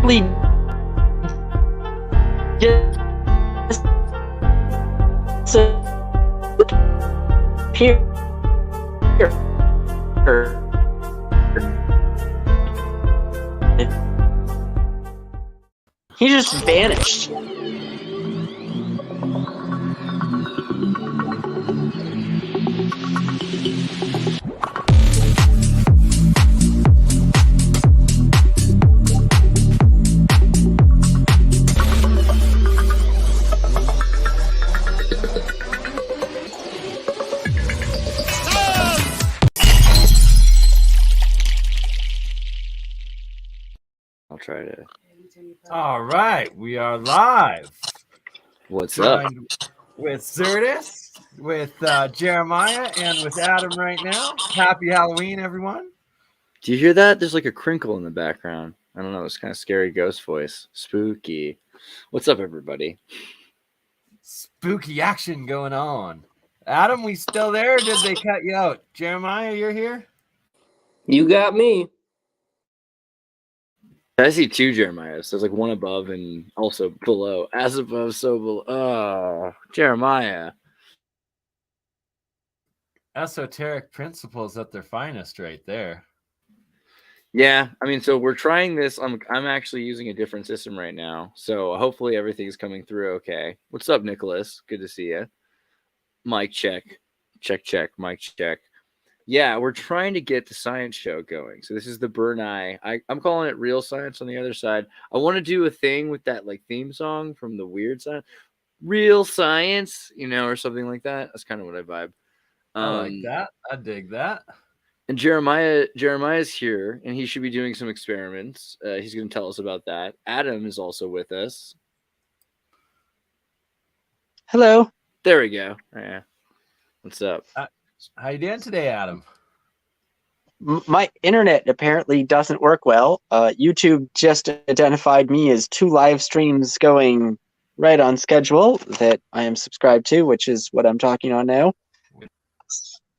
Here. He just vanished. I'll try to. All right, we are live. What's up? With Zerdis, with Jeremiah, and with Adam right now. Happy Halloween, everyone. Do you hear that? There's like a crinkle in the background. I don't know. It's kind of scary ghost voice. Spooky. What's up, everybody? Spooky action going on. Adam, we still there, or did they cut you out? Jeremiah, you're here? You got me. I see two Jeremiahs. There's like one above and also below. As above, so below. Oh, Jeremiah. Esoteric principles at their finest right there. Yeah, I mean, so we're trying this. I'm actually using a different system right now. So hopefully everything's coming through okay. What's up, Nicholas? Good to see you. Mic check. Check, check. Mic check. Yeah, we're trying to get the science show going. So this is the BurnEye. I'm calling it Real Science on the other side. I want to do a thing with that like theme song from the Weird Side. Real Science, you know, or something like that. That's kind of what I vibe. I like that. I dig that. And Jeremiah's here, and he should be doing some experiments. He's going to tell us about that. Adam is also with us. Hello. There we go. Yeah. What's up? How you doing today, Adam? My internet apparently doesn't work well. YouTube just identified me as 2 live streams going right on schedule that I am subscribed to, which is what I'm talking on now.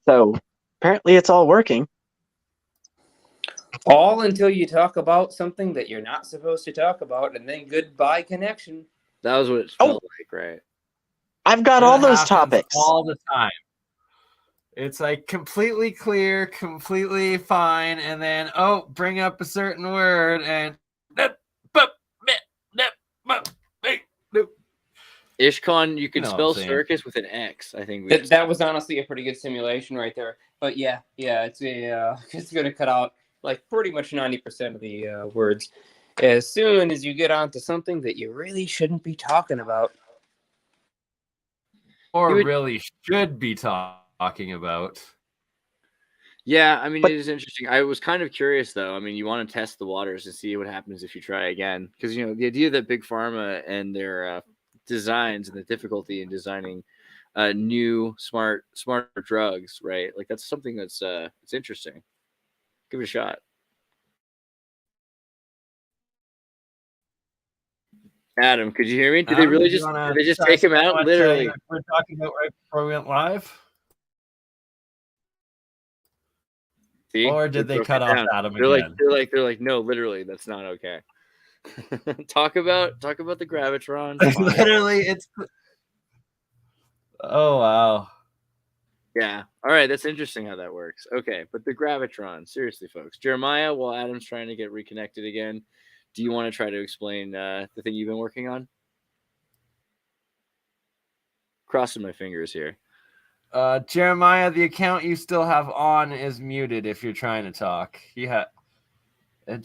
So apparently it's all working. All until you talk about something that you're not supposed to talk about, and then goodbye connection. That was what it felt like, right? I've got all those topics. All the time. It's like completely clear, completely fine, and then, bring up a certain word, and Ishcon, you can spell circus with an X. I think that was honestly a pretty good simulation right there. But yeah, it's going to cut out like pretty much 90% of the words as soon as you get onto something that you really shouldn't be talking about, or really should be talking about. Yeah, I mean, it is interesting. I was kind of curious, though. I mean, you want to test the waters and see what happens if you try again. Because, you know, the idea that Big Pharma and their designs and the difficulty in designing new, smarter drugs, right? Like, that's something that's it's interesting. Give it a shot. Adam, could you hear me? Did they really just take him out? Literally. We're talking about right before we went live? See? Or did they cut off Adam they're again? They're like, no, literally, that's not okay. Talk about the gravitron. Literally, it's. Oh wow. Yeah. All right, that's interesting how that works. Okay, but the gravitron, seriously, folks. Jeremiah, while Adam's trying to get reconnected again, do you want to try to explain the thing you've been working on? Crossing my fingers here. Jeremiah, the account you still have on is muted if you're trying to talk. It's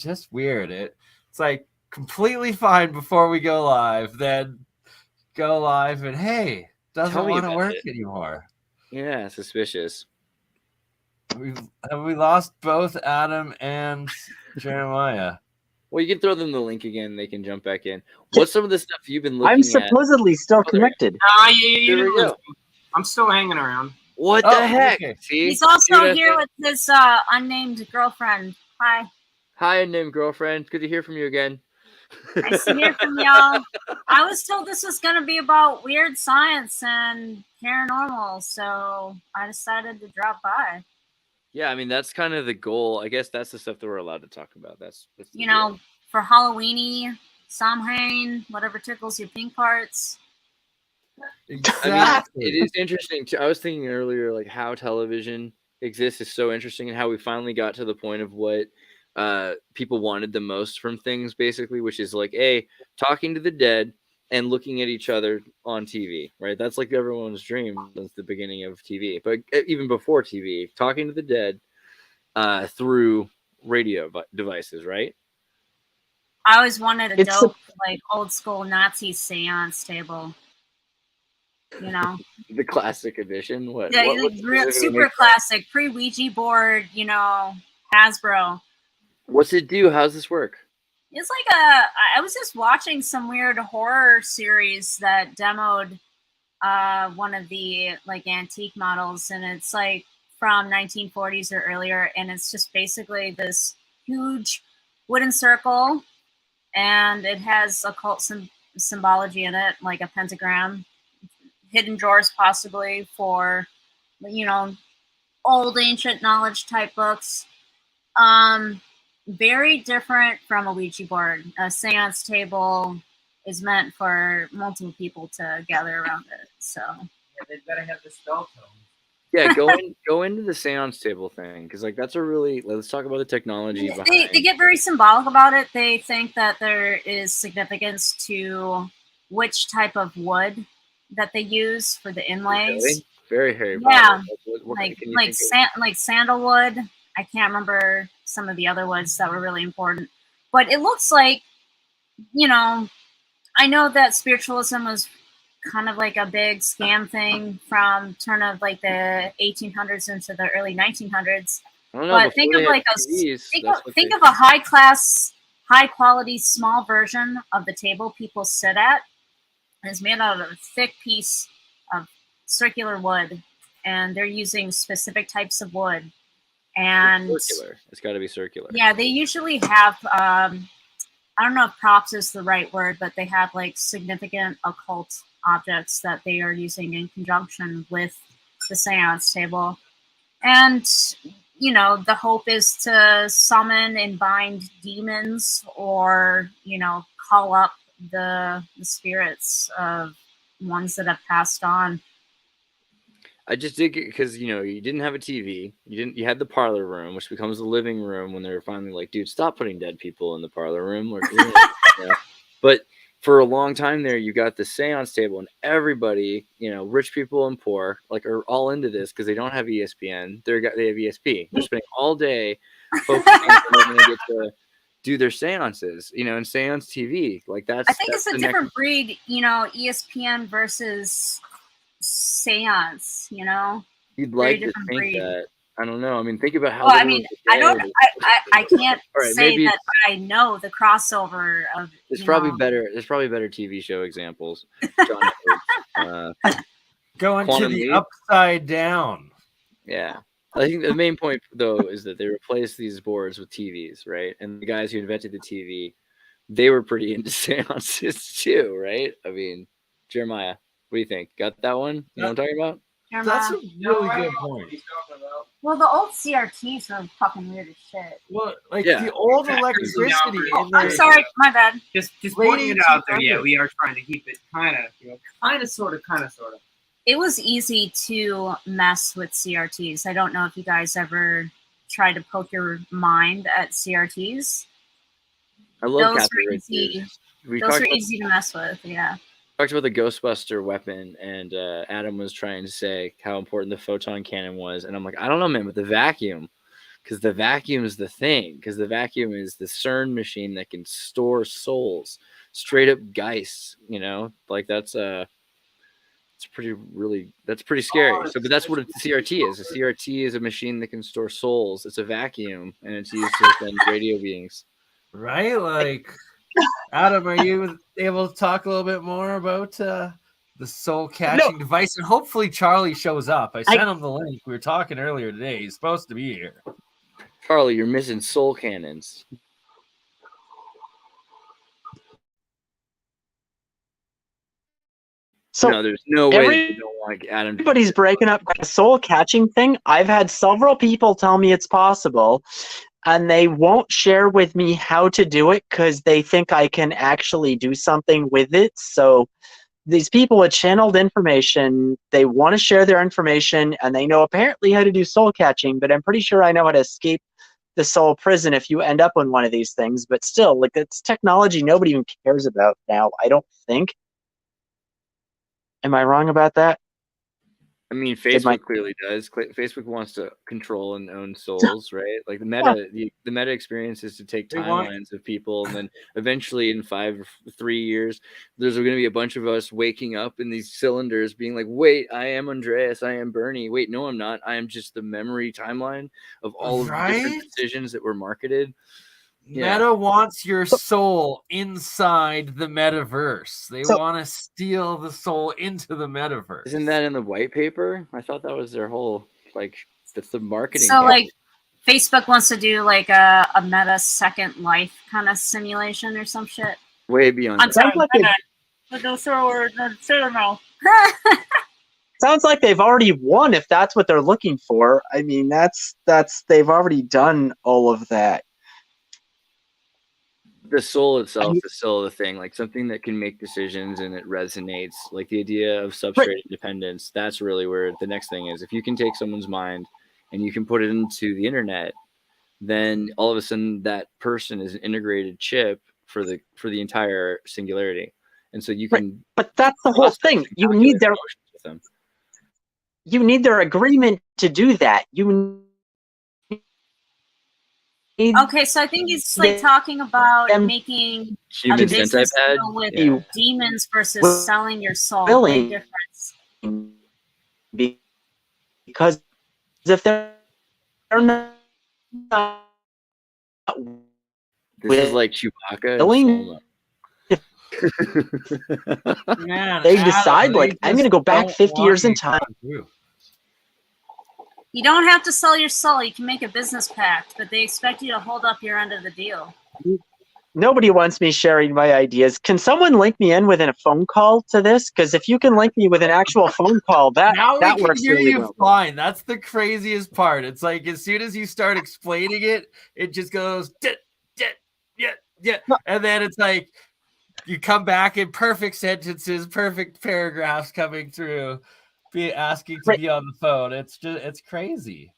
just weird. It's like completely fine before we go live, then go live and hey, doesn't want to work anymore. Yeah, suspicious. Have we lost both Adam and Jeremiah? Well, you can throw them the link again. They can jump back in. What's some of the stuff you've been looking at? I'm supposedly still connected. I'm still hanging around. What the heck? Okay. See? He's also here with his unnamed girlfriend. Hi. Hi, unnamed girlfriend. Good to hear from you again. Nice to hear from y'all. I was told this was going to be about weird science and paranormal, so I decided to drop by. Yeah, I mean that's kind of the goal. I guess that's the stuff that we're allowed to talk about. That's the You deal. know, for Halloweeny, Samhain, whatever tickles your pink parts. Exactly. It is interesting too. I was thinking earlier, like how television exists is so interesting, and how we finally got to the point of what people wanted the most from things, basically, which is like, talking to the dead and looking at each other on TV, right? That's like everyone's dream since the beginning of TV, but even before TV, talking to the dead through radio devices, right? I always wanted a It's dope, like old school Nazi seance table. You know, The classic edition. What? yeah, What specifically super makes- classic, pre Ouija board. You know, Hasbro. What's it do? How's this work? It's like I was just watching some weird horror series that demoed one of the like antique models, and it's like from 1940s or earlier, and it's just basically this huge wooden circle, and it has occult symbology in it, like a pentagram, hidden drawers possibly for, you know, old ancient knowledge type books. Very different from a Ouija board. A seance table is meant for multiple people to gather around it. So Yeah, they better have the spell tone. Yeah, go into the seance table thing, because like that's a really, let's talk about the technology behind. they get very symbolic about it. They think that there is significance to which type of wood that they use for the inlays. Really? Very Harry Yeah, Potter. What like can you like think of? like sandalwood. I can't remember some of the other woods that were really important, but it looks like, you know, I know that spiritualism was kind of like a big scam thing from turn of like the 1800s into the early 1900s. I don't know. But Before think they of had like TVs, think of a high class, high quality, small version of the table people sit at. It's made out of a thick piece of circular wood, and they're using specific types of wood. And circular. It's got to be circular. yeah, they usually have I don't know if props is the right word, but they have like significant occult objects that they are using in conjunction with the seance table. And, you know, the hope is to summon and bind demons, or, you know, call up the spirits of ones that have passed on. I just did it because, you know, you didn't have a TV. You had the parlor room, which becomes the living room when they were finally like, dude, stop putting dead people in the parlor room. Or, you know. But for a long time there, you got the seance table, and everybody, you know, rich people and poor, like, are all into this because they don't have ESPN. They have ESP. They're spending all day focusing on they're going to get to do their seances, you know, and seance TV. Like I think it's a the different breed, you know, ESPN versus seance, you know? You'd Very like to different think breed. that. I don't know. I mean, think about how. Well, I little mean, of the I don't, day I can't All right, say maybe that I know the crossover of. there's you probably know, better. There's probably better TV show examples. John Edwards, Going to Quantum the Leap. upside down. Yeah, I think the main point though is that they replaced these boards with TVs, right? And the guys who invented the TV, they were pretty into seances too, right? I mean, Jeremiah, what do you think? Got that one? You know what I'm talking about? That's a really I good don't know point. what he's talking about. well, the old CRTs are fucking weird as shit. Well, like Yeah. the old Yeah, electricity Oh, in I'm there. sorry, my bad. Just Late pointing it out there. 1800s. Yeah, we are trying to keep it kind of, sort of. It was easy to mess with CRTs. I don't know if you guys ever tried to poke your mind at CRTs. I love Those cathode were ray easy. tubes. We Those talked were about, easy to mess with. Yeah. talked about the Ghostbuster weapon, and Adam was trying to say how important the photon cannon was, and I'm like, I don't know, man, but the vacuum, because the vacuum is the thing, because the vacuum is the CERN machine that can store souls, straight up Geist, you know, like that's that's pretty scary. So, but that's what a CRT is. A CRT is a machine that can store souls. It's a vacuum, and it's used to send radio beings. Right? Like, Adam, are you able to talk a little bit more about the soul catching device? And hopefully Charlie shows up. I sent him the link. We were talking earlier today. He's supposed to be here. Charlie, you're missing soul cannons. So no, there's no way that you don't want Adam. Everybody's breaking up the soul catching thing. I've had several people tell me it's possible, and they won't share with me how to do it because they think I can actually do something with it. So these people with channeled information, they want to share their information, and they know apparently how to do soul catching, but I'm pretty sure I know how to escape the soul prison if you end up on one of these things. But still, like, it's technology nobody even cares about now, I don't think. Am I wrong about that? I mean, Facebook clearly does. Facebook wants to control and own souls, right? Like the meta experience is to take timelines of people, and then eventually, in 3 years, there's going to be a bunch of us waking up in these cylinders, being like, "Wait, I am Andreas. I am Bernie. Wait, no, I'm not. I am just the memory timeline of all of the different decisions that were marketed." Yeah. Meta wants your soul inside the metaverse. They want to steal the soul into the metaverse. Isn't that in the white paper? I thought that was their whole, like, that's the marketing. So, like, Facebook wants to do, like, a meta Second Life kind of simulation or some shit. Way beyond that. Sounds like they've already won if that's what they're looking for. I mean, that's they've already done all of that. The soul itself is still the thing, like something that can make decisions and it resonates. Like the idea of substrate independence, that's really where the next thing is. If you can take someone's mind and you can put it into the internet, then all of a sudden that person is an integrated chip for the entire singularity. And so you can But that's the whole thing. You need their agreement to do that. Okay, so I think he's like talking about making human a business centipede deal with demons versus selling your soul. Big difference. Because if they're not, this is like Chewbacca. Man, they decide, like, I'm going to go back 50 years in time. You don't have to sell your soul. You can make a business pact, but they expect you to hold up your end of the deal. Nobody wants me sharing my ideas. Can someone link me in with a phone call to this? Because if you can link me with an actual phone call, that works really well. Fine. That's the craziest part. It's like as soon as you start explaining it, it just goes yeah, and then it's like you come back in perfect sentences, perfect paragraphs coming through. Be asking to be on the phone. It's crazy.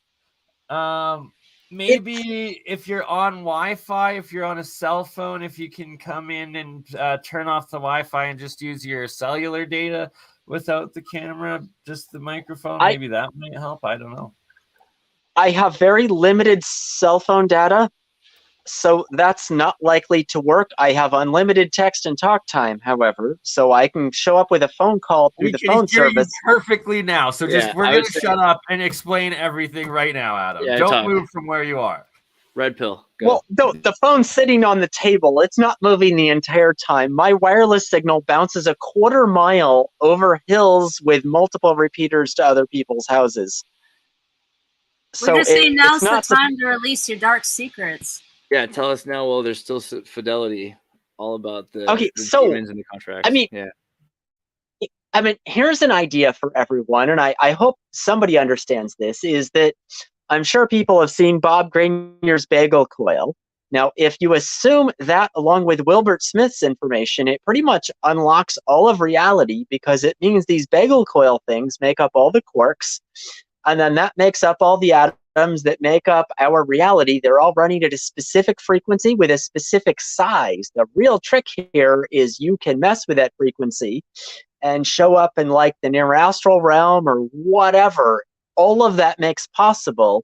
Maybe if you're on Wi-Fi, if you're on a cell phone, if you can come in and turn off the Wi-Fi and just use your cellular data without the camera, just the microphone, maybe that might help. I don't know. I have very limited cell phone data, so that's not likely to work. I have unlimited text and talk time, however, so I can show up with a phone call through the phone service. Perfectly now. So we're going to shut up and explain everything right now, Adam. Don't move from where you are. Red pill. Go. Well, the phone's sitting on the table. It's not moving the entire time. My wireless signal bounces a quarter mile over hills with multiple repeaters to other people's houses. We're just saying now's the time to release your dark secrets. Yeah, tell us now. Well, there's still fidelity, all about the demons in the contract. I mean, here's an idea for everyone, and I hope somebody understands this, is that I'm sure people have seen Bob Granger's bagel coil. Now, if you assume that along with Wilbert Smith's information, it pretty much unlocks all of reality because it means these bagel coil things make up all the quarks, and then that makes up all the atoms that make up our reality. They're all running at a specific frequency with a specific size. The real trick here is you can mess with that frequency and show up in like the near astral realm or whatever. All of that makes possible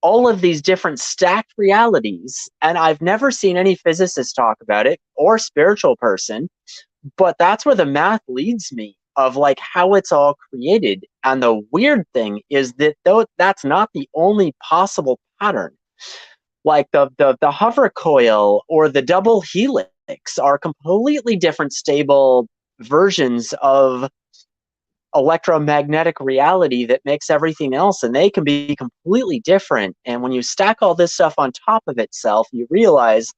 all of these different stacked realities. And I've never seen any physicist talk about it or spiritual person, but that's where the math leads me, of like how it's all created. And the weird thing is that though that's not the only possible pattern, like the hover coil or the double helix are completely different stable versions of electromagnetic reality that makes everything else, and they can be completely different. And when you stack all this stuff on top of itself, you realize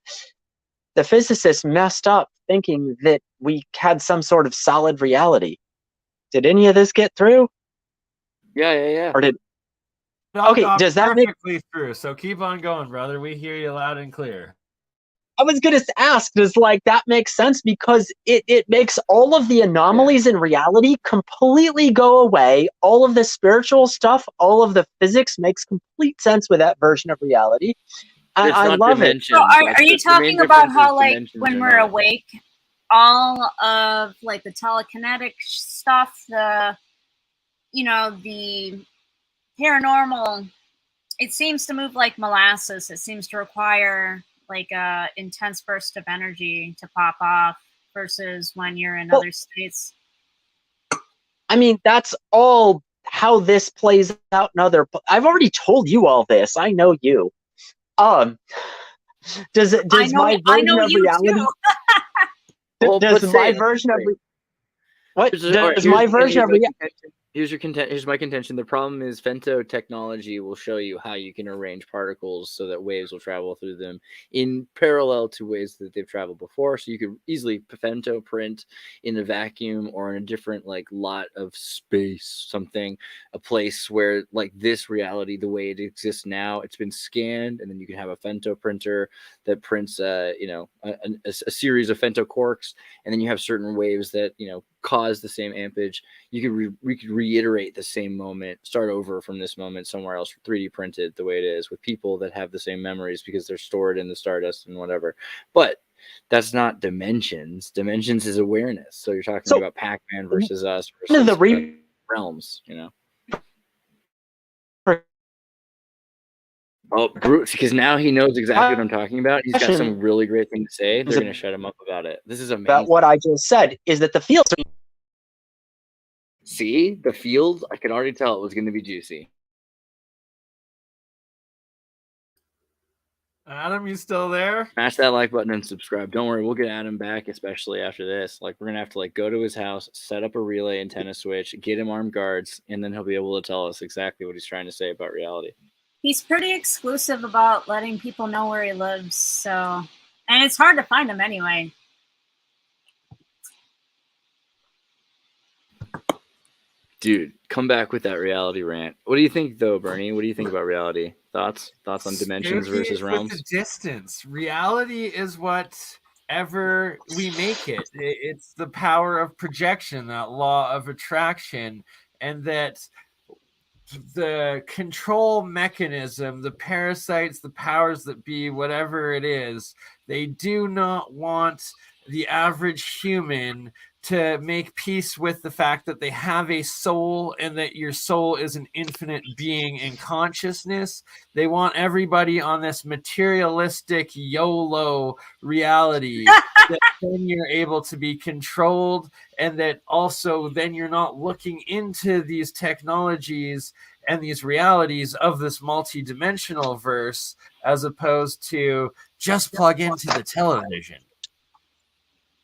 the physicists messed up thinking that we had some sort of solid reality. Did any of this get through? Yeah. Or did It all Okay, got does that make- perfectly through? So keep on going, brother. We hear you loud and clear. I was gonna ask, does like that make sense? Because it makes all of the anomalies in reality completely go away. All of the spiritual stuff, all of the physics makes complete sense with that version of reality. It's I not love it. dimensions. So That's are you the main talking about difference how is like dimensions when are we're not. awake, all of like the telekinetic stuff, the the paranormal, it seems to move like molasses. It seems to require like a intense burst of energy to pop off versus when you're in other states. I mean, that's all how this plays out in other. I've already told you all this. I know you. Does my I version know of you reality? too. Well, Does but my say- version of what? Alright, Does my version of reality? Here's my contention. The problem is femto technology will show you how you can arrange particles so that waves will travel through them in parallel to ways that they've traveled before. So you could easily femto print in a vacuum or in a different like lot of space, a place where like this reality, the way it exists now, it's been scanned, and then you can have a femto printer that prints a series of femto quarks, and then you have certain waves that cause the same ampage. We could reiterate the same moment, start over from this moment somewhere else, 3D printed the way it is, with people that have the same memories because they're stored in the stardust and whatever. But that's not dimensions. Dimensions is awareness. So you're talking about Pac-Man versus us versus the realms, Oh, Bruce, because now he knows exactly what I'm talking about. He's got some really great thing to say. They're going to shut him up about it. This is amazing. About what I just said is that the field. See, the field, I could already tell it was going to be juicy. Adam, you still there? Smash that like button and subscribe. Don't worry, we'll get Adam back, especially after this. Like, we're going to have to go to his house, set up a relay antenna switch, get him armed guards, and then he'll be able to tell us exactly what he's trying to say about reality. He's pretty exclusive about letting people know where he lives, so, and it's hard to find him anyway. Dude, come back with that reality rant. What do you think, though, Bernie? What do you think about reality? Thoughts on dimensions versus realms? With the distance. Reality is whatever we make it. It's the power of projection, that law of attraction, and that the control mechanism, the parasites, the powers that be, whatever it is, they do not want the average human to make peace with the fact that they have a soul and that your soul is an infinite being in consciousness. They want everybody on this materialistic YOLO reality that then you're able to be controlled, and that also then you're not looking into these technologies and these realities of this multi-dimensional verse, as opposed to just plug into the television.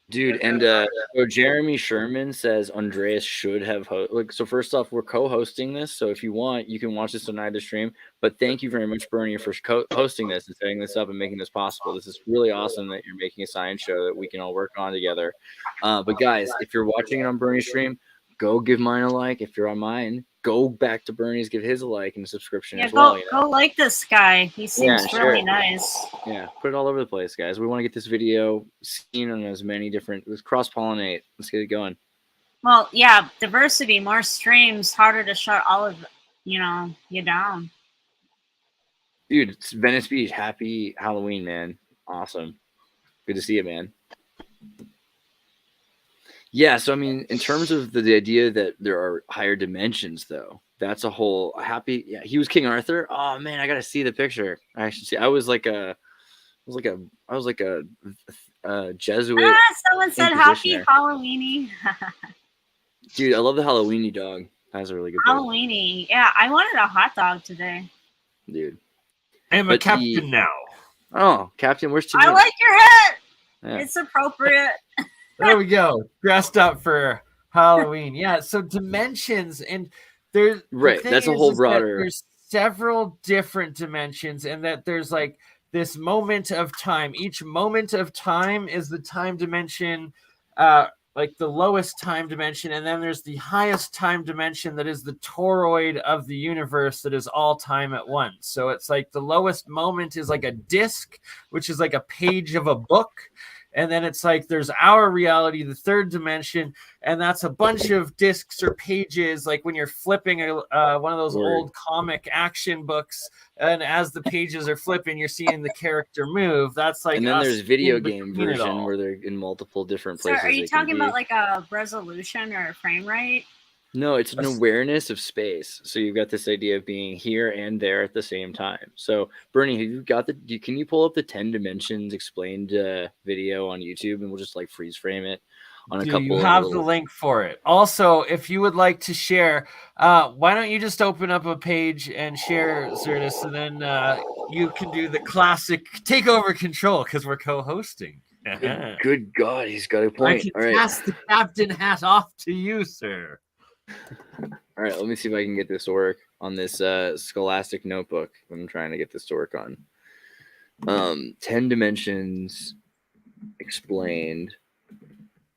Dude, and so Jeremy Sherman says Andreas should have so first off, we're co-hosting this, so if you want, you can watch this on either stream. But thank you very much, Bernie, for hosting this and setting this up and making this possible. This is really awesome that you're making a science show that we can all work on together. But guys, if you're watching it on Bernie's stream, go give mine a like. If you're on mine, go back to Bernie's, give his a like and a subscription as well. Go like this guy. He seems really nice. Yeah, put it all over the place, guys. We want to get this video seen on as many different. Let's cross-pollinate. Let's get it going. Well, yeah, diversity, more streams, harder to shut all of you down. Dude, it's Venice Beach. Happy Halloween, man. Awesome. Good to see you, man. Yeah, so I mean, in terms of the idea that there are higher dimensions, though, that's a whole happy. Yeah, he was King Arthur. Oh man, I gotta see the picture. I actually see. I was like a Jesuit. Someone said happy Halloweeny. Dude, I love the Halloweeny dog. That's a really good Halloweeny. Yeah, I wanted a hot dog today. Dude, I'm a captain now. Oh, Captain, where's I like your hat. Yeah. It's appropriate. There we go. Dressed up for Halloween. Yeah. So dimensions, and there's right. That's a whole broader. There's several different dimensions, and that there's like this moment of time. Each moment of time is the time dimension like the lowest time dimension, and then there's the highest time dimension that is the toroid of the universe that is all time at once. So it's like the lowest moment is like a disk, which is like a page of a book. And then it's like there's our reality, the third dimension, and that's a bunch of discs or pages, like when you're flipping one of those old comic action books, and as the pages are flipping, you're seeing the character move. That's like, and then us there's video in game between it version all. where they're in multiple different So places. are you they can talking be. about like a resolution or a frame rate? No, it's an awareness of space. So you've got this idea of being here and there at the same time. So Bernie, have you got can you pull up the 10 dimensions explained video on YouTube, and we'll just like freeze frame it on a couple. You have the link for it. Also, if you would like to share, why don't you just open up a page and share, Zertis, and then you can do the classic take over control because we're co-hosting. Good God, he's got a point. I can pass the captain hat off to you, sir. All right, let me see if I can get this to work on this Scholastic notebook. I'm trying to get this to work on. 10 dimensions explained.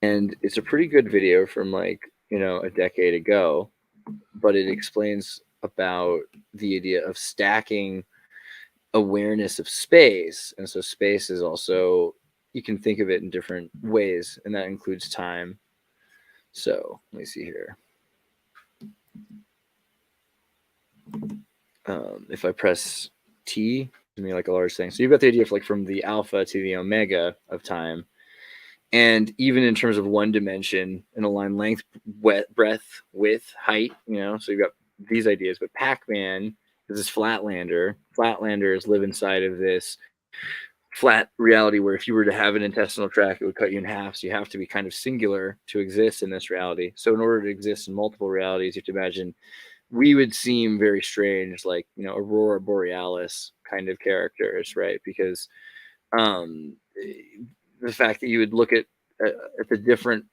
And it's a pretty good video from like, a decade ago, but it explains about the idea of stacking awareness of space. And so space is also, you can think of it in different ways, and that includes time. So let me see here. If I press T, give me like a large thing. So you've got the idea of like from the alpha to the omega of time. And even in terms of one dimension, in a line length, breadth, width, height, so you've got these ideas. But Pac-Man is this flatlander. Flatlanders live inside of this flat reality where if you were to have an intestinal tract, it would cut you in half. So you have to be kind of singular to exist in this reality. So in order to exist in multiple realities, you have to imagine we would seem very strange, like, Aurora Borealis kind of characters, right? Because the fact that you would look at the different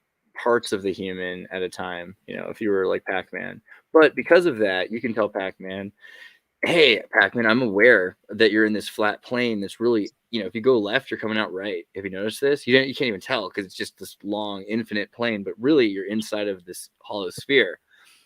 parts of the human at a time, if you were like Pac-Man. But because of that, you can tell Pac-Man, hey, Pac-Man, I'm aware that you're in this flat plane that's really, if you go left, you're coming out right. If you notice this, you can't even tell because it's just this long, infinite plane, but really you're inside of this hollow sphere.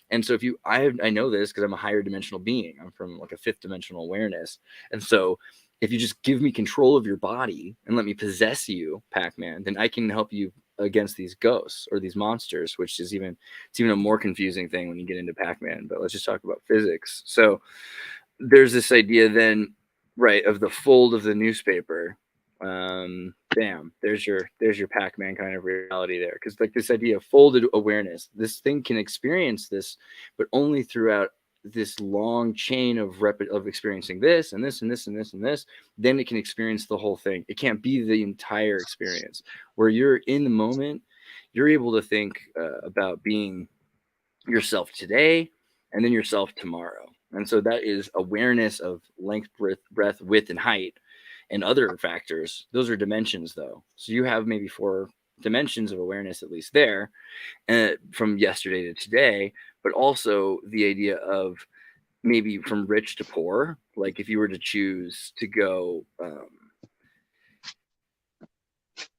And so I know this because I'm a higher dimensional being. I'm from like a fifth dimensional awareness. And so if you just give me control of your body and let me possess you, Pac-Man, then I can help you against these ghosts or these monsters, which is even a more confusing thing when you get into Pac-Man. But let's just talk about physics. So there's this idea then, right, of the fold of the newspaper. Bam, there's your Pac-Man kind of reality there, because like this idea of folded awareness, this thing can experience this, but only throughout this long chain of experiencing this and this and this and this and this. Then it can experience the whole thing. It can't be the entire experience. Where you're in the moment, you're able to think about being yourself today and then yourself tomorrow. And so that is awareness of length, breadth, width, and height. And other factors, those are dimensions, though. So you have maybe 4 dimensions of awareness, at least there, from yesterday to today, but also the idea of maybe from rich to poor. Like if you were to choose to go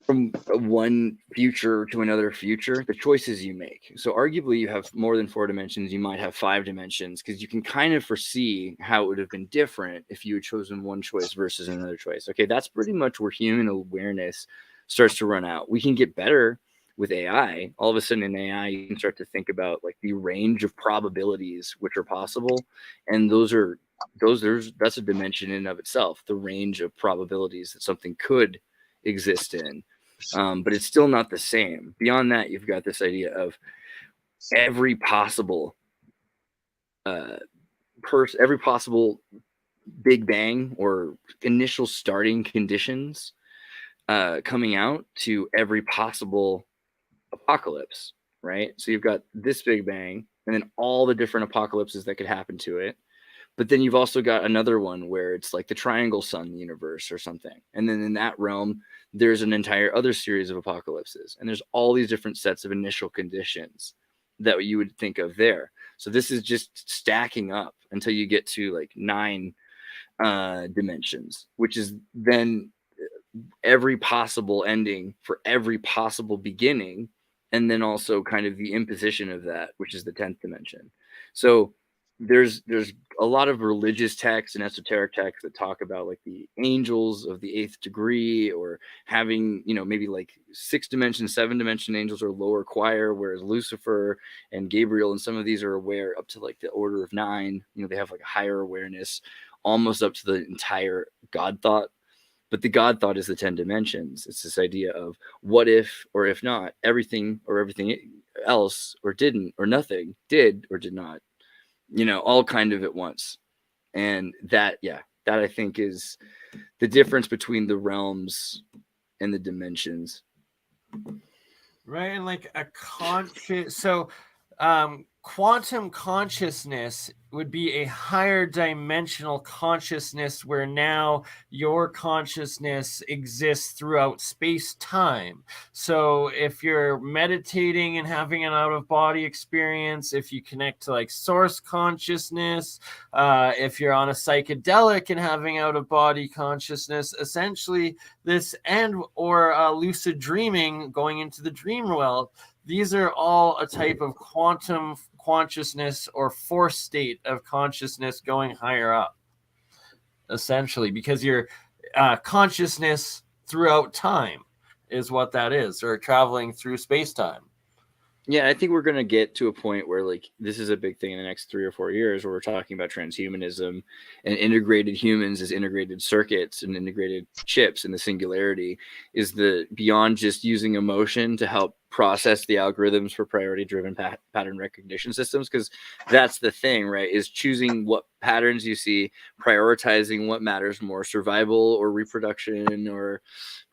from one future to another future, the choices you make. So arguably you have more than 4 dimensions. You might have 5 dimensions, because you can kind of foresee how it would have been different if you had chosen one choice versus another choice. Okay, that's pretty much where human awareness starts to run out. We can get better with AI. All of a sudden in AI, you can start to think about like the range of probabilities which are possible. And that's a dimension in and of itself, the range of probabilities that something could exist in. But it's still not the same. Beyond that, you've got this idea of every possible every possible Big Bang or initial starting conditions coming out to every possible apocalypse, right? So you've got this Big Bang and then all the different apocalypses that could happen to it. But then you've also got another one where it's like the triangle sun universe or something. And then in that realm, there's an entire other series of apocalypses. And there's all these different sets of initial conditions that you would think of there. So this is just stacking up until you get to like 9 dimensions, which is then every possible ending for every possible beginning. and then also kind of the imposition of that, which is the 10th dimension. So there's a lot of religious texts and esoteric texts that talk about like the angels of the 8th degree, or having, you know, maybe like 6 dimension, 7 dimension angels or lower choir, whereas Lucifer and Gabriel and some of these are aware up to like the order of 9. You know, they have like a higher awareness, almost up to the entire God thought. But the God thought is the 10 dimensions. It's this idea of what if, or if not, everything or everything else, or didn't, or nothing, did or did not, you know, all kind of at once. And that, yeah, that I think is the difference between the realms and the dimensions. Right. And like a conscious, so quantum consciousness would be a higher dimensional consciousness where now your consciousness exists throughout space-time. So if you're meditating and having an out-of-body experience, if you connect to like source consciousness, if you're on a psychedelic and having out-of-body consciousness, essentially this, and or lucid dreaming, going into the dream world, these are all a type of quantum consciousness or force state of consciousness going higher up, essentially, because your consciousness throughout time is what that is, or traveling through space-time. Yeah, I think we're going to get to a point where like this is a big thing in the next 3 or 4 years, where we're talking about transhumanism and integrated humans as integrated circuits and integrated chips, and the singularity is the beyond just using emotion to help process the algorithms for priority driven pattern recognition systems, because that's the thing, right, is choosing what patterns you see, prioritizing what matters more, survival or reproduction or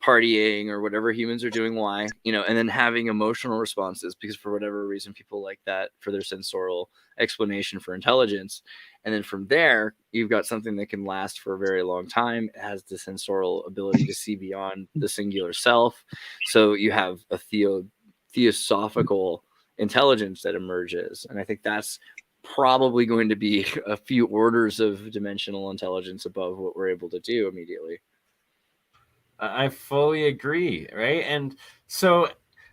partying or whatever humans are doing, why, you know, and then having emotional responses because for whatever reason people like that for their sensorial explanation for intelligence. And then from there you've got something that can last for a very long time. It has the sensorial ability to see beyond the singular self, so you have a theosophical intelligence that emerges. And I think that's probably going to be a few orders of dimensional intelligence above what we're able to do immediately. I fully agree, right? And so,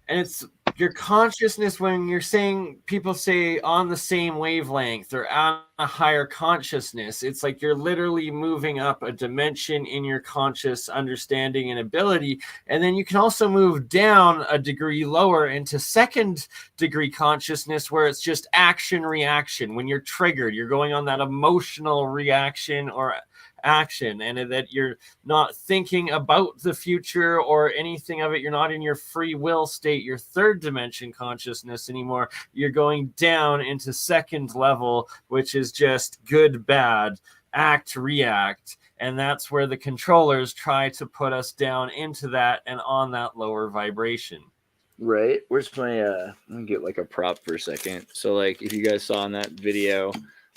and it's your consciousness, when you're saying, people say on the same wavelength or on a higher consciousness, it's like you're literally moving up a dimension in your conscious understanding and ability. And then you can also move down a degree lower into 2nd degree consciousness, where it's just action reaction. When you're triggered, you're going on that emotional reaction or action, and that you're not thinking about the future or anything of it. You're not in your free will state, your 3rd dimension consciousness anymore. You're going down into 2nd level, which is just good, bad, act, react. And that's where the controllers try to put us down into that and on that lower vibration. Right. Where's my let me get like a prop for a second. So like if you guys saw in that video,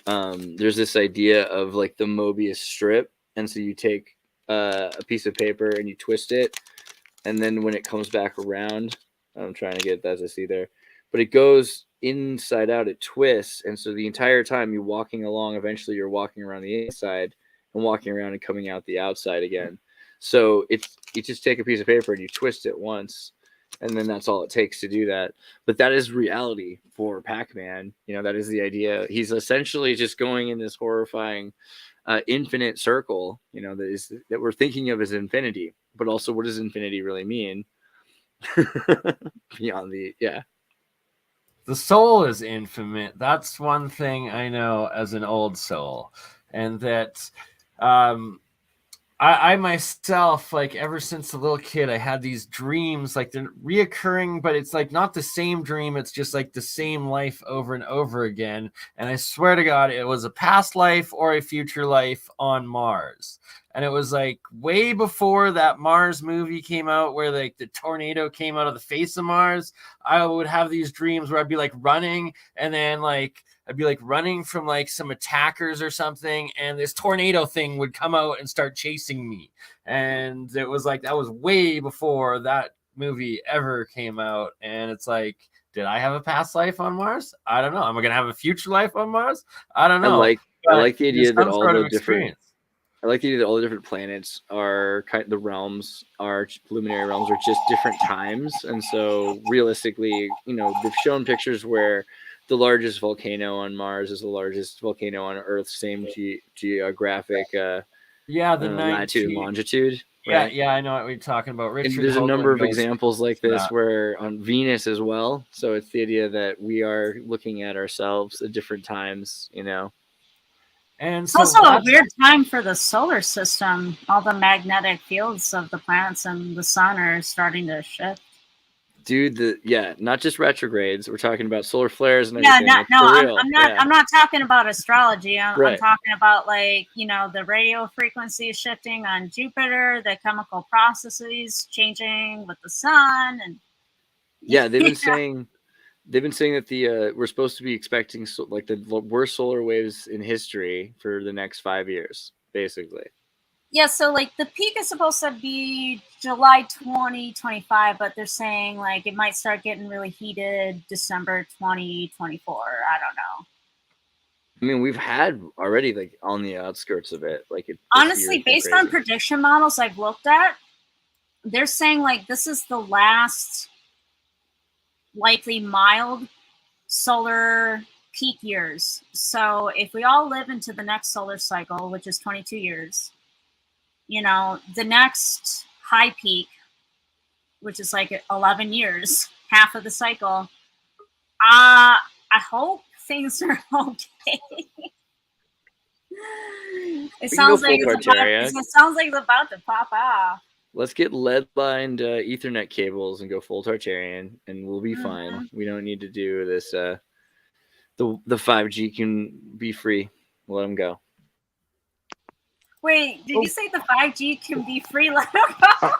there's this idea of like the Mobius strip, and so you take a piece of paper and you twist it, and then when it comes back around, I'm trying to get that as I see there, but it goes inside out, it twists, and so the entire time you're walking along, eventually you're walking around the inside and walking around and coming out the outside again. So it's, you just take a piece of paper and you twist it once, and then that's all it takes to do that. But that is reality for Pac-Man. You know, that is the idea. He's essentially just going in this horrifying infinite circle, you know, that we're thinking of as infinity. But also, what does infinity really mean? Beyond the, yeah. The soul is infinite. That's one thing I know as an old soul. And that I myself, like ever since a little kid, I had these dreams, like they're reoccurring, but it's like not the same dream. It's just like the same life over and over again. And I swear to God, it was a past life or a future life on Mars. And it was like way before that Mars movie came out, where like the tornado came out of the face of Mars. I would have these dreams where I'd be like running, and then like I'd be like running from like some attackers or something, and this tornado thing would come out and start chasing me. And it was like, that was way before that movie ever came out. And it's like, did I have a past life on Mars? I don't know. Am I going to have a future life on Mars? I don't know. I like the idea that all the different I like the idea that all the different planets are the realms, are luminary realms, are just different times. And so realistically, you know, they've shown pictures where the largest volcano on Mars is the largest volcano on Earth, same geographic Yeah, the latitude and 19 longitude. Yeah, Right? yeah, I know what we're talking about. And Richard there's a number Hoagland of goes examples like into this that. where on Venus as well. So it's the idea that we are looking at ourselves at different times, you know. And It's so also a that's- weird time for the solar system. All the magnetic fields of the planets and the sun are starting to shift. Dude, not just retrogrades. We're talking about solar flares and Yeah, everything. I'm not talking about astrology. I'm Right. talking about, like, you know, the radio frequency shifting on Jupiter, the chemical processes changing with the sun, and Yeah, they've been saying that we're supposed to be expecting the worst solar waves in history for the next 5 years, basically. yeah. So like the peak is supposed to be July 2025, but they're saying like it might start getting really heated December 2024. I don't know. I mean, we've had already like on the outskirts of it. Like Honestly, based on prediction models I've looked at, they're saying like this is the last likely mild solar peak years. So if we all live into the next solar cycle, which is 22 years, you know, the next high peak, which is like 11 years, half of the cycle, I hope things are okay. It sounds like it's about to pop off. Let's get lead-lined Ethernet cables and go full Tartarian, and we'll be fine. We don't need to do this. The 5G can be free. We'll let them go. Wait, did you say the 5G can be free? Let them go.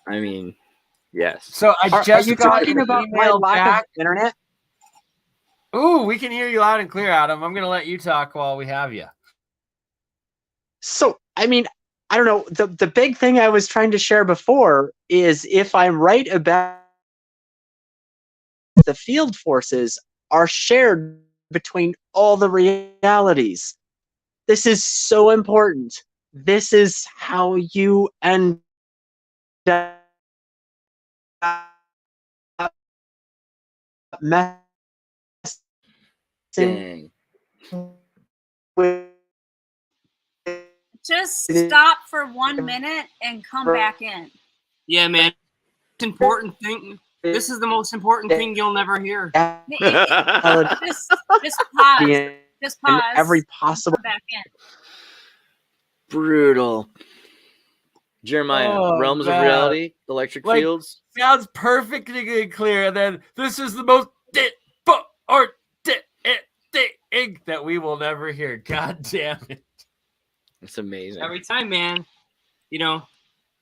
I mean, yes. So I Are just you got talking an about my email lack back. of internet? Ooh, we can hear you loud and clear, Adam. I'm going to let you talk while we have you. So, I mean, I don't know. The big thing I was trying to share before is if I'm right about the field forces are shared between all the realities. This is so important. This is how you end up messing Dang. with Just stop for 1 minute and come back in. Yeah, man. It's important thing. This is the most important thing you'll never hear. Just pause. Just pause. Every possible. Come back in. Brutal. Jeremiah, realms of reality, electric fields. Sounds perfectly clear. And then this is the most thing that we will never hear. God damn it. It's amazing. Every time, man. You know,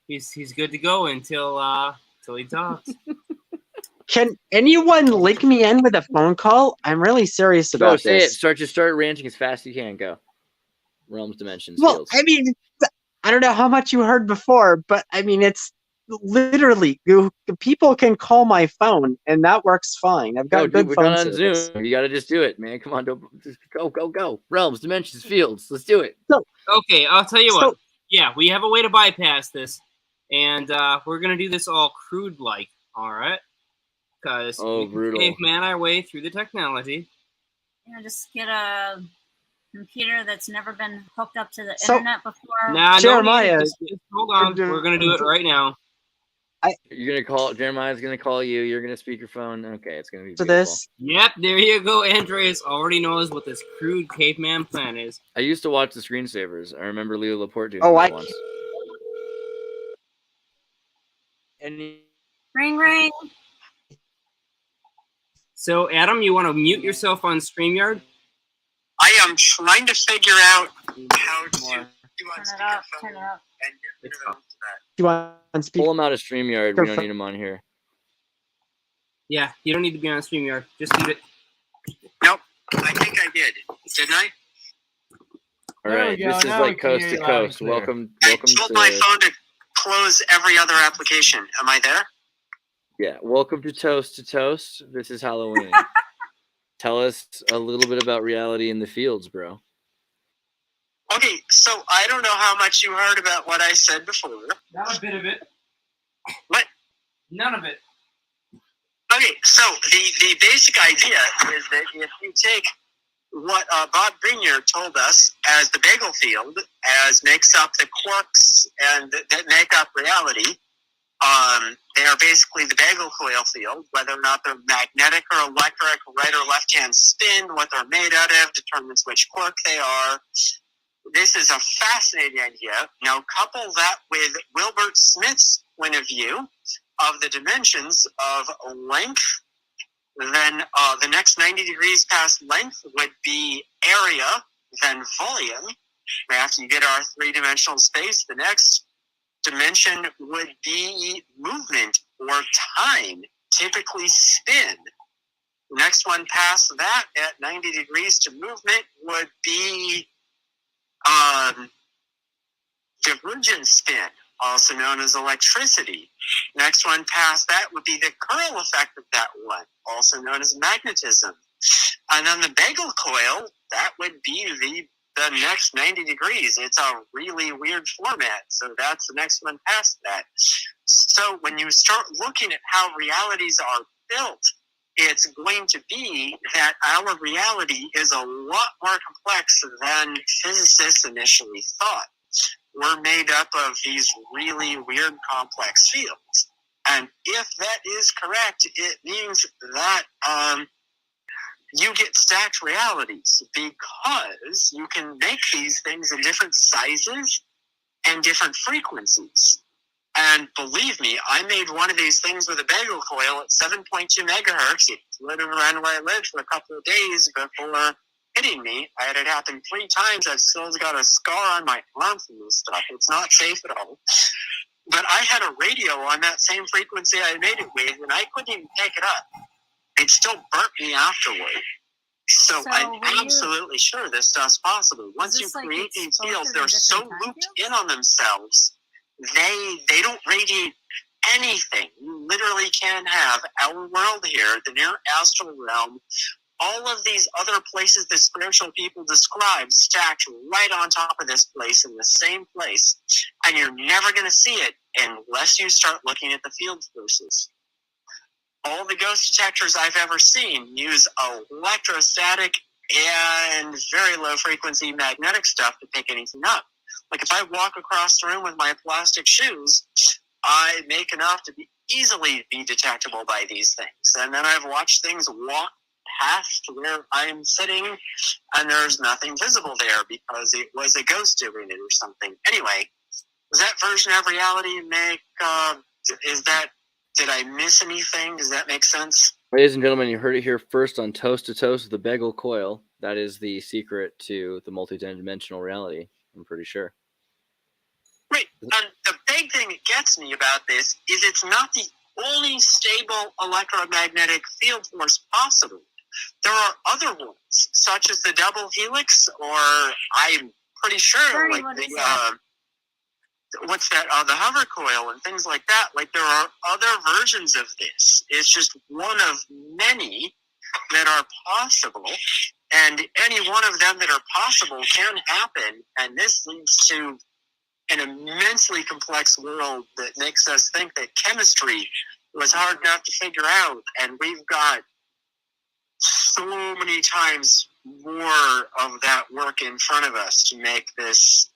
he's good to go until he talks. Can anyone link me in with a phone call? I'm really serious about Go, say this. it. Start ranting as fast as you can. Go. Realms, dimensions, Well, fields. I mean, I don't know how much you heard before, but I mean, it's literally people can call my phone, and that works fine. I've got good we're phone not on service. Zoom. You got to just do it, man. Come on, just go. Realms, dimensions, fields. Let's do it. Okay, I'll tell you what. Yeah, we have a way to bypass this, and we're gonna do this all crude-like. All right, because we caveman our way through the technology. You know, just get a computer that's never been hooked up to the internet before. Nah, Jeremiah, just hold on. We're gonna do it right now. You're gonna call. Jeremiah's gonna call you. You're gonna speak your phone. Okay, it's gonna be to beautiful. this. Yep, there you go. Andreas already knows what this crude caveman plan is. I used to watch the screensavers. I remember Leo Laporte doing Oh, this once. Ring, ring. So, Adam, you want to mute yourself on StreamYard? I am trying to figure out how to Turn it up. Turn it up. You want to speak? Pull him out of StreamYard. We don't need him on here. Yeah, you don't need to be on StreamYard. Just leave it. Nope, I think I did. Didn't I? All right, this is like coast to coast. Welcome I told my phone to close every other application. Am I there? Yeah, welcome to Toast. This is Halloween. Tell us a little bit about reality in the fields, bro. Okay, so I don't know how much you heard about what I said before. Not a bit of it. What? None of it. Okay, so the basic idea is that if you take what Bob Greenyer told us as the bagel field, as makes up the quarks and that make up reality, they are basically the bagel coil field. Whether or not they're magnetic or electric, right or left-hand spin, what they're made out of determines which quark they are. This is a fascinating idea. Now, couple that with Wilbert Smith's point of view of the dimensions of length, then the next 90 degrees past length would be area, then volume. After you get our three-dimensional space, the next dimension would be movement or time, typically spin. The next one past that at 90 degrees to movement would be divergence spin, also known as electricity. Next one past that would be the curl effect of that one, also known as magnetism. And then the bagel coil, that would be the next 90 degrees. It's a really weird format, so that's the next one past that. So when you start looking at how realities are built, it's going to be that our reality is a lot more complex than physicists initially thought. We're made up of these really weird, complex fields. And if that is correct, it means that you get stacked realities because you can make these things in different sizes and different frequencies. And believe me, I made one of these things with a bagel coil at 7.2 megahertz. It lived around where I lived for a couple of days before hitting me. I had it happen 3 times. I've still got a scar on my arm from this stuff. It's not safe at all. But I had a radio on that same frequency I made it with, and I couldn't even pick it up. It still burnt me afterward. So I'm absolutely sure this stuff's possible. Once you create these fields, they're so looped in on themselves, they don't radiate anything. You literally can have our world here, the near astral realm, all of these other places the spiritual people describe stacked right on top of this place in the same place, and you're never going to see it unless you start looking at the field forces. All the ghost detectors I've ever seen use electrostatic and very low frequency magnetic stuff to pick anything up. Like if I walk across the room with my plastic shoes, I make enough to easily be detectable by these things. And then I've watched things walk past where I'm sitting and there's nothing visible there because it was a ghost doing it or something. Anyway, does that version of reality make, did I miss anything? Does that make sense? Ladies and gentlemen, you heard it here first on Toast to Toast with the bagel coil. That is the secret to the multidimensional reality, I'm pretty sure. Right. And the big thing that gets me about this is it's not the only stable electromagnetic field force possible. There are other ones, such as the double helix, or I'm pretty sure, Bernie, like the hover coil and things like that. Like there are other versions of this. It's just one of many that are possible, and any one of them that are possible can happen. And this leads to an immensely complex world that makes us think that chemistry was hard enough to figure out, and we've got so many times more of that work in front of us to make this,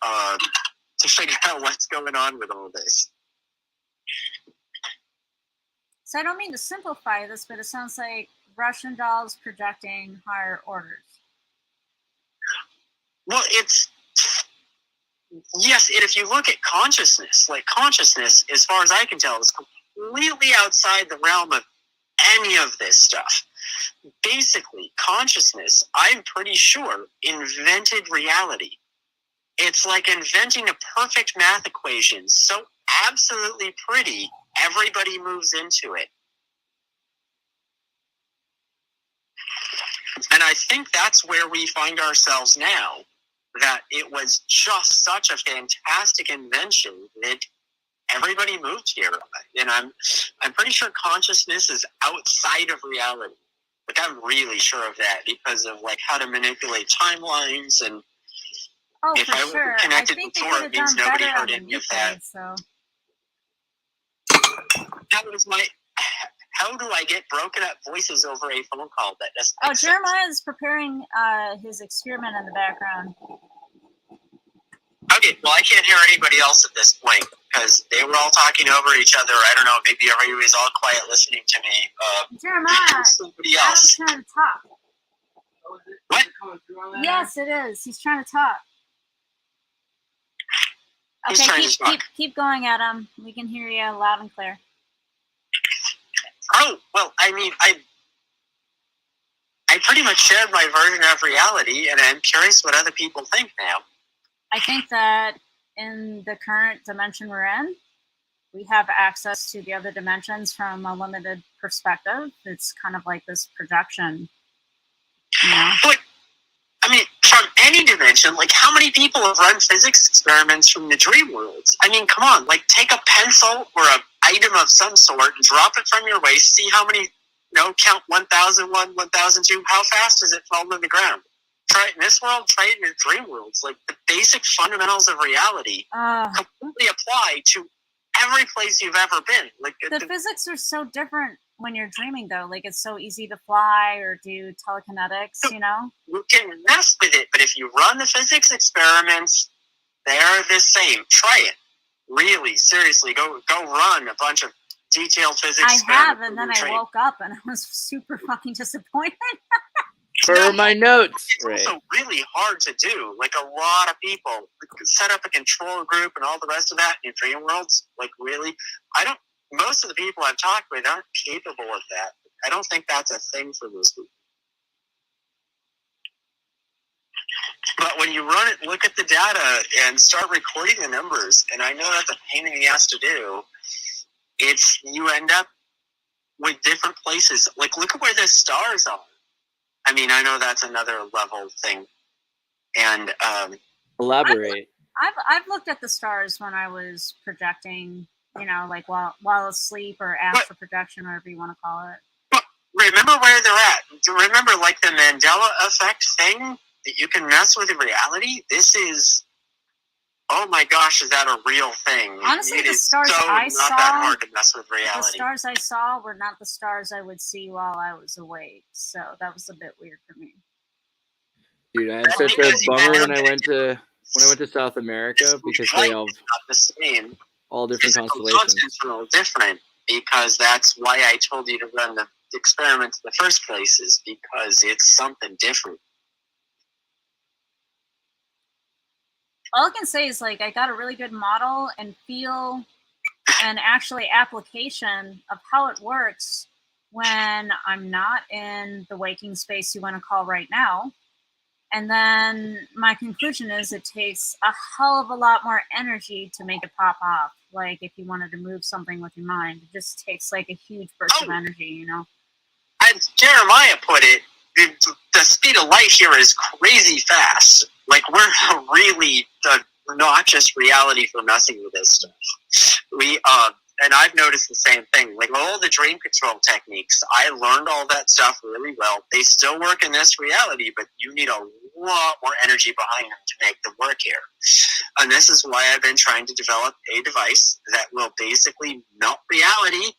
to figure out what's going on with all this. So I don't mean to simplify this, but it sounds like Russian dolls projecting higher orders. Well, yes, and if you look at consciousness, like consciousness, as far as I can tell, is completely outside the realm of any of this stuff. Basically, consciousness, I'm pretty sure, invented reality. It's like inventing a perfect math equation, so absolutely pretty, everybody moves into it. And I think that's where we find ourselves now, that it was just such a fantastic invention that everybody moved here. And I'm pretty sure consciousness is outside of reality. Like I'm really sure of that because of like how to manipulate timelines and Oh, If for I wasn't sure. I connected think they before, could it have means done nobody better on heard the any of meat that. side, so. How do I get broken up voices over a phone call? That doesn't Oh, make sense. Jeremiah is preparing his experiment in the background. Okay, well, I can't hear anybody else at this point because they were all talking over each other. I don't know, maybe everybody was all quiet listening to me. Jeremiah, Somebody Adam's else. trying to talk. What? Yes, it is. He's trying to talk. He's Okay, trying to talk. keep going, Adam. We can hear you loud and clear. Oh, well, I mean, I pretty much shared my version of reality, and I'm curious what other people think now. I think that in the current dimension we're in, we have access to the other dimensions from a limited perspective. It's kind of like this projection, you know? But, I mean, from any dimension, like, how many people have run physics experiments from the dream worlds? I mean, come on, like, take a pencil or an item of some sort and drop it from your waist, see how many, count 1001, 1002, how fast does it fall to the ground? Try it in this world, try it in your dream worlds. Like, the basic fundamentals of reality completely apply to every place you've ever been. Like, the physics are so different when you're dreaming, though. Like, it's so easy to fly or do telekinetics, you know? You can mess with it, but if you run the physics experiments, they're the same. Try it. Really, seriously, go run a bunch of detailed physics I experiments. have, and then I woke up and I was super fucking disappointed. For my notes. It's also really hard to do. Like, a lot of people set up a control group and all the rest of that in your dream worlds. Like, really, most of the people I've talked with aren't capable of that. I don't think that's a thing for most people. But when you run it, look at the data and start recording the numbers, and I know that's a pain in the ass to do, you end up with different places. Like, look at where the stars are. I mean, I know that's another level thing. And Elaborate. I've looked at the stars when I was projecting, like while asleep or astral projection, whatever you want to call it. But remember where they're at. Remember, like, the Mandela effect thing, that you can mess with reality? This is, oh my gosh, is that a real thing? Honestly, it the is stars so I not saw, that hard to mess with the reality. stars I saw were not the stars I would see while I was awake. So that was a bit weird for me. Dude, I had such a bummer when I went to South America because they all not the same. all different Physical constellations. constants are all different, because that's why I told you to run the experiment in the first place, is because it's something different. All I can say is, like, I got a really good model and feel and actually application of how it works when I'm not in the waking space you want to call right now. And then my conclusion is it takes a hell of a lot more energy to make it pop off. Like, if you wanted to move something with your mind, it just takes like a huge burst of energy, As Jeremiah put it, the speed of light here is crazy fast. Like, we're really not just reality for messing with this stuff. And I've noticed the same thing. Like, all the dream control techniques, I learned all that stuff really well. They still work in this reality, but you need a lot more energy behind them to make them work here. And this is why I've been trying to develop a device that will basically melt reality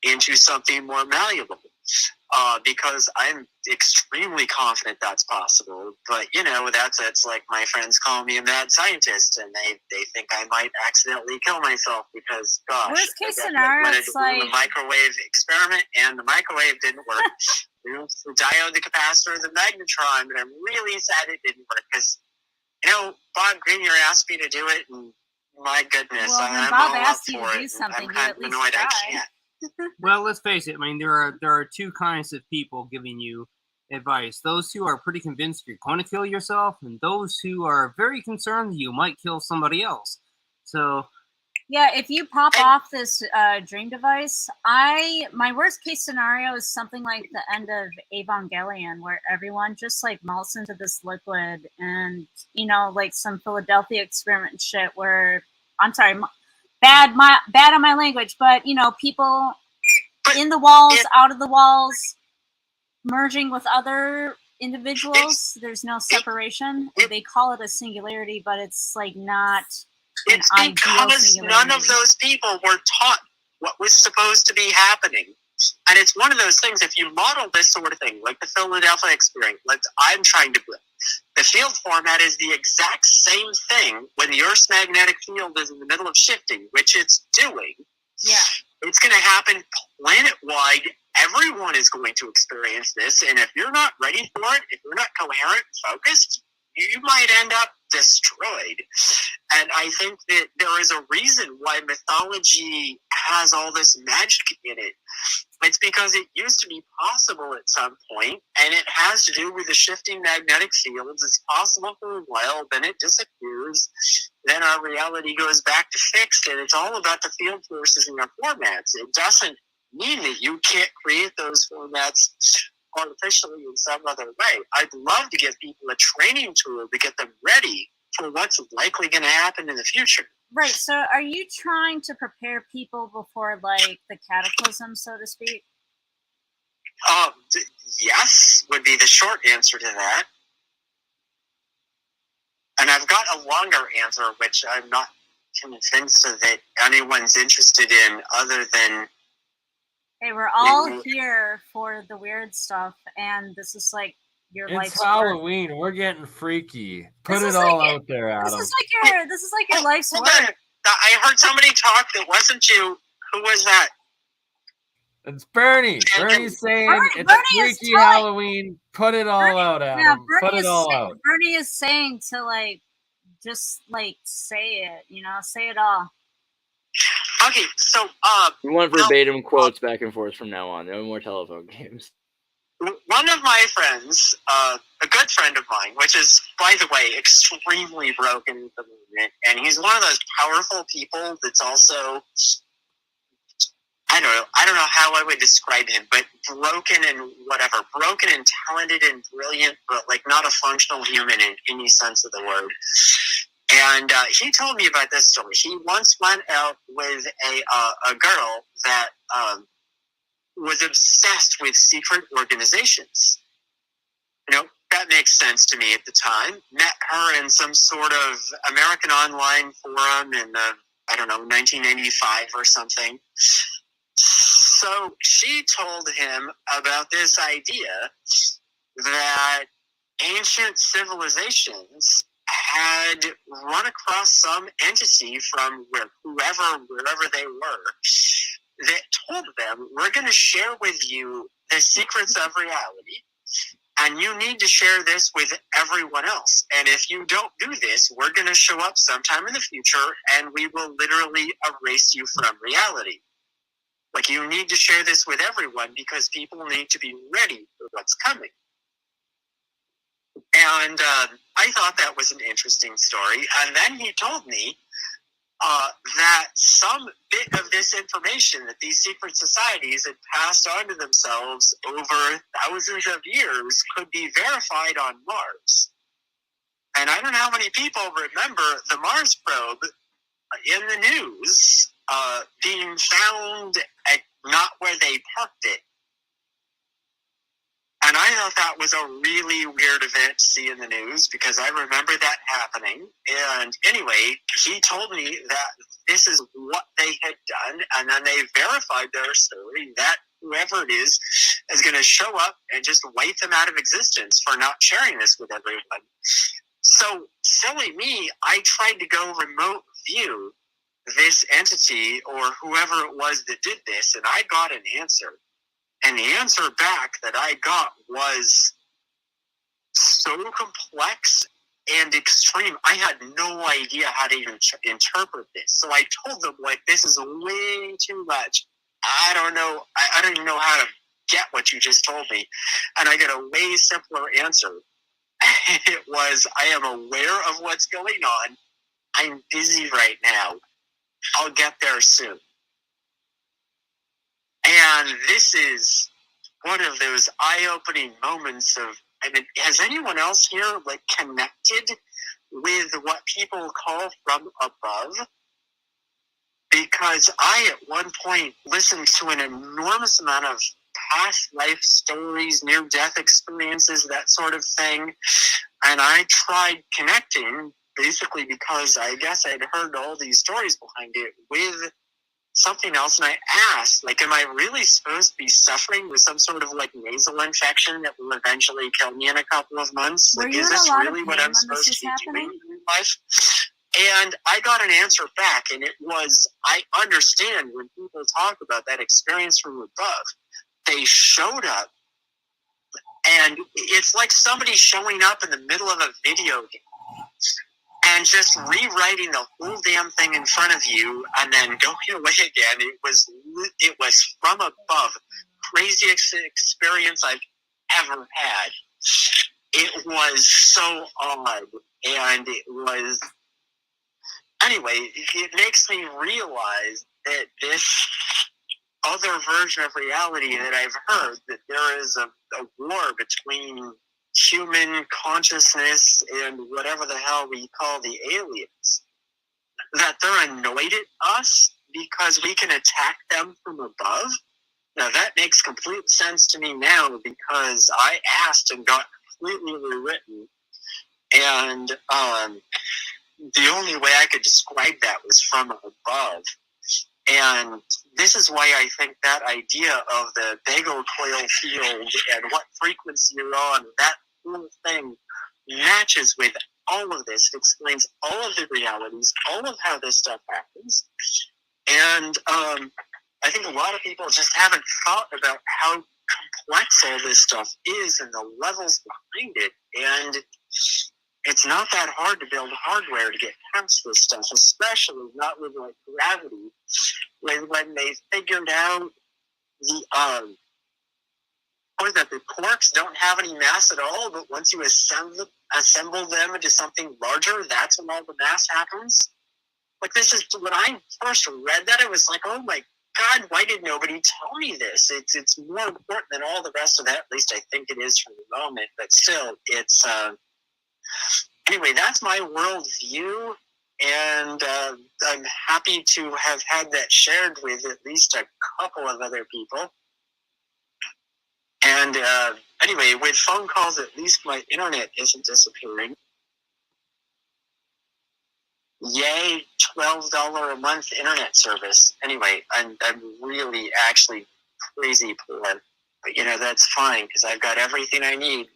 into something more malleable. Because I'm extremely confident that's possible. But, it's like my friends call me a mad scientist, and they think I might accidentally kill myself because, gosh. Worst case scenario, it's like a microwave experiment, and the microwave didn't work. The diode, the capacitor, the magnetron, but I'm really sad it didn't work because, Bob Greenyer asked me to do it, and my goodness, well, when I'm Bob all asked up you for to do it. something, I'm you kind at of least annoyed try. I can't. Well, let's face it. I mean, there are two kinds of people giving you advice. Those who are pretty convinced you're going to kill yourself, and those who are very concerned that you might kill somebody else. So, yeah, if you pop off this dream device, my worst case scenario is something like the end of Evangelion, where everyone just like melts into this liquid, and like some Philadelphia experiment shit. Where I'm sorry. Bad on my language, but people in the walls, out of the walls, merging with other individuals. There's no separation. They call it a singularity, but it's like not an It's ideal because singularity. none of those people were taught what was supposed to be happening. And it's one of those things, if you model this sort of thing, like the Philadelphia experiment, I'm trying to put, the field format is the exact same thing when the Earth's magnetic field is in the middle of shifting, which it's doing. Yeah. It's going to happen planet-wide. Everyone is going to experience this, and if you're not ready for it, if you're not coherent and focused, you might end up destroyed. And I think that there is a reason why mythology has all this magic in it. It's because it used to be possible at some point, and it has to do with the shifting magnetic fields. It's possible for a while, then it disappears, then our reality goes back to fixed, and it's all about the field forces in our formats. It doesn't mean that you can't create those formats artificially in some other way. I'd love to give people a training tool to get them ready for what's likely going to happen in the future. Right. So are you trying to prepare people before, like, the cataclysm, so to speak? Yes, would be the short answer to that. And I've got a longer answer, which I'm not convinced that anyone's interested in other than... Hey, we're all here for the weird stuff, and this is like your life's It's Halloween. We're getting freaky. Put This it is all like out there, Adam. This is like your life's Hold work. on. I heard somebody talk that wasn't you. Who was that? It's Bernie. Bernie's saying it's Bernie is freaky telling- Halloween. Put it all out, Adam. Yeah, Put it all out. Bernie is saying to, like, just, like, say it, say it all. Okay, so We want verbatim quotes back and forth from now on. No more telephone games. one of my friends, a good friend of mine, which is, by the way, extremely broken at the moment, and he's one of those powerful people that's also, I don't know how I would describe him, but broken and talented and brilliant, but like not a functional human in any sense of the word. And he told me about this story. He once went out with a girl that was obsessed with secret organizations. That makes sense to me at the time. Met her in some sort of American Online forum in, 1995 or something. So she told him about this idea that ancient civilizations had run across some entity from wherever they were, that told them, we're going to share with you the secrets of reality, and you need to share this with everyone else. And if you don't do this, we're going to show up sometime in the future, and we will literally erase you from reality. Like, you need to share this with everyone because people need to be ready for what's coming. And I thought that was an interesting story. And then he told me that some bit of this information that these secret societies had passed on to themselves over thousands of years could be verified on Mars. And I don't know how many people remember the Mars probe in the news being found at not where they parked it. And I thought that was a really weird event to see in the news because I remember that happening. And anyway, he told me that this is what they had done, and then they verified their story that whoever it is going to show up and just wipe them out of existence for not sharing this with everyone. So, silly me, I tried to go remote view this entity or whoever it was that did this, and I got an answer. And the answer back that I got was so complex and extreme. I had no idea how to even interpret this. So I told them, like, this is way too much. I don't know. I don't even know how to get what you just told me. And I got a way simpler answer. It was, I am aware of what's going on. I'm busy right now. I'll get there soon. And this is one of those eye-opening moments of, has anyone else here, like, connected with what people call from above? Because I, at one point, listened to an enormous amount of past life stories, near-death experiences, that sort of thing. And I tried connecting, basically because I guess I'd heard all these stories behind it, with something else. And I asked, like, am I really supposed to be suffering with some sort of, like, nasal infection that will eventually kill me in a couple of months? Were Like, you is in a this lot of really pain what I'm when this supposed was to be happening? doing in life? And I got an answer back, and it was, I understand when people talk about that experience from above, they showed up, and it's like somebody showing up in the middle of a video game and just rewriting the whole damn thing in front of you and then going away again. It was from above. Craziest experience I've ever had. It was so odd, and it was... Anyway, it makes me realize that this other version of reality that I've heard, that there is a war between human consciousness and whatever the hell we call the aliens, that they're annoyed at us because we can attack them from above. Now that makes complete sense to me now, because I asked and got completely rewritten, and the only way I could describe that was from above. And this is why I think that idea of the bagel coil field and what frequency you're on, that whole thing matches with all of this. It explains all of the realities, all of how this stuff happens. And I think a lot of people just haven't thought about how complex all this stuff is and the levels behind it. And it's not that hard to build hardware to get past this stuff, especially not with, like, gravity. When they figured out the the quarks don't have any mass at all, but once you assemble them into something larger, that's when all the mass happens. Like, this is, when I first read that, I was like, oh my God, why did nobody tell me this? It's more important than all the rest of that. At least I think it is for the moment, but still, it's anyway, that's my worldview, and I'm happy to have had that shared with at least a couple of other people. And anyway, with phone calls, at least my internet isn't disappearing. Yay, $12 a month internet service. Anyway, I'm really actually crazy poor, but that's fine, because I've got everything I need,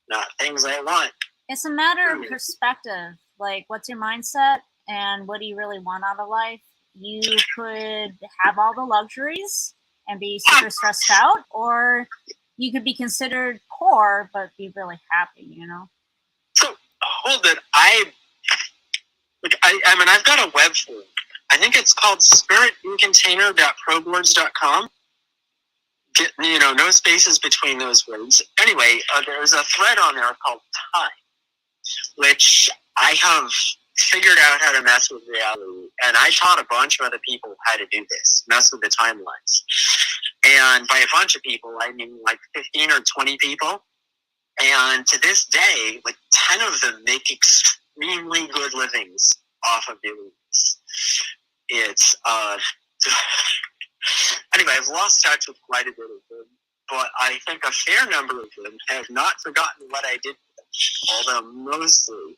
not things I want. It's a matter of perspective. Like, what's your mindset and what do you really want out of life? You could have all the luxuries and be super stressed out, or you could be considered poor but be really happy, So, hold it. I mean, I've got a web form. I think it's called spiritincontainer.proboards.com. No spaces between those words. Anyway, there's a thread on there called Time, which I have figured out how to mess with reality. And I taught a bunch of other people how to do this, mess with the timelines. And by a bunch of people, I mean like 15 or 20 people. And to this day, like 10 of them make extremely good livings off of doing this. It's, anyway, I've lost touch with quite a bit of them, but I think a fair number of them have not forgotten what I did for them, although mostly.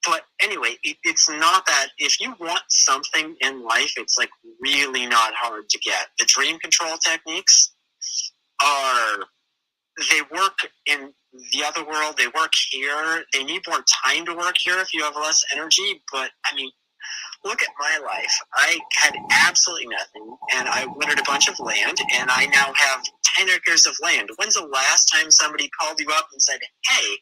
But anyway, it's not that. If you want something in life, it's like really not hard to get. The dream control techniques they work in the other world, they work here. They need more time to work here if you have less energy, but I mean, look at my life. I had absolutely nothing, and I wanted a bunch of land, and I now have 10 acres of land. When's the last time somebody called you up and said, hey,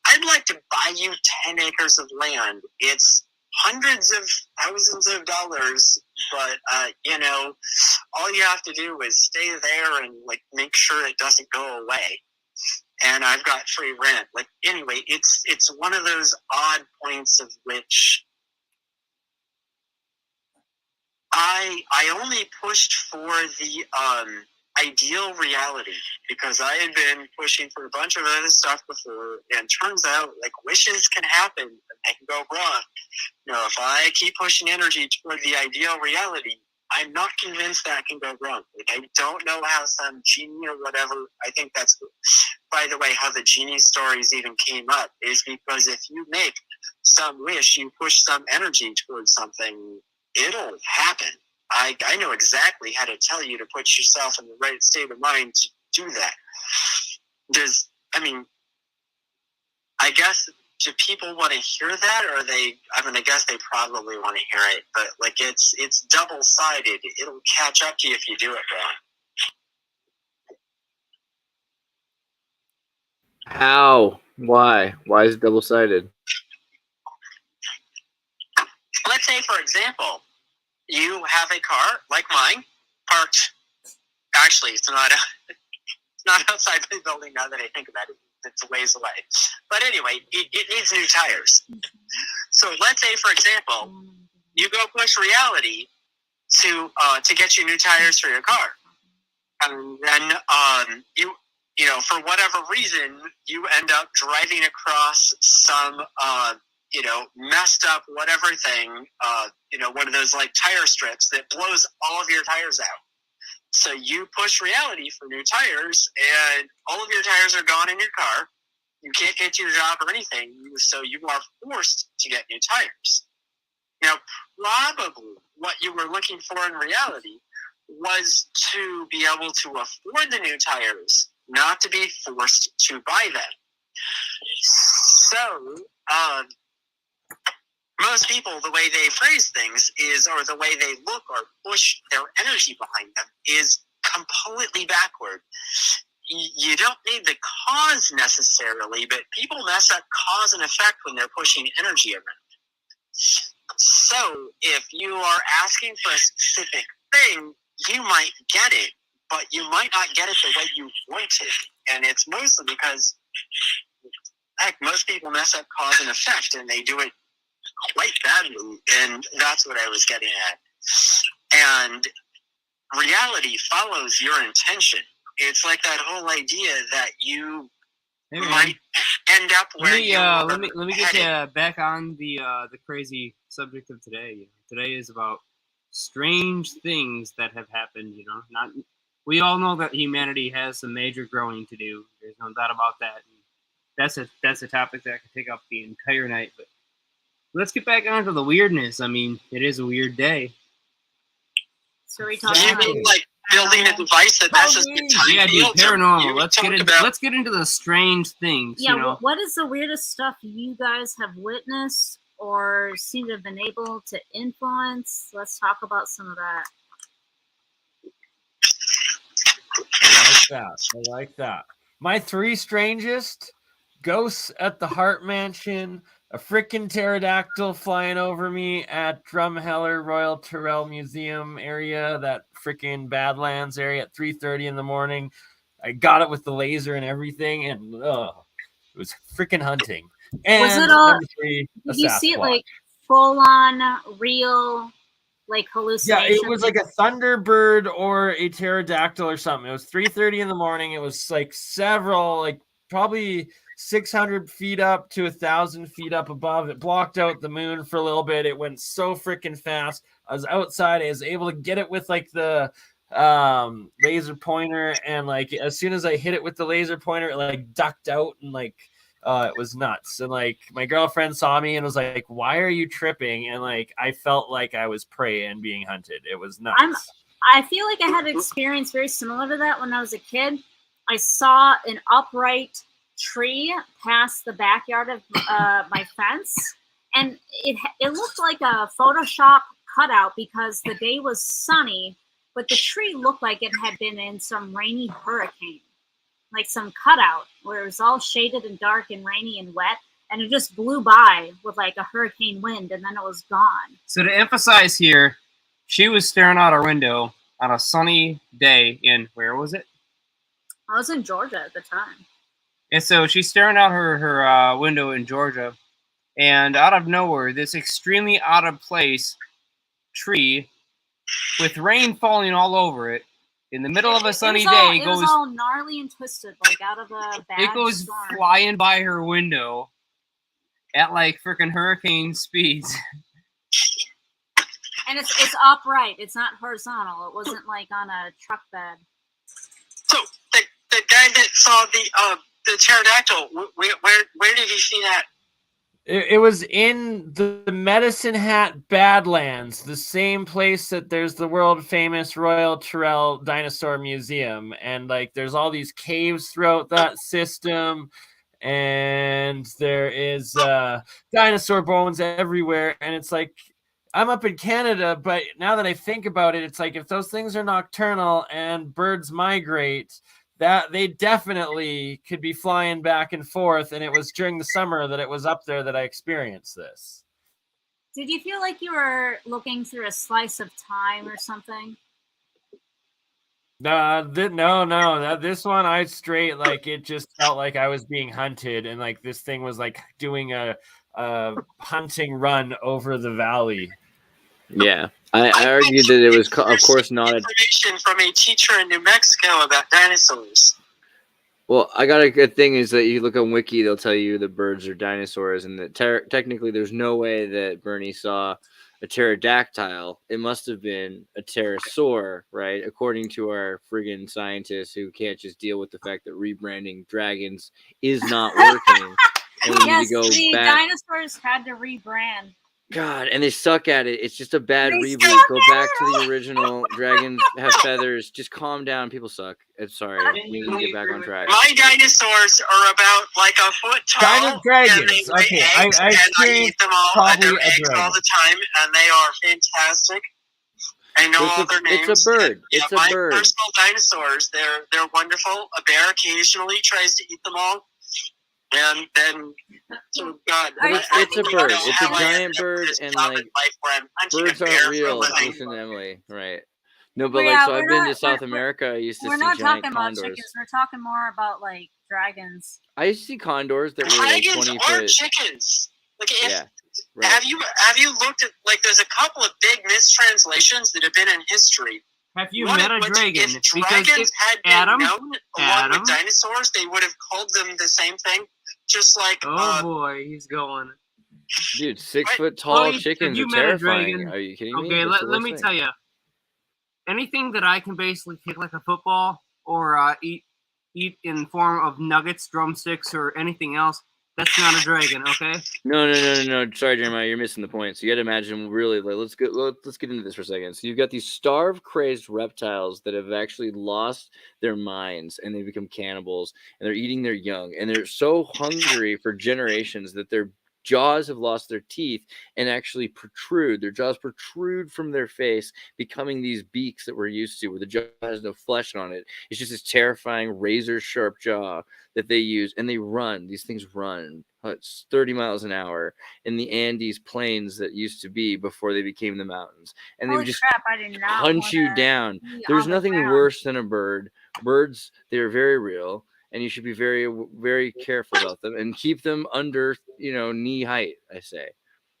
I'd like to buy you 10 acres of land. It's hundreds of thousands of dollars, but, all you have to do is stay there and, like, make sure it doesn't go away. And I've got free rent. Like, anyway, it's one of those odd points of which I only pushed for the ideal reality, because I had been pushing for a bunch of other stuff before, and turns out, like, wishes can happen and they can go wrong. If I keep pushing energy toward the ideal reality, I'm not convinced that can go wrong. Like, I don't know how some genie or whatever, I think that's, by the way, how the genie stories even came up, is because if you make some wish, you push some energy towards something, it'll happen. I know exactly how to tell you to put yourself in the right state of mind to do that. I guess, do people want to hear that, or I guess they probably want to hear it, but like it's double-sided. It'll catch up to you if you do it wrong. How? Why? Why is it double-sided? Let's say, for example, you have a car like mine parked. Actually, it's not outside the building now that I think about it. It's a ways away. But anyway, it needs new tires. So let's say, for example, you go push reality to get you new tires for your car. And then you know, for whatever reason, you end up driving across some messed up whatever thing, one of those like tire strips that blows all of your tires out. So you push reality for new tires, and all of your tires are gone in your car. You can't get to your job or anything, so you are forced to get new tires. Now, probably what you were looking for in reality was to be able to afford the new tires, not to be forced to buy them. So, most people, the way they phrase things is, or the way they look or push their energy behind them is completely backward. You don't need the cause necessarily, but people mess up cause and effect when they're pushing energy around. So if you are asking for a specific thing, you might get it, but you might not get it the way you wanted. And it's mostly because, heck, most people mess up cause and effect, and they do it quite badly, and that's what I was getting at. And reality follows your intention. It's like that whole idea that you might end up where let me get you back on the crazy subject of today. Today is about strange things that have happened. We all know that humanity has some major growing to do. There's no doubt about that. That's a topic that could take up the entire night, but let's get back onto the weirdness. I mean, it is a weird day. So we talking about like building a device that messes with time. Yeah, dude, paranormal. Let's get into the strange things. Yeah, what is the weirdest stuff you guys have witnessed or seem to have been able to influence? Let's talk about some of that. I like that. My three strangest: ghosts at the Hart Mansion, a freaking pterodactyl flying over me at Drumheller Royal Tyrrell Museum area, that freaking Badlands area at 3:30 in the morning. I got it with the laser and everything, and it was freaking hunting. And was it all? number three, did you see it like full on real, like hallucination? Yeah, it was like a thunderbird or a pterodactyl or something. It was 3:30 in the morning. It was like several, like probably 600 feet up to 1,000 feet up above. It blocked out the moon for a little bit. It went so freaking fast. I was outside. I was able to get it with like the laser pointer, and like as soon as I hit it with the laser pointer, it like ducked out, and like it was nuts. And like my girlfriend saw me and was like, "Why are you tripping?" And like I felt like I was prey and being hunted. It was nuts. I feel like I had an experience very similar to that when I was a kid. I saw an upright tree past the backyard of my fence, and it looked like a Photoshop cutout because the day was sunny, but the tree looked like it had been in some rainy hurricane, like some cutout where it was all shaded and dark and rainy and wet, and it just blew by with like a hurricane wind, and then it was gone. So to emphasize here, she was staring out our window on a sunny day in, where was it? I was in Georgia at the time. And so she's staring out her window in Georgia, and out of nowhere, this extremely out of place tree with rain falling all over it in the middle of a sunny day goes all gnarly and twisted, like out of a bad It goes storm. flying by her window at like freaking hurricane speeds. And it's upright. It's not horizontal. It wasn't like on a truck bed. So the guy that saw the pterodactyl, where did he see that? It was in the Medicine Hat Badlands, the same place that there's the world famous Royal Tyrrell Dinosaur Museum, and like there's all these caves throughout that system, and there is dinosaur bones everywhere, and it's like I'm up in Canada, but now that I think about it, it's like if those things are nocturnal and birds migrate, that they definitely could be flying back and forth, and it was during the summer that it was up there that I experienced this. Did you feel like you were looking through a slice of time or something? No, this one I straight like it just felt like I was being hunted, and like this thing was like doing a hunting run over the valley. Yeah, I argued that it was, of course, not a. Information from a teacher in New Mexico about dinosaurs. Well, I got a good thing is that you look on Wiki, they'll tell you the birds are dinosaurs, and that technically there's no way that BurnEye saw a pterodactyl. It must have been a pterosaur, right? According to our friggin' scientists who can't just deal with the fact that rebranding dragons is not working. And we need to go the back. dinosaurs had to rebrand. God, and they suck at it. It's just a bad They reboot. suck Go at back to the original. Dragons have feathers. Just calm down. People suck. I'm sorry. We need to get back on track. My dinosaurs are about like a foot tall. Dino dragons. And they lay Okay, eggs, I and I eat experienced them all. probably They're a eggs dragon. all the time, and they are fantastic. I know all their names. It's a bird. And, It's a my bird. personal dinosaurs. They're wonderful. A bear occasionally tries to eat them all. And then, oh God, It's a bird. It's a giant bird, and like birds aren't real. Living. Listen to Emily, right? No, but Well, like, yeah, so I've we're been not- to South we're- America. I used to We're see not giant talking about condors. chickens. We're talking more about like dragons. I used to see condors that were like Dragons 20 are foot. chickens. Like, if, Yeah, right. have you looked at, like, there's a couple of big mistranslations that have been in history. Have you One met a of which, dragon? If Because dragons had been Adam, known along with dinosaurs, they would have called them the same thing. Just like, oh boy, he's going. Dude, 6 Right. foot tall Well, have chickens you are met a terrifying. dragon? Are you kidding me? Okay, That's the let worst me thing. tell you. Anything that I can basically kick like a football or eat in form of nuggets, drumsticks, or anything else, that's not a dragon, okay? No. Sorry, Jeremiah, you're missing the point. So you got to imagine, really, like, let's get into this for a second. So you've got these starved, crazed reptiles that have actually lost their minds, and they become cannibals, and they're eating their young, and they're so hungry for generations that their jaws have lost their teeth and actually protrude. Their jaws protrude from their face, becoming these beaks that we're used to, where the jaw has no flesh on it. It's just this terrifying razor-sharp jaw that they use, and they run. These things run. It's 30 miles an hour in the Andes plains that used to be before they became the mountains. And they Holy would just crap! I did not hunt you wanna down. be There's on the nothing ground. worse than a bird. Birds, they're very real, and you should be very, very careful about them and keep them under, knee height, I say.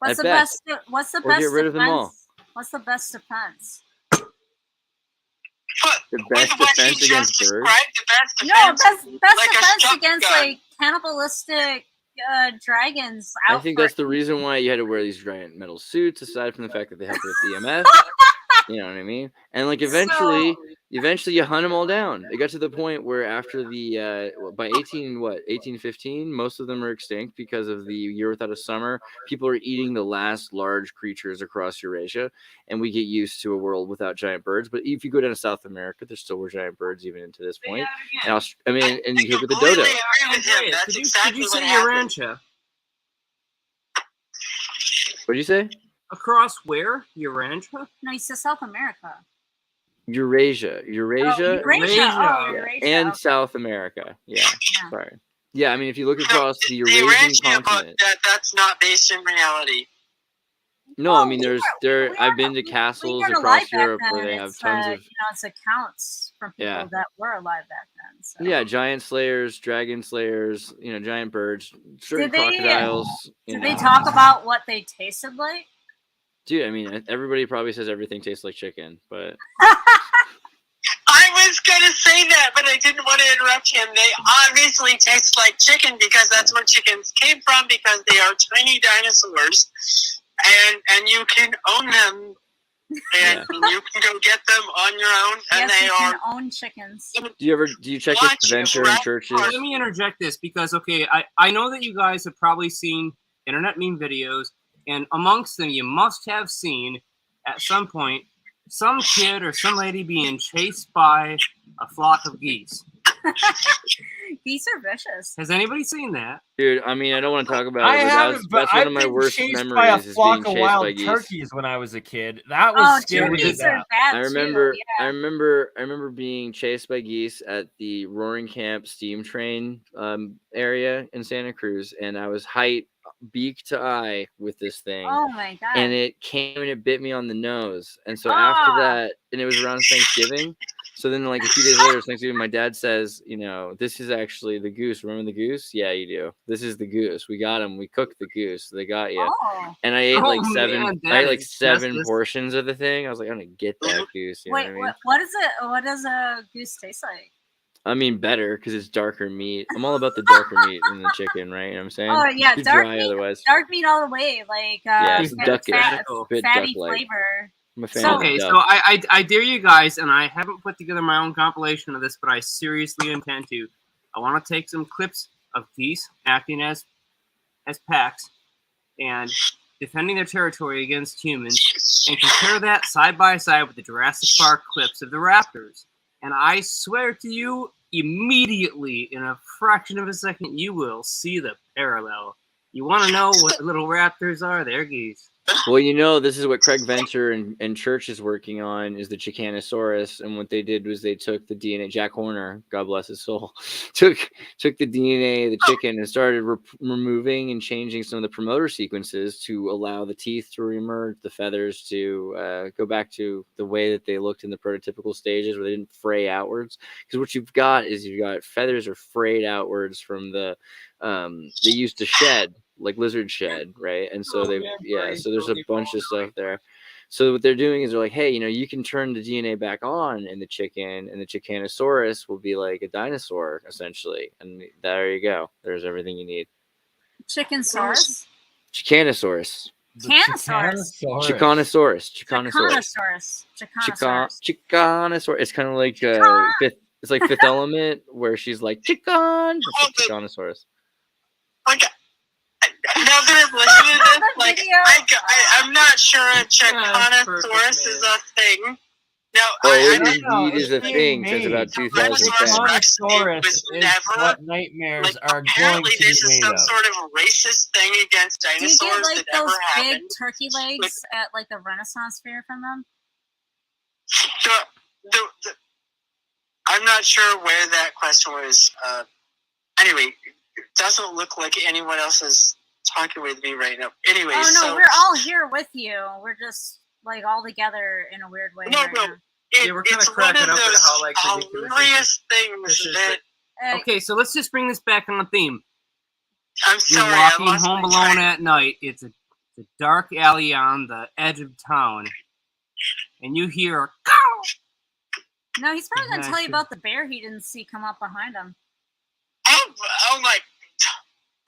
What's at the best. best? What's the Or best get rid of them all. defense? What's the best defense? The best with what defense you against just birds? described, the best No, defense. best like a defense shotgun. against like cannibalistic dragons. I think that's the reason why you had to wear these giant metal suits, aside from the fact that they help with EMF. You know what I mean? And like eventually you hunt them all down. It got to the point where after the by 1815, most of them are extinct because of the year without a summer. People are eating the last large creatures across Eurasia, and we get used to a world without giant birds. But if you go down to South America, there still were giant birds even into this point. And and you look at the dodo. Completely agree with him. That's Did exactly you what say happened. Urantia? What did you say? Across where? Urantia? No, he says South America. Eurasia. Oh, Eurasia. Oh, Yeah. Eurasia. And Okay. South America. Yeah. Yeah. Sorry. Yeah, I mean, if you look No, across the the Eurasian Urantia, but continent. that's not based in reality. No, Well, I mean, I've been to castles weren't across alive back Europe then. where they have It's, tons of it's accounts from people Yeah. that were alive back then. So. giant slayers, dragon slayers, giant birds, certain Did they- crocodiles. Did they talk about what they tasted like? Dude, I mean, everybody probably says everything tastes like chicken, but I was gonna say that, but I didn't want to interrupt him. They obviously taste like chicken because that's where chickens came from, because they are tiny dinosaurs, and you can own them and you can go get them on your own, and Yes, they you are. can own chickens. Do you check Watch adventure it, in right? churches? Let me interject this because, okay, I know that you guys have probably seen internet meme videos, and amongst them, you must have seen at some point some kid or some lady being chased by a flock of geese. Geese are vicious. Has anybody seen that? Dude, I mean, I don't want to talk about I it, but haven't, but that's one I've of my been worst chased by a memories is being flock of chased by wild geese. turkeys when I was a kid. That Oh, was scary. turkeys as are hell. bad I remember, too. I Yeah. remember being chased by geese at the Roaring Camp steam train area in Santa Cruz, and I was height beak to eye with this thing, Oh my god. and it came and it bit me on the nose, and so after that, and it was around Thanksgiving. So then, like a few days later, it's Thanksgiving. My dad says, this is actually the goose. Remember the goose? Yeah, you do. This is the goose. We got him. We cooked the goose. They got you. Oh. And I ate like Oh, seven. man, I that ate like is 7 justice. portions of the thing. I was like, I'm gonna get that goose. You know Wait, what I mean? what is it? What does a goose taste like? I mean, better because it's darker meat. I'm all about the darker meat than the chicken, right? You know what I'm saying? Oh yeah, Too dark dry meat. otherwise. Dark meat all the way. Like Yeah, it's duckish. Bit fatty duck-like. flavor. I'm a fan So- of Okay, duck. so I dare you guys, and I haven't put together my own compilation of this, but I seriously intend to. I want to take some clips of geese acting as packs and defending their territory against humans, and compare that side by side with the Jurassic Park clips of the raptors. And I swear to you, immediately, in a fraction of a second, you will see the parallel. You want to know what the little raptors are? They're geese. Well, this is what Craig Venture and Church is working on is the Chicanosaurus, and what they did was they took the DNA. Jack Horner, God bless his soul, took the DNA of the chicken and started removing and changing some of the promoter sequences to allow the teeth to reemerge, the feathers to go back to the way that they looked in the prototypical stages, where they didn't fray outwards. Because what you've got feathers are frayed outwards from the they used to shed. Like lizard shed, right? And so so there's a bunch of stuff there. So what they're doing is they're like, hey, you can turn the DNA back on in the chicken, and the Chicanosaurus will be like a dinosaur essentially. And there you go. There's everything you need. Chicken sauce. Chicanosaurus. Canosaurus. Chicanosaurus. Chicanosaurus. It's kind of like it's like Fifth Element, where she's like chicken. It's like Chicanosaurus. Like, now that I'm listening to this, like, I'm not sure a Chicanosaurus is a thing. Now, it indeed is a thing since about 2010. Chicanosaurus is what nightmares are going apparently to be this is made some of. sort of racist thing against Do you dinosaurs get like that those never big happened. turkey legs at like the Renaissance fair from them? I'm not sure where that question was. Anyway, it doesn't look like anyone else is talking with me right now. Anyway, Oh no, so we're all here with you. We're just like all together in a weird way. no, right now. Yeah, we're kinda it's one cracking of up at those how, like, ridiculous hilarious this things is. that Okay, so let's just bring this back on theme. I'm You're sorry. walking I lost home my alone train. at night. It's a dark alley on the edge of town, and you hear "Cow!" No, he's probably gonna tell you Exactly. about the bear he didn't see come up behind him. Oh my!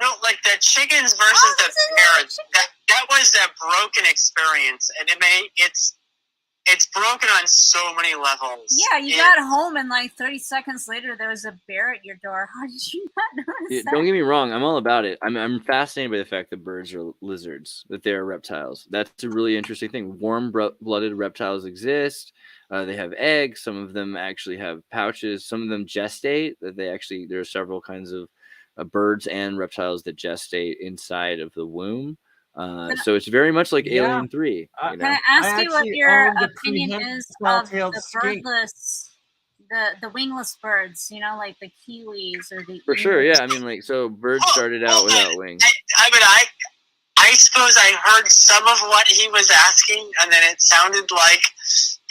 No, like the chickens versus the parrots. That was a broken experience, and it's broken on so many levels. Yeah, you got home and like 30 seconds later there was a bear at your door. How did you not notice that? Don't get me wrong. I'm all about it. I'm fascinated by the fact that birds are lizards, that they are reptiles. That's a really interesting thing. Warm-blooded reptiles exist. They have eggs. Some of them actually have pouches. Some of them gestate. There are several kinds of birds and reptiles that gestate inside of the womb. So it's very much like Alien 3. Can I ask you what your opinion is of the skink. birdless, the wingless birds? You know, like the kiwis or the For sure, emus? yeah. I mean, like, so birds started out without wings. I suppose I heard some of what he was asking, and then it sounded like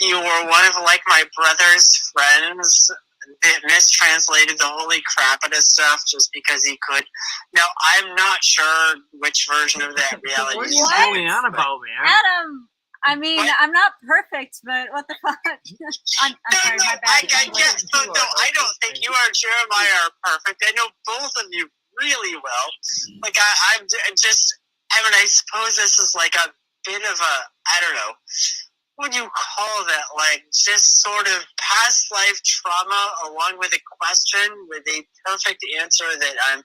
you were one of like my brother's friends that mistranslated the holy crap out of stuff just because he could. Now, I'm not sure which version of that reality What are is. you going on about, man? Adam, I mean, What? I'm not perfect, but what the fuck? I'm sorry, my bad. I don't think you and Jeremiah are perfect. I know both of you really well. Like, I suppose this is like a bit of a, I don't know. would you call that? Like just sort of past life trauma along with a question with a perfect answer that I'm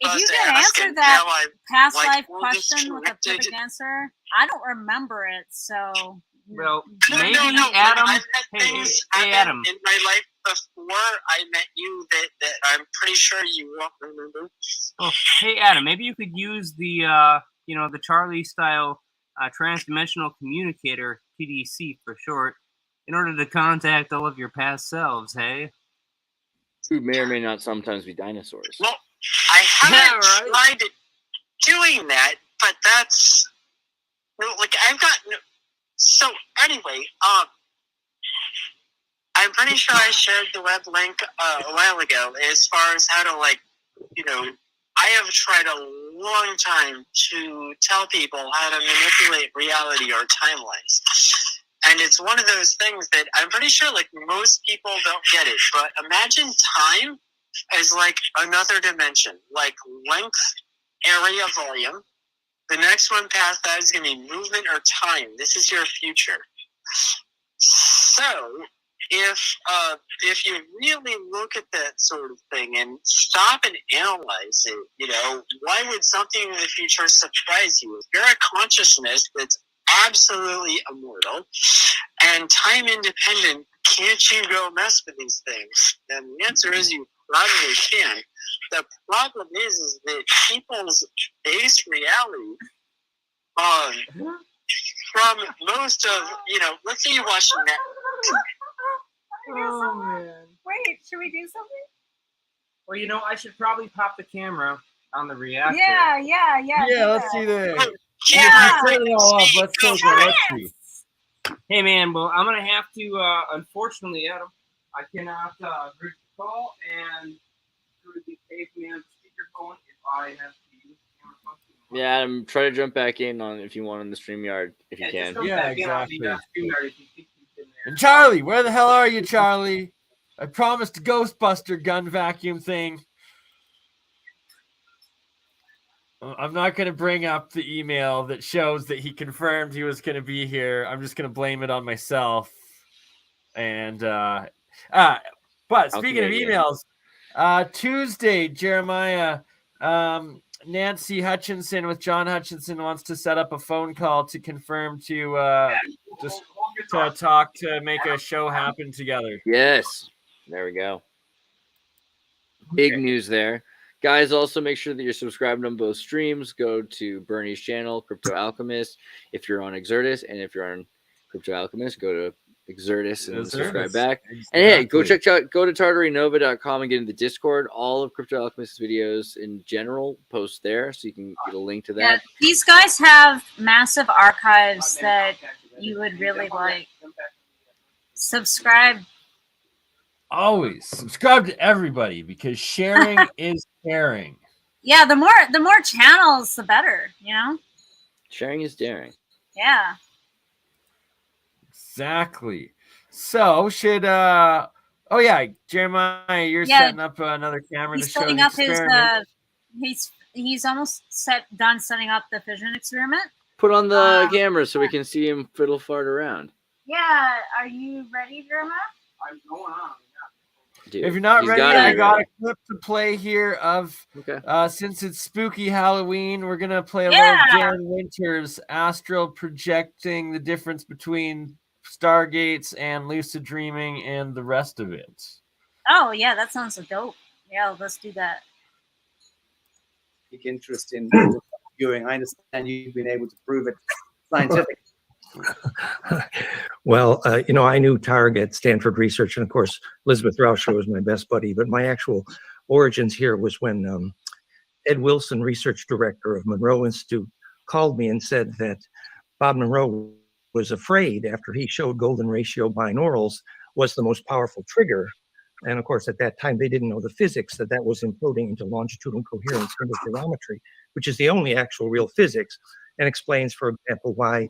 If you supposed to can ask, answer and that now I'm past like, life all question with a perfect distracted. answer, I don't remember it. So Well, No, maybe no, Adam. I've had Hey, things hey, happen Adam. in my life before I met you that I'm pretty sure you won't remember. Oh, hey, Adam. Maybe you could use the the Charlie style transdimensional communicator, TDC for short, in order to contact all of your past selves. Hey. Who may or may not sometimes be dinosaurs. Well, I haven't Yeah, right. tried doing that, but that's like I've got. So anyway, I'm pretty sure I shared the web link a while ago as far as how to I have tried a long time to tell people how to manipulate reality or timelines. And it's one of those things that I'm pretty sure like most people don't get it. But imagine time as like another dimension, like length, area, volume. The next one past that is going to be movement or time. This is your future. So if you really look at that sort of thing and stop and analyze it, why would something in the future surprise you? If you're a consciousness that's absolutely immortal and time independent, can't you go mess with these things? And the answer is you probably can. The problem is that people's base reality from most of, let's say you're watching Netflix. Oh man. wait, should we do something? Well, I should probably pop the camera on the reactor. Yeah. Yeah, let's see that. Oh, Yeah, you set it all up. Let's take it. Let's see. Hey man, well I'm gonna have to unfortunately, Adam, I cannot agree to the call and through the APEC speakerphone if I have to use the camera function. Yeah, Adam, try to jump back in on if you want on the StreamYard if you can. just jump Yeah, back in on the, exactly. StreamYard if you think you've been there. And Charlie, where the hell are you, Charlie? I promised a Ghostbuster gun vacuum thing. I'm not going to bring up the email that shows that he confirmed he was going to be here. I'm just going to blame it on myself. And but speaking of emails, Tuesday, Jeremiah, Nancy Hutchinson with John Hutchinson wants to set up a phone call to confirm to just to talk to make a show happen together. Yes. There we go. Big news there. Guys, also make sure that you're subscribed on both streams. Go to BurnEye's channel, Crypto Alchemist, if you're on Exertus. And if you're on Crypto Alchemist, go to Exertus and subscribe back. And hey, go to tartarynova.com and get in the Discord. All of Crypto Alchemist's videos in general post there, so you can get a link to that. Yeah, these guys have massive archives that you would really like. Subscribe. Always subscribe to everybody because sharing is caring. Yeah, the more channels, the better. Sharing is daring. Yeah. Exactly. So should oh yeah, Jeremiah, you're setting up another camera He's to show setting the up experiment. he's almost done setting up the fission experiment. Put on the camera so we can see him fiddle fart around. Yeah, are you ready, Jeremiah? I'm going on. Dude, If you're not ready, got I it. got a clip to play here of since it's spooky Halloween, we're gonna play a little Dan Winters astral projecting the difference between stargates and lucid dreaming and the rest of it. Oh yeah, that sounds dope. Yeah, let's do that. Interest in viewing. I understand you've been able to prove it scientifically. Well, I knew Targ at Stanford Research, and of course, Elizabeth Rauscher was my best buddy. But my actual origins here was when Ed Wilson, research director of Monroe Institute, called me and said that Bob Monroe was afraid after he showed golden ratio binaurals was the most powerful trigger. And of course, at that time, they didn't know the physics that was imploding into longitudinal coherence interferometry, which is the only actual real physics, and explains, for example, why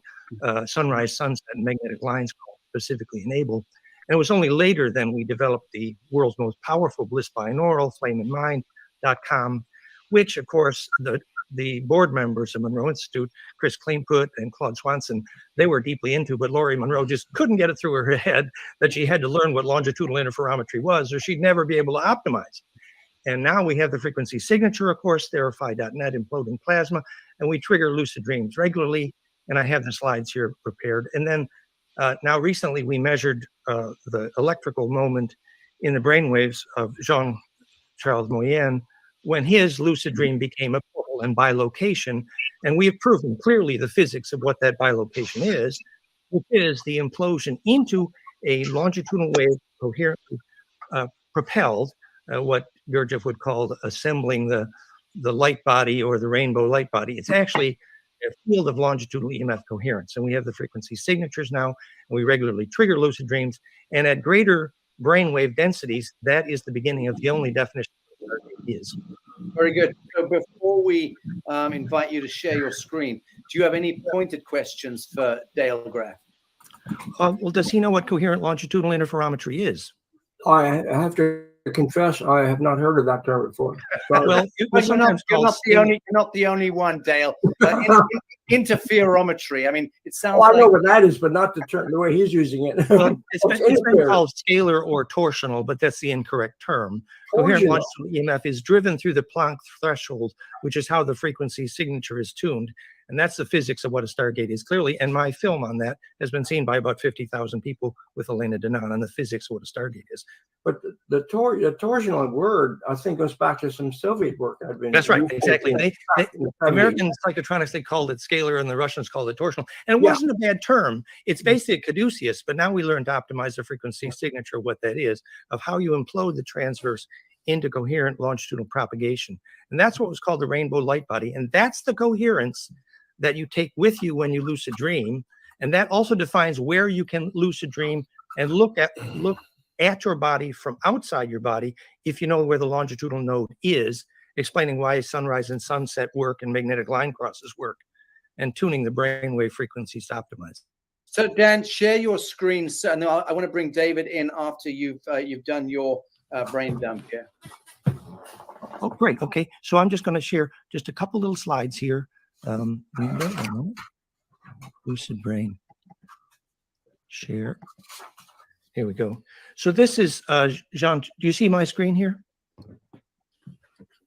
sunrise, sunset, and magnetic lines specifically enable. And it was only later then we developed the world's most powerful bliss binaural, flameinmind.com, which, of course, the the board members of Monroe Institute, Chris Kleinput and Claude Swanson, they were deeply into, but Laurie Monroe just couldn't get it through her head that she had to learn what longitudinal interferometry was, or she'd never be able to optimize. And now we have the frequency signature, of course, therify.net, imploding plasma, and we trigger lucid dreams regularly. And I have the slides here prepared. And then now recently we measured the electrical moment in the brainwaves of Jean-Charles Moyen when his lucid dream became a portal and bilocation. And we have proven clearly the physics of what that bilocation is, which is the implosion into a longitudinal wave coherently propelled, what Gurdjieff would call assembling the light body or the rainbow light body. It's actually a field of longitudinal EMF coherence. And we have the frequency signatures now, and we regularly trigger lucid dreams. And at greater brainwave densities, that is the beginning of the only definition of what it is. Very good. So before we invite you to share your screen, do you have any pointed questions for Dale Graff? Well, does he know what coherent longitudinal interferometry is? I have to confess, I have not heard of that term before. Well, you're not the only one, Dale. Interferometry. I mean, it sounds. I know what that is, but not the term, the way he's using it. Well, it's been called scalar or torsional, but that's the incorrect term. Coherent longitudinal EMF is driven through the Planck threshold, which is how the frequency signature is tuned. And that's the physics of what a stargate is clearly. And my film on that has been seen by about 50,000 people with Elena Denon on the physics of what a stargate is. But the torsional word, I think, goes back to some Soviet work. That's right, exactly. American psychotronics, they called it scalar, and the Russians called it torsional. And it wasn't a bad term. It's basically Caduceus, but now we learn to optimize the frequency signature, what that is, of how you implode the transverse into coherent longitudinal propagation. And that's what was called the rainbow light body. And that's the coherence that you take with you when you lucid dream. And that also defines where you can lucid dream and look at your body from outside your body if you know where the longitudinal node is, explaining why sunrise and sunset work and magnetic line crosses work, and tuning the brainwave frequencies to optimize. So Dan, share your screen. So now I want to bring David in after you've done your brain dump here. Oh, great. Okay, so I'm just going to share just a couple little slides here. Lucid brain. Share. Here we go. So this is Jean. Do you see my screen here?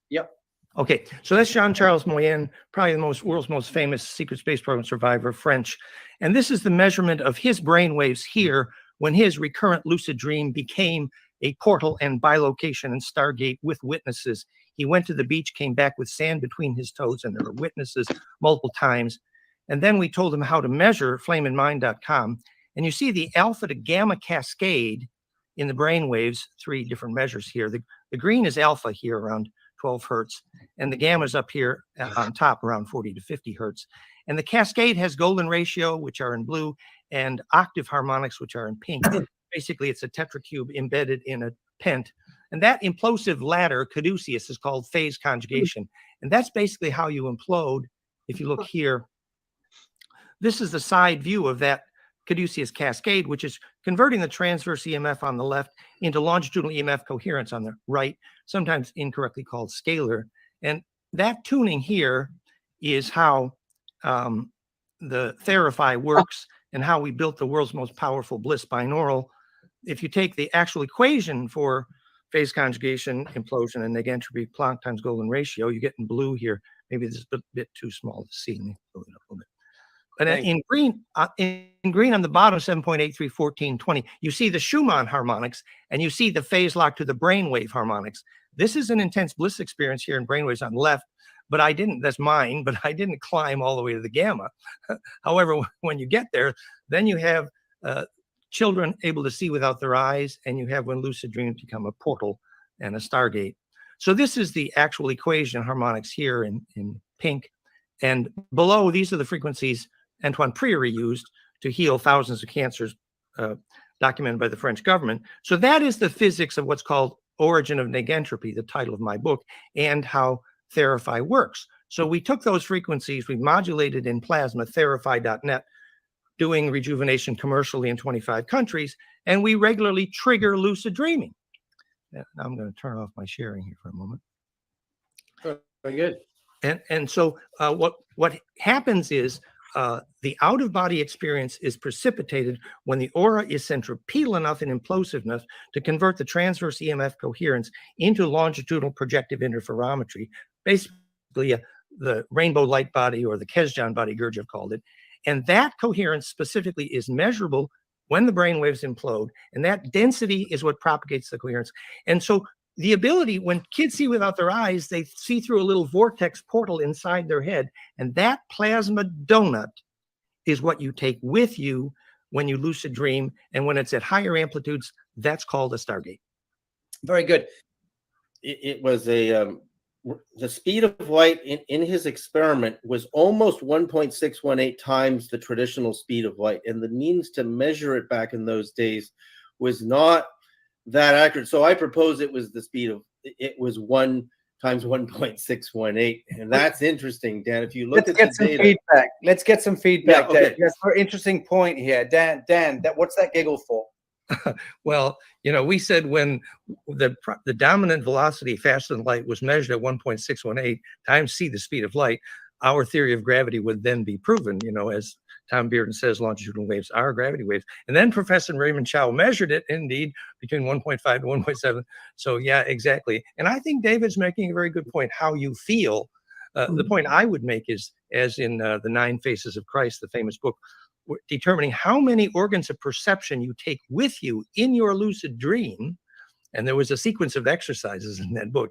Yep. Okay, so that's Jean-Charles Moyen, probably the world's most famous secret space program survivor, French. And this is the measurement of his brainwaves here when his recurrent lucid dream became a portal and bilocation and stargate with witnesses. He went to the beach, came back with sand between his toes, and there were witnesses multiple times. And then we told him how to measure flameinmind.com. And you see the alpha to gamma cascade in the brain waves, 3 different measures here. The green is alpha here around 12 hertz, and the gamma is up here on top around 40 to 50 hertz. And the cascade has golden ratio, which are in blue, and octave harmonics, which are in pink. Basically, it's a tetracube embedded in a pent. And that implosive ladder, caduceus, is called phase conjugation. And that's basically how you implode. If you look here, this is the side view of that caduceus cascade, which is converting the transverse EMF on the left into longitudinal EMF coherence on the right, sometimes incorrectly called scalar. And that tuning here is how the therify works and how we built the world's most powerful bliss binaural. If you take the actual equation for phase conjugation, implosion, and negentropy, Planck times golden ratio, you get in blue here. Maybe this is a bit too small to see. Let me blow it up a little bit. But in green on the bottom, 7.83, 14, 20, you see the Schumann harmonics, and you see the phase lock to the brainwave harmonics. This is an intense bliss experience here in brainwaves on the left, but I didn't, that's mine, but I didn't climb all the way to the gamma. However, when you get there, then you have children able to see without their eyes, and you have when lucid dreams become a portal and a stargate. So this is the actual equation harmonics here in pink. And below, these are the frequencies Antoine Prieur used to heal thousands of cancers documented by the French government. So that is the physics of what's called origin of negentropy, the title of my book, and how therify works. So we took those frequencies, we modulated in plasma, therify.net, doing rejuvenation commercially in 25 countries, and we regularly trigger lucid dreaming. Now I'm going to turn off my sharing here for a moment. Very good. And so what happens is the out-of-body experience is precipitated when the aura is centripetal enough and implosive enough to convert the transverse EMF coherence into longitudinal projective interferometry, basically the rainbow light body or the Kesjan body, Gurdjieff called it. And that coherence specifically is measurable when the brain waves implode, and that density is what propagates the coherence. And so the ability, when kids see without their eyes, they see through a little vortex portal inside their head, and that plasma donut is what you take with you when you lucid dream, and when it's at higher amplitudes, that's called a stargate. Very good. It was a the speed of light in his experiment was almost 1.618 times the traditional speed of light, and the means to measure it back in those days was not that accurate. So I propose it was the speed of, it was 1 times 1.618, and that's interesting, Dan. If you look at the data, feedback. Let's get some feedback. Yeah, okay. That's an interesting point here, Dan. What's that giggle for? Well, we said when the dominant velocity faster than light was measured at 1.618 times c, the speed of light, our theory of gravity would then be proven, as Tom Bearden says, longitudinal waves are gravity waves. And then Professor Raymond Chow measured it, indeed, between 1.5 to 1.7. So yeah, exactly. And I think David's making a very good point, how you feel. The point I would make is, as in The 9 Faces of Christ, the famous book, determining how many organs of perception you take with you in your lucid dream, and there was a sequence of exercises in that book,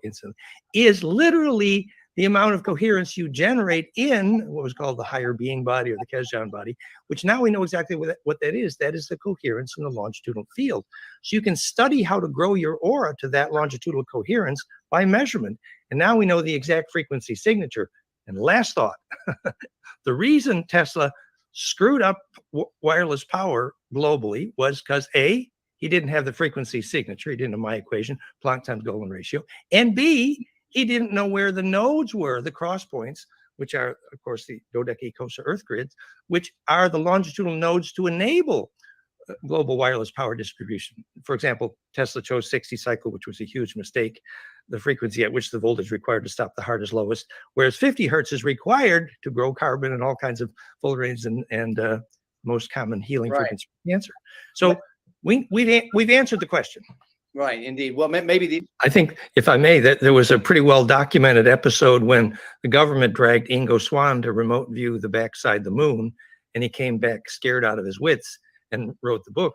is literally the amount of coherence you generate in what was called the higher being body or the Kesjan body, which now we know exactly what that is. That is the coherence in the longitudinal field. So you can study how to grow your aura to that longitudinal coherence by measurement. And now we know the exact frequency signature. And last thought, the reason Tesla screwed up wireless power globally was because A, he didn't have the frequency signature. He didn't have my equation, Planck times Golden ratio. And B, he didn't know where the nodes were, the cross points, which are, of course, the dodecacosa Earth grids, which are the longitudinal nodes to enable global wireless power distribution. For example, Tesla chose 60 cycle, which was a huge mistake. The frequency at which the voltage required to stop the heart is lowest, whereas 50 hertz is required to grow carbon and all kinds of fullerenes and most common healing frequency for cancer. So we've answered the question. Right, indeed. Well, maybe I think, if I may, that there was a pretty well documented episode when the government dragged Ingo Swann to remote view the backside of the moon, and he came back scared out of his wits and wrote the book.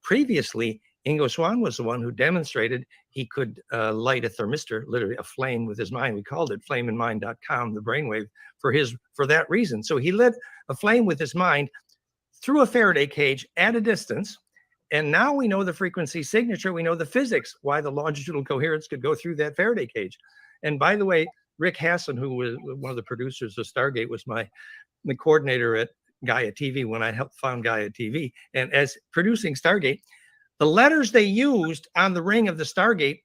Previously, Ingo Swann was the one who demonstrated he could light a thermistor, literally a flame, with his mind. We called it flameinmind.com, the brainwave, for that reason. So he lit a flame with his mind through a Faraday cage at a distance. And now we know the frequency signature. We know the physics, why the longitudinal coherence could go through that Faraday cage. And by the way, Rick Hasson, who was one of the producers of Stargate, was the coordinator at Gaia TV when I helped found Gaia TV. And as producing Stargate, the letters they used on the ring of the Stargate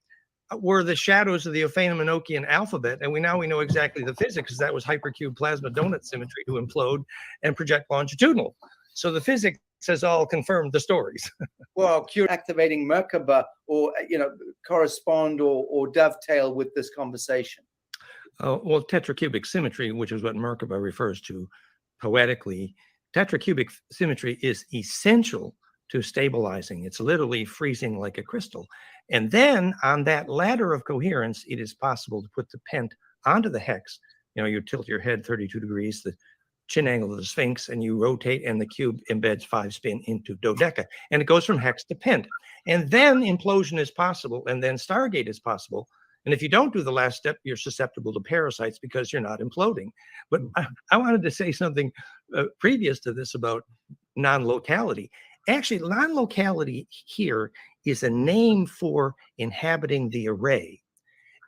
were the shadows of the Ophanian-Enochian alphabet. And we know exactly the physics, because that was hypercube plasma donut symmetry to implode and project longitudinal. So the physics has all confirmed the stories. Well, activating Merkaba or correspond or dovetail with this conversation. Well, tetracubic symmetry, which is what Merkaba refers to poetically, tetracubic symmetry is essential to stabilizing. It's literally freezing like a crystal. And then on that ladder of coherence, it is possible to put the pent onto the hex. You tilt your head 32 degrees, the chin angle of the Sphinx, and you rotate, and the cube embeds 5 spin into dodeca, and it goes from hex to pent. And then implosion is possible, and then Stargate is possible. And if you don't do the last step, you're susceptible to parasites because you're not imploding. But I wanted to say something previous to this about non-locality. Actually, non-locality here is a name for inhabiting the array.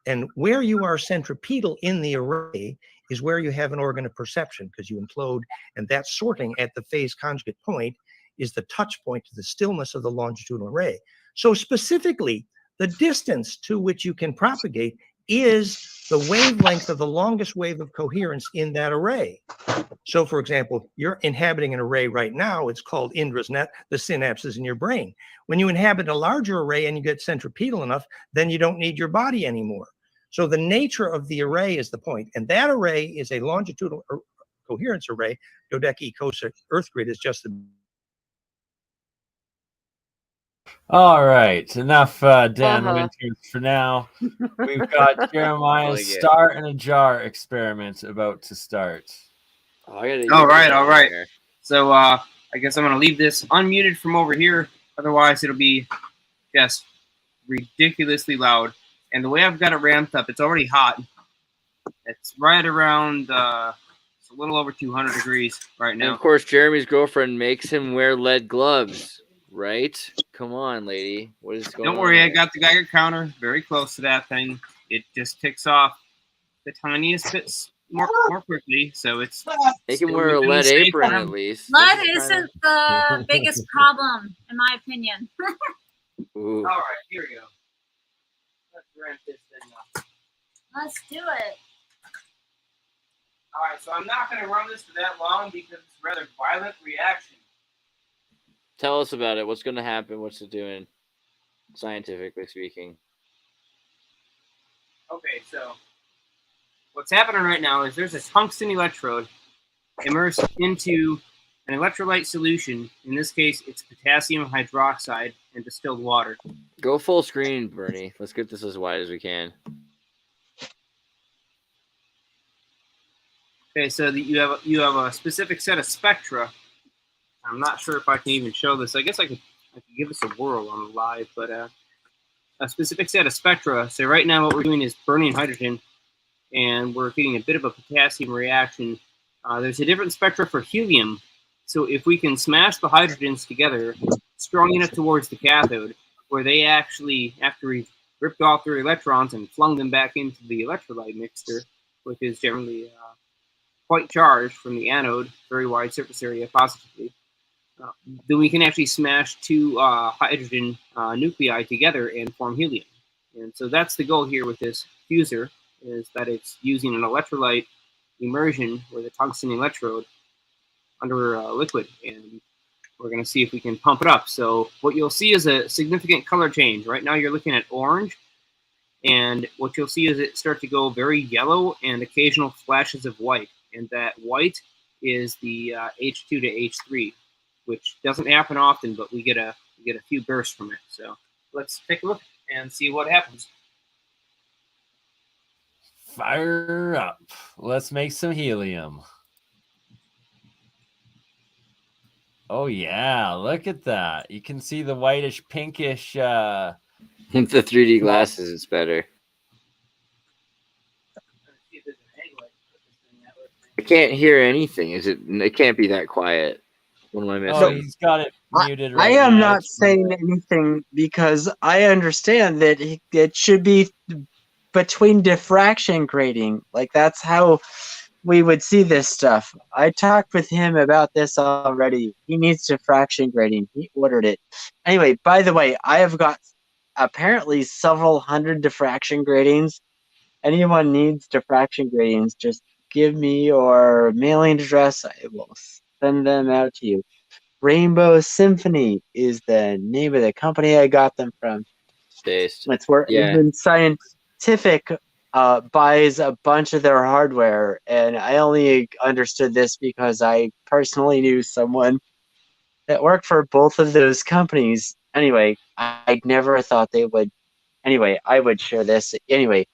And where you are centripetal in the array is where you have an organ of perception, because you implode, and that sorting at the phase conjugate point is the touch point to the stillness of the longitudinal array. So specifically, the distance to which you can propagate is the wavelength of the longest wave of coherence in that array. So for example, you're inhabiting an array right now, it's called Indra's net, the synapses in your brain. When you inhabit a larger array and you get centripetal enough, then you don't need your body anymore. So the nature of the array is the point, and that array is a longitudinal coherence array. Dodecki Cosa Earth grid is just the. All right, enough Dan Winters for now. We've got Jeremiah's star in a jar experiment about to start. Oh, I gotta All right. So I guess I'm gonna leave this unmuted from over here. Otherwise, it'll be just ridiculously loud. And the way I've got it ramped up, it's already hot. It's right around it's a little over 200 degrees right now. And of course, Jeremy's girlfriend makes him wear lead gloves, right? Come on, lady. What is going on? Don't worry, I got the Geiger counter very close to that thing. It just ticks off the tiniest bits more quickly, so it's. They can wear a lead apron at least. Lead isn't the biggest problem, in my opinion. All right, here we go. Let's ramp this thing up. Let's do it. All right, so I'm not going to run this for that long because it's a rather violent reaction. Tell us about it. What's going to happen? What's it doing, scientifically speaking? Okay, so what's happening right now is there's a tungsten electrode immersed into an electrolyte solution. In this case, it's potassium hydroxide and distilled water. Go full screen, Bernie. Let's get this as wide as we can. Okay, so you have a specific set of spectra. I'm not sure if I can even show this. I guess I could give this a whirl on the live, but a specific set of spectra. So right now what we're doing is burning hydrogen, and we're getting a bit of a potassium reaction. There's a different spectra for helium. So if we can smash the hydrogens together, strong enough towards the cathode, where they actually, after we've ripped off their electrons and flung them back into the electrolyte mixture, which is generally quite charged from the anode, very wide surface area positively, then we can actually smash two hydrogen nuclei together and form helium. And so that's the goal here with this fuser, is that it's using an electrolyte immersion with a tungsten electrode under a liquid, and we're going to see if we can pump it up. So what you'll see is a significant color change. Right now you're looking at orange, and what you'll see is it start to go very yellow and occasional flashes of white, and that white is the H2 to H3, which doesn't happen often, but we get a few bursts from it. So let's take a look and see what happens. Fire up. Let's make some helium. Oh, yeah. Look at that. You can see the whitish, pinkish. With the 3D glasses, it's better. I can't hear anything. It can't be that quiet. What am I missing? Oh, he's got it muted right I am now. not saying anything because I understand that it should be between diffraction grading. Like, that's how we would see this stuff. I talked with him about this already. He needs diffraction grading. He ordered it. Anyway, by the way, I have got apparently several hundred diffraction gratings. Anyone needs diffraction gratings, just give me your mailing address. I will send them out to you. Rainbow Symphony is the name of the company I got them from. Based. It's where even Scientific buys a bunch of their hardware, and I only understood this because I personally knew someone that worked for both of those companies. Anyway, I never thought they would. Anyway, I would share this. Anyway,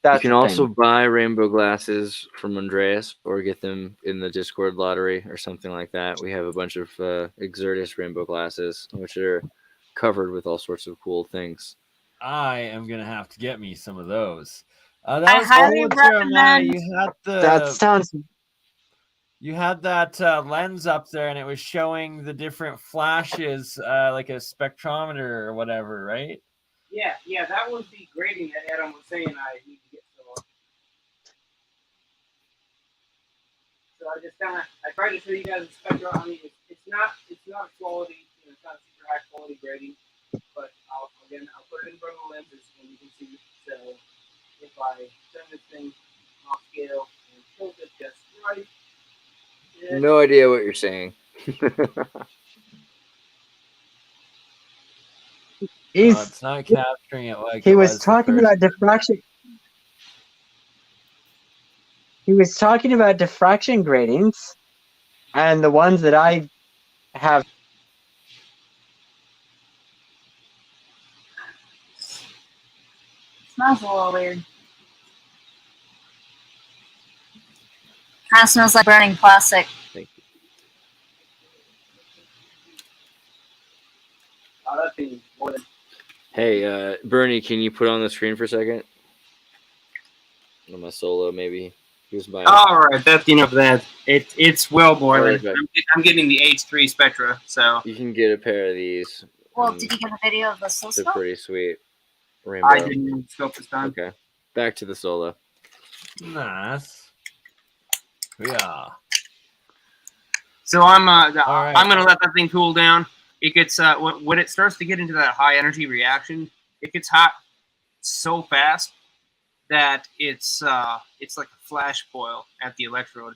that's you can also buy rainbow glasses from Andreas or get them in the Discord lottery or something like that. We have a bunch of Exertis rainbow glasses, which are covered with all sorts of cool things. I am going to have to get me some of those. I That was highly cool, Jeremiah. recommend. that sounds. You had that lens up there, and it was showing the different flashes, like a spectrometer or whatever, right? Yeah, that was the grading that Adam was saying I need to get some. So I tried to show you guys the spectrum. I mean, it's not a quality, it's not a super high quality grading, but I'll put it in front of the lenses and you can see. So if I turn this thing off scale and tilt it just right. No idea what you're saying. It's not capturing it like He it was talking the about diffraction. He was talking about diffraction gratings, and the ones that I have. Smells a little weird. Kind of smells like burning plastic. Thank you. Oh, that'd be more than. Hey, Bernie, can you put on the screen for a second? On my solo, maybe. Here's my. All right, that's enough of that. It's well boiling. Okay. I'm getting the H3 Spectra, so You can get a pair of these. Well, did you get a video of the They're oscilloscope? pretty sweet. Rainbow. I didn't scope this time. Okay. Back to the solo. Nice. Yeah. So I'm right. I'm gonna let that thing cool down. It gets when it starts to get into that high energy reaction, it gets hot so fast that it's like a flash boil at the electrode,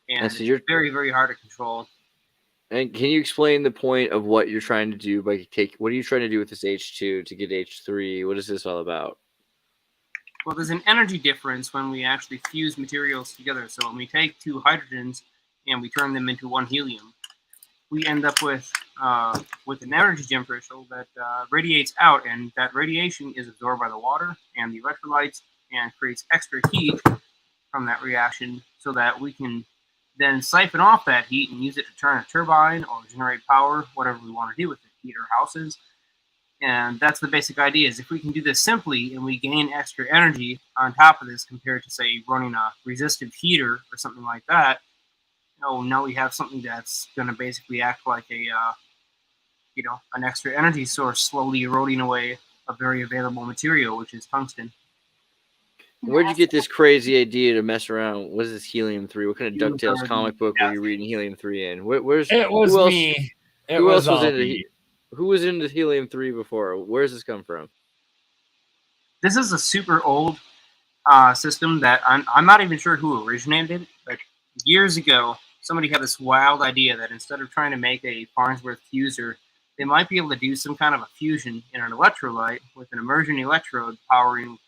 and so it's you're- very, very hard to control. And can you explain the point of what you're trying to do by what are you trying to do with this H2 to get H3? What is this all about? Well, there's an energy difference when we actually fuse materials together. So when we take two hydrogens and we turn them into one helium, we end up with an energy differential that radiates out, and that radiation is absorbed by the water and the electrolytes and creates extra heat from that reaction, so that we can then siphon off that heat and use it to turn a turbine or generate power, whatever we want to do with it, heat our houses. And that's the basic idea, is if we can do this simply and we gain extra energy on top of this compared to, say, running a resistive heater or something like that, now we have something that's going to basically act like an extra energy source slowly eroding away a very available material, which is tungsten. Where'd you get this crazy idea to mess around? What is this helium-3? What kind of DuckTales comic book were you reading helium-3 in? Where's It was who else, me. Who else was into who was into helium-3 before? Where's this come from? This is a super old system that I'm not even sure who originated it, but years ago, somebody had this wild idea that instead of trying to make a Farnsworth fuser, they might be able to do some kind of a fusion in an electrolyte with an immersion electrode powering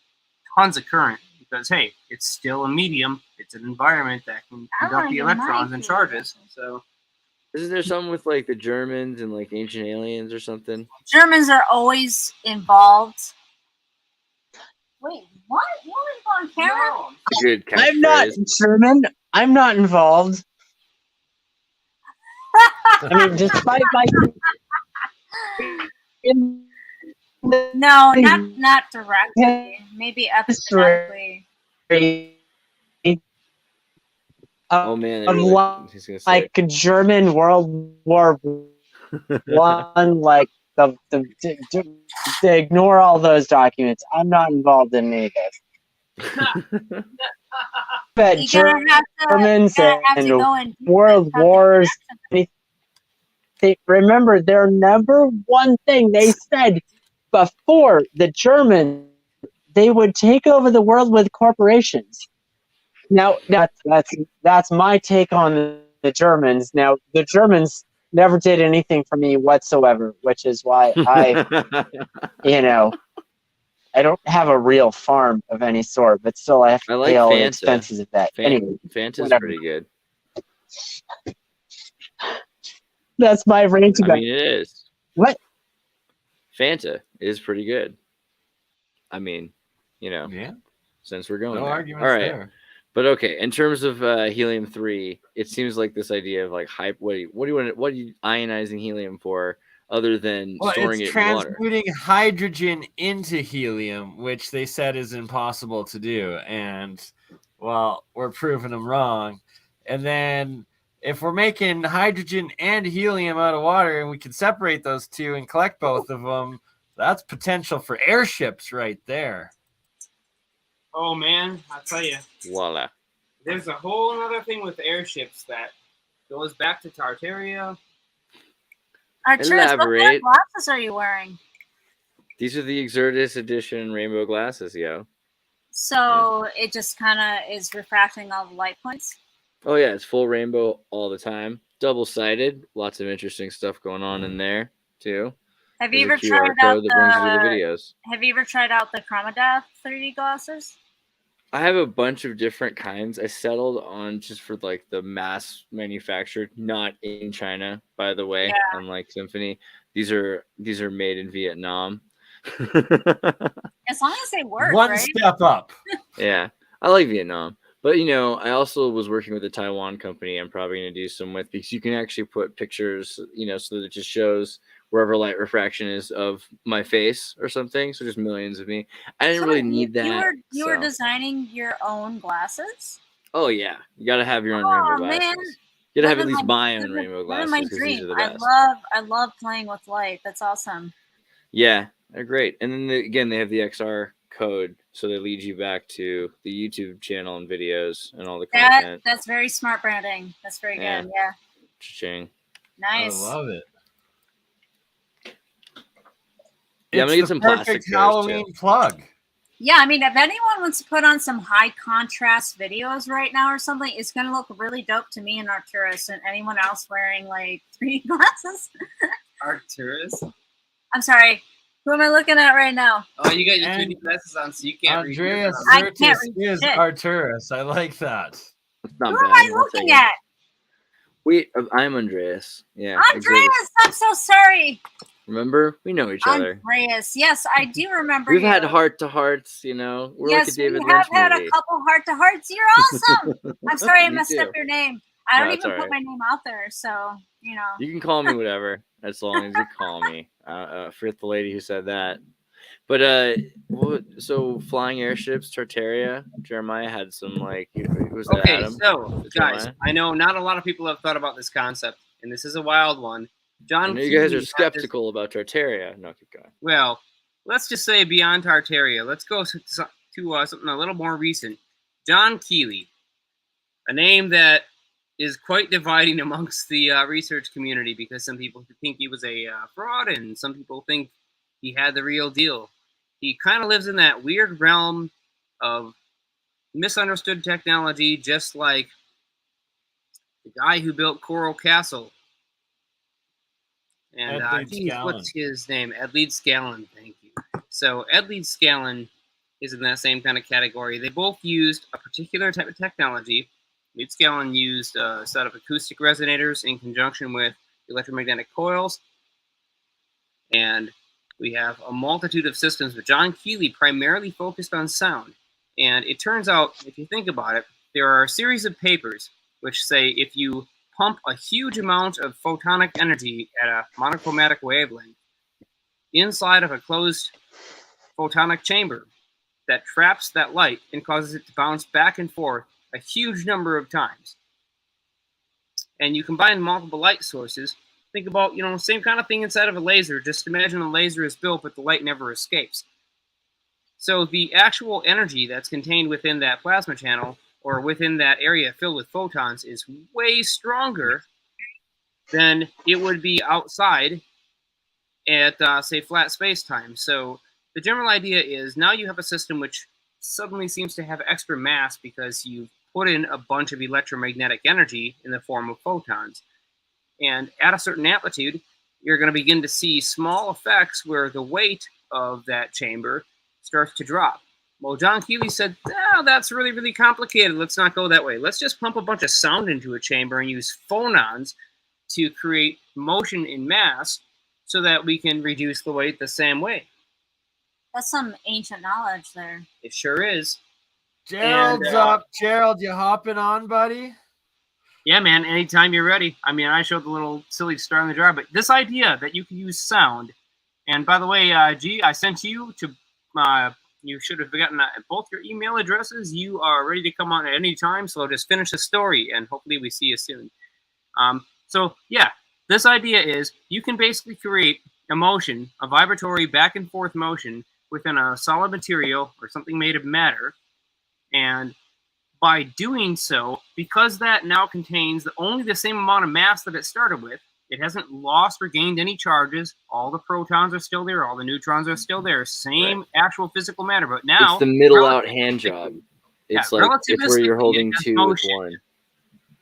tons of current, because, hey, it's still a medium. It's an environment that can conduct the electrons and charges. So, Isn't there something with like the Germans and like ancient aliens or something? Germans are always involved. Wait, what? You want to go on camera? Good I'm not catchphrase. German. I'm not involved. I mean, despite my. No, not directly. Maybe episodically. Oh man, Of he's gonna say like German World War One, like to ignore all those documents. I'm not involved in any of this. But Germans and world wars. Remember, their number one thing they said before the Germans, they would take over the world with corporations. Now that's my take on the Germans. Now the Germans never did anything for me whatsoever, which is why I don't have a real farm of any sort, but still I have to pay all the expenses of that. Anyway, Fanta's whatever. pretty good. That's my range. I mean, it is. What? Fanta is pretty good. I mean, Yeah. since we're going No there. arguments All right. there. But okay, in terms of helium-3, it seems like this idea of like what are you ionizing helium for other than storing it's it in water? transmuting hydrogen into helium, which they said is impossible to do. And, well, we're proving them wrong. And then if we're making hydrogen and helium out of water and we can separate those two and collect both of them, that's potential for airships right there. oh man, I tell you, Voila. there's a whole other thing with airships that goes back to Tartaria. Arturus, what kind Elaborate. of glasses are you wearing? These are the Exertus edition rainbow glasses, yo. So it just kind of is refracting all the light points. Oh yeah, it's full rainbow all the time. Double-sided. Lots of interesting stuff going on in there too. Have you ever There's a QR tried out code that brings you to the videos. Have you ever tried out the Chromodath 3D glasses? I have a bunch of different kinds. I settled on just for like the mass manufactured, not in China, by the way. Yeah. Unlike Symphony, these are made in Vietnam. As long as they work, One right? step up. Yeah, I like Vietnam, but you know, I also was working with a Taiwan company. I'm probably going to do some with, because you can actually put pictures, you know, so that it just shows wherever light refraction is of my face or something. So just millions of me. I didn't So really need that. You were so. designing your own glasses? Oh yeah, you got to have your own rainbow Oh glasses. man, You got to have at least my own rainbow living my glasses, because these are dream. the best. I love playing with light. That's awesome. Yeah, they're great. And then again, they have the XR code, so they lead you back to the YouTube channel and videos and all the content. That's very smart branding. That's very Yeah. good. Yeah. Cha-ching. Nice. I love it. Yeah, I'm gonna get some plastic perfect chairs, Halloween too. plug. Yeah, I mean, if anyone wants to put on some high contrast videos right now or something, it's going to look really dope to me and Arcturus and anyone else wearing like 3D glasses. Arcturus? I'm sorry. Who am I looking at right now? Oh, you got your And 3D glasses on, so you can't Andreas I read. can't Zertis read is shit. Arcturus. I like that. It's not Who bad. am I I'll looking take it. at? Wait, I'm Andreas. Yeah. Andreas, I'm so sorry. Remember? We know each other. Andreas, yes, I do remember We've you. had heart-to-hearts, you know. We're like a Yes, David we have Lynch had movie. a couple heart-to-hearts. You're awesome. I'm sorry I Me messed too. up your name. I don't No, even it's put all right. my name out there, so, you know. You can call me whatever, as long as you call me. Forget the lady who said that. But so flying airships, Tartaria, Jeremiah had some like. Was that Okay, Adam? so guys, Jeremiah? I know not a lot of people have thought about this concept, and this is a wild one. John, I know you guys Keeley are had this- skeptical about Tartaria. No, keep going. Well, let's just say beyond Tartaria. Let's go to something a little more recent. John Keeley, a name that is quite dividing amongst the research community, because some people think he was a fraud and some people think he had the real deal. He kind of lives in that weird realm of misunderstood technology, just like the guy who built Coral Castle. And Ed Leeds geez, Scallon. what's his name? Ed Leeds Scallon, thank you. So Ed Leeds Scallon is in that same kind of category. They both used a particular type of technology. Leeds Scallon used a set of acoustic resonators in conjunction with electromagnetic coils. And we have a multitude of systems, but John Keeley primarily focused on sound. And it turns out, if you think about it, there are a series of papers which say if you pump a huge amount of photonic energy at a monochromatic wavelength inside of a closed photonic chamber, that traps that light and causes it to bounce back and forth a huge number of times. And you combine multiple light sources. Think about, same kind of thing inside of a laser. Just imagine a laser is built, but the light never escapes. So the actual energy that's contained within that plasma channel or within that area filled with photons is way stronger than it would be outside at, say, flat space-time. So the general idea is now you have a system which suddenly seems to have extra mass because you've put in a bunch of electromagnetic energy in the form of photons. And at a certain amplitude, you're going to begin to see small effects where the weight of that chamber starts to drop. Well, John Keeley said, that's really, really complicated. Let's not go that way. Let's just pump a bunch of sound into a chamber and use phonons to create motion in mass so that we can reduce the weight the same way. That's some ancient knowledge there. It sure is. Gerald's up. Gerald, you hopping on, buddy? Yeah, man, anytime you're ready. I mean, I showed the little silly star in the jar, but this idea that you can use sound, and by the way, G, I sent you to, you should have gotten both your email addresses. You are ready to come on at any time, so just finish the story, and hopefully we see you soon. So, yeah, this idea is you can basically create a motion, a vibratory back and forth motion within a solid material or something made of matter, and by doing so, because that now contains only the same amount of mass that it started with, it hasn't lost or gained any charges. All the protons are still there. All the neutrons are still there. Same actual physical matter. But now it's the middle out hand job. It's yeah, like it's where you're holding two with motion. one.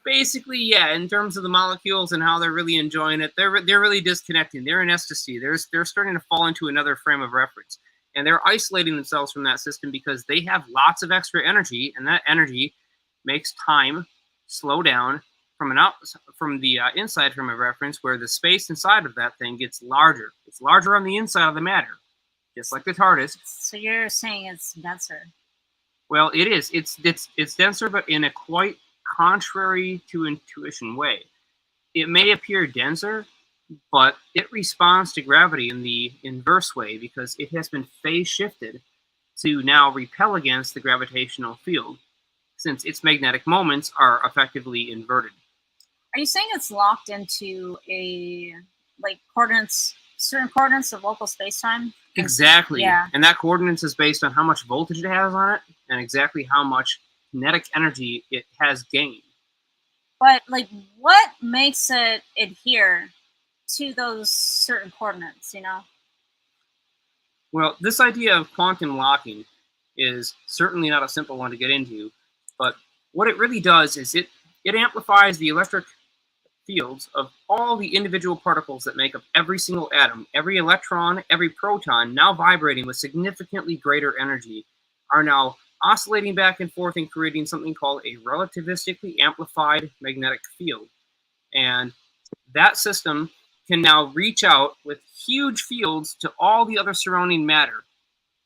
Basically, yeah. In terms of the molecules and how they're really enjoying it, they're really disconnecting. They're in ecstasy. They're starting to fall into another frame of reference. and they're isolating themselves from that system because they have lots of extra energy, and that energy makes time slow down from the inside frame of reference, where the space inside of that thing gets larger. It's larger on the inside of the matter, just like the TARDIS. So you're saying it's denser? Well, it is. It's denser, but in a quite contrary to intuition way. It may appear denser, but it responds to gravity in the inverse way because it has been phase shifted to now repel against the gravitational field, since its magnetic moments are effectively inverted. Are you saying it's locked into certain coordinates of local space-time? Exactly. Yeah. And that coordinates is based on how much voltage it has on it and exactly how much kinetic energy it has gained. But what makes it adhere to those certain coordinates, Well, this idea of quantum locking is certainly not a simple one to get into, but what it really does is it amplifies the electric fields of all the individual particles that make up every single atom. Every electron, every proton, now vibrating with significantly greater energy, are now oscillating back and forth and creating something called a relativistically amplified magnetic field. And that system can now reach out with huge fields to all the other surrounding matter.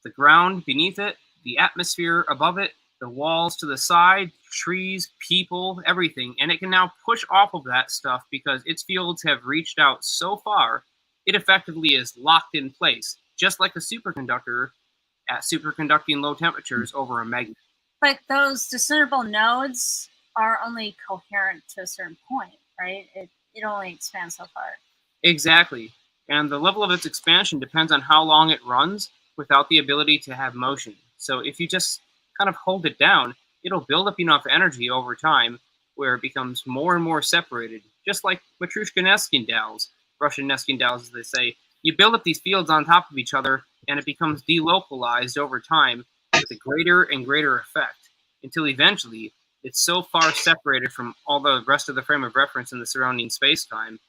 The ground beneath it, the atmosphere above it, the walls to the side, trees, people, everything. And it can now push off of that stuff because its fields have reached out so far, it effectively is locked in place, just like a superconductor at superconducting low temperatures over a magnet. But those discernible nodes are only coherent to a certain point, right? It only expands so far. Exactly. And the level of its expansion depends on how long it runs without the ability to have motion. So if you just kind of hold it down, it'll build up enough energy over time where it becomes more and more separated, just like Matryoshka Neskin dolls, Russian Neskin dolls, as they say. You build up these fields on top of each other, and it becomes delocalized over time with a greater and greater effect, until eventually it's so far separated from all the rest of the frame of reference in the surrounding space-time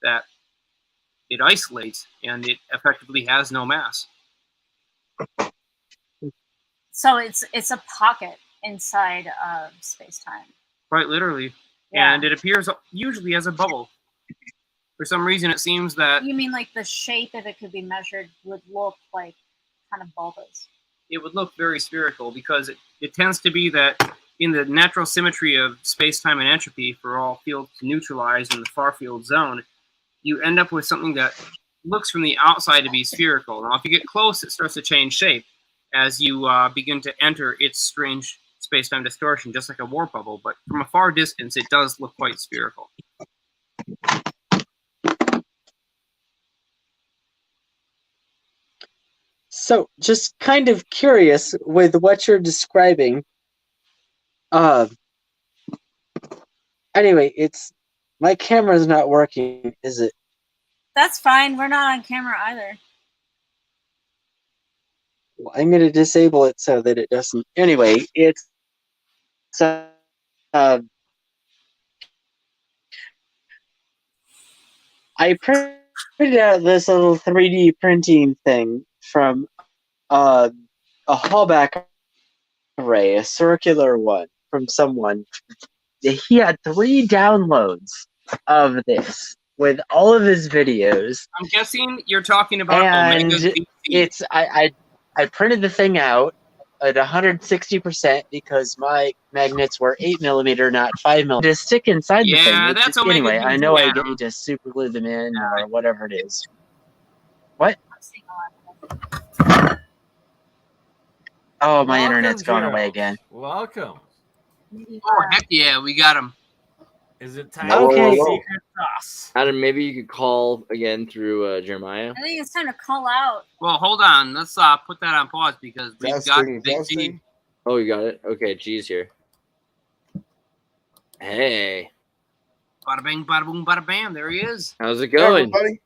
that it isolates, and it effectively has no mass. So it's a pocket inside of space-time. Quite literally. Yeah. And it appears usually as a bubble. For some reason, it seems that You mean the shape, if it could be measured, would look like kind of bulbous? it would look very spherical because it tends to be that in the natural symmetry of space-time and entropy for all fields to neutralize in the far-field zone, you end up with something that looks from the outside to be spherical. Now, if you get close, it starts to change shape as you begin to enter its strange space-time distortion, just like a warp bubble. But from a far distance, it does look quite spherical. So, just kind of curious with what you're describing. Anyway, my camera's not working, is it? That's fine. We're not on camera either. Well, I'm going to disable it so that it doesn't. Anyway, I printed out this little 3D printing thing from a Hallback array, a circular one from someone. He had 3 downloads of this with all of his videos. I'm guessing you're talking about And Omega VC. I printed the thing out at 160% because my magnets were 8mm, not 5mm. To stick inside the thing. Yeah, that's Omega Anyway, I VC, know I Adam. need to super glue them in or whatever it is. What? Oh, my Welcome, internet's going Gerald. away again. Welcome. Oh, heck yeah, we got him. Is it time Okay. for secret sauce? Adam, maybe you could call again through Jeremiah. I think it's time to call out. Well, hold on. Let's put that on pause because we've got Big G. Oh, you got it? Okay, G's here. Hey, Bada bang, bada boom, bada bam. There he is. how's it going? Everybody,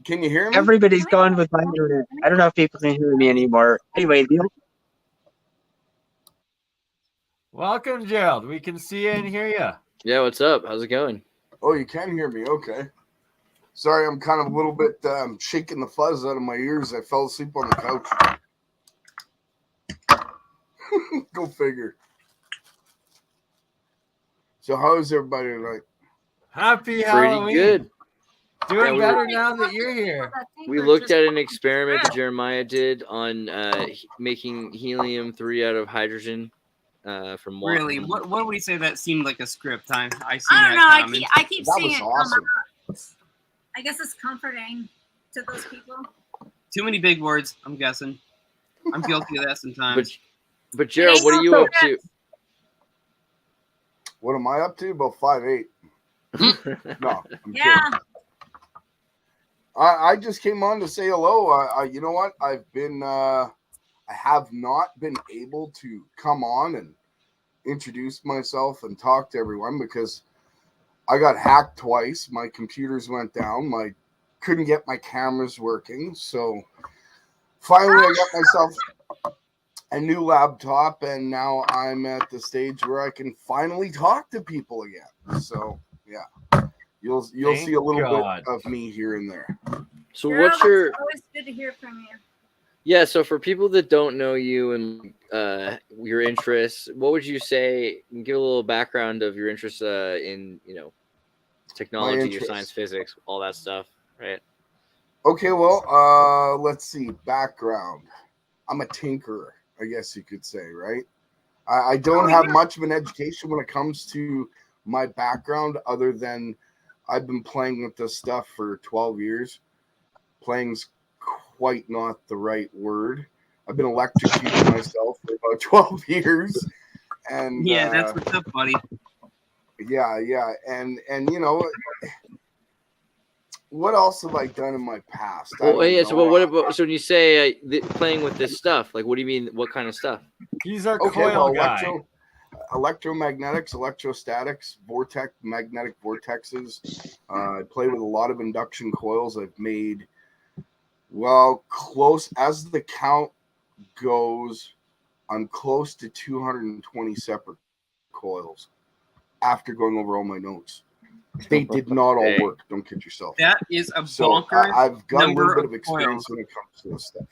can you hear me? Everybody's gone with my internet. I don't know if people can hear me anymore. Anyway, Welcome, Gerald. We can see you and hear you. Yeah, what's up? How's it going? Oh, you can hear me. Okay. Sorry, I'm kind of a little bit shaking the fuzz out of my ears. I fell asleep on the couch. Go figure. So how is everybody tonight? Happy Pretty Halloween. good. Doing Yeah, better now that you're here. We looked at an experiment that Jeremiah did on making helium-3 out of hydrogen from water. Really? What would we say that seemed like a script? I see I don't that know. comment. I keep That seeing was it awesome. come up. I guess it's comforting to those people. Too many big words, I'm guessing. I'm guilty of that sometimes. But Gerald, what are you up to? What am I up to? About 5'8". No, I'm Yeah. kidding. I just came on to say hello. You know what? I have not been able to come on and introduce myself and talk to everyone because I got hacked twice. My computers went down. Couldn't get my cameras working. So finally I got myself a new laptop, and now I'm at the stage where I can finally talk to people again. So yeah. You'll see a little bit of me here and there. So what's your... It's always good to hear from you. Yeah, so for people that don't know you and your interests, what would you say? Give a little background of your interests in technology, your science, physics, all that stuff, right? Okay, well, let's see. Background. I'm a tinkerer, I guess you could say, right? I don't have much of an education when it comes to my background, other than I've been playing with this stuff for 12 years. Playing's quite not the right word. I've been electrocuting myself for about 12 years. And yeah, that's what's up, buddy. Yeah. And what else have I done in my past? Well, yeah, so what about, so when you say playing with this stuff, like what do you mean? What kind of stuff? He's our coil guy. Electromagnetics, electrostatics, magnetic vortexes. I play with a lot of induction coils. I've made, close as the count goes, I'm close to 220 separate coils after going over all my notes. They did not all work. Don't kid yourself. That is a bonkers I've got a little bit of coils. experience when it comes to this stuff.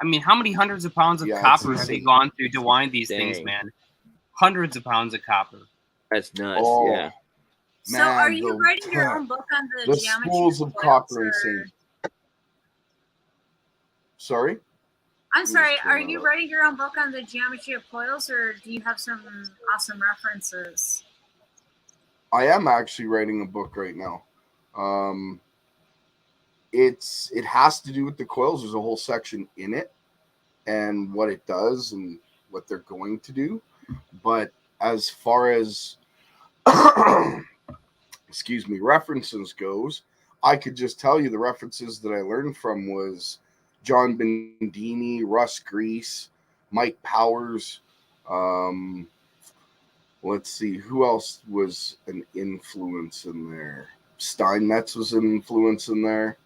I mean, how many hundreds of pounds of copper have you gone through to wind these things, man? Hundreds of pounds of copper. That's nuts. Yeah. So, are you writing your own book on the geometry schools of copper and sand? Sorry? I'm sorry. Are you writing your own book on the geometry of coils, or do you have some awesome references? I am actually writing a book right now. It has to do with the coils. There's a whole section in it and what it does and what they're going to do. But as far as references goes, I could just tell you the references that I learned from was John Bendini, Russ Grease, Mike Powers. Let's see, who else was an influence in there? Steinmetz was an influence in there.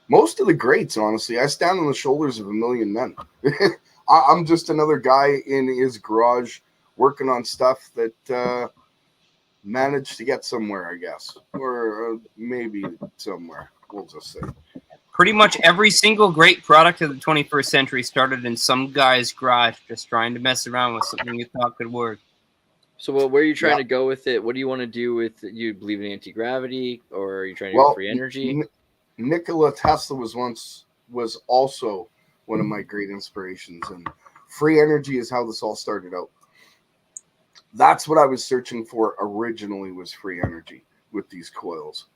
Most of the greats, honestly. I stand on the shoulders of a million men. I'm just another guy in his garage working on stuff that managed to get somewhere, I guess. Or maybe somewhere, we'll just say. Pretty much every single great product of the 21st century started in some guy's garage just trying to mess around with something you thought could work. So where are you trying to go with it? What do you want to do with it? You believe in anti-gravity, or are you trying to do free energy? Nikola Tesla was also one of my great inspirations, and free energy is how this all started out. That's what I was searching for originally, was free energy with these coils.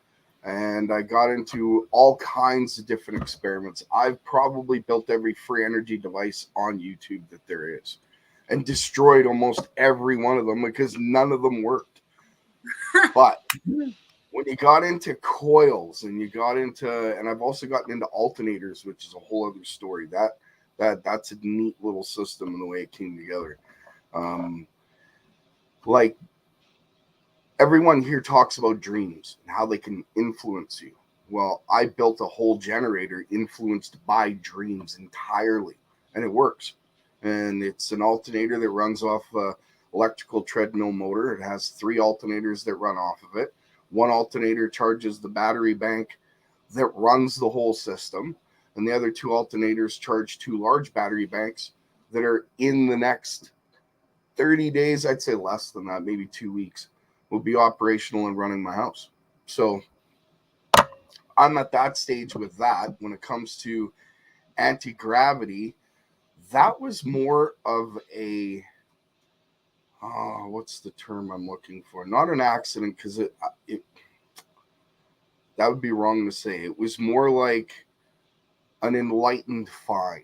And I got into all kinds of different experiments. I've probably built every free energy device on YouTube that there is and destroyed almost every one of them because none of them worked. But when you got into coils and and I've also gotten into alternators, which is a whole other story. That's a neat little system in the way it came together. Like, everyone here talks about dreams and how they can influence you. Well, I built a whole generator influenced by dreams entirely, and it works. And it's an alternator that runs off an electrical treadmill motor. It has 3 alternators that run off of it. One alternator charges the battery bank that runs the whole system, and the other 2 alternators charge 2 large battery banks that are in the next 30 days, I'd say less than that, maybe 2 weeks, will be operational and running my house. So I'm at that stage with that. When it comes to anti-gravity, that was more of a, what's the term I'm looking for? Not an accident, because it that would be wrong to say. It was more like an enlightened find.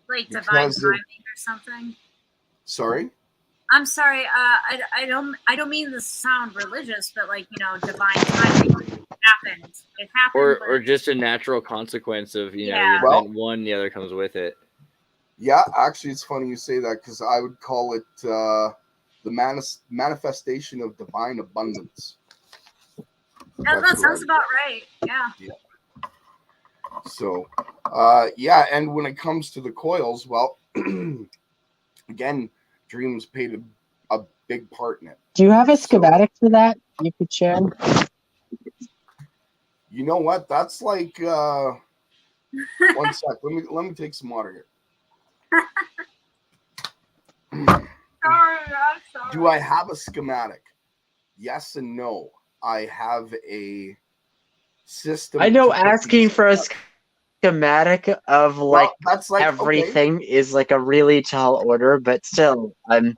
Like divine Because timing or something. Sorry? I'm sorry. I don't mean to sound religious, but like, you know, divine timing happened. It happened. Or just a natural consequence of, you know, Yeah. you invent one, the other comes with it. Yeah, actually, it's funny you say that, because I would call it the manifestation of divine abundance. That sounds about right. Yeah. So, yeah, and when it comes to the coils, well, again, dreams played a big part in it. Do you have a schematic for that you could share? You know what? That's like 1 sec. Let me take some water here. Sorry, I'm sorry. Do I have a schematic? Yes and no. I have a system. I know to put asking these for a together. schematic of like, Well, that's like everything is like a really tall order, but still, Like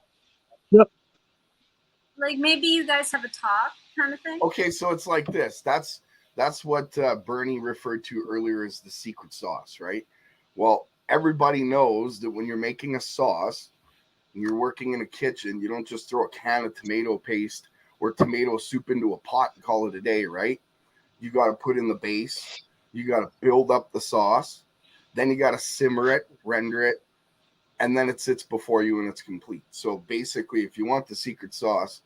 maybe you guys have a talk kind of thing. Okay, so it's like this. That's what BurnEye referred to earlier as the secret sauce, right? Well, everybody knows that when you're making a sauce and you're working in a kitchen, you don't just throw a can of tomato paste or tomato soup into a pot and call it a day, right? You got to put in the base. You got to build up the sauce. Then you got to simmer it, render it, and then it sits before you and it's complete. So basically, if you want the secret sauce,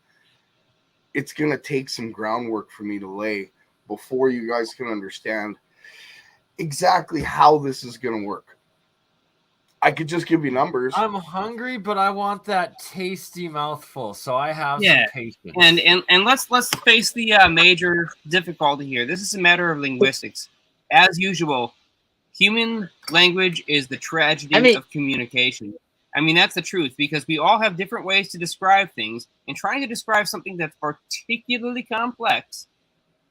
it's going to take some groundwork for me to lay before you guys can understand exactly how this is going to work. I could just give you numbers. I'm hungry, but I want that tasty mouthful, so I have some patience. And let's face the major difficulty here. This is a matter of linguistics. As usual, human language is the tragedy of communication. I mean, that's the truth, because we all have different ways to describe things, and trying to describe something that's particularly complex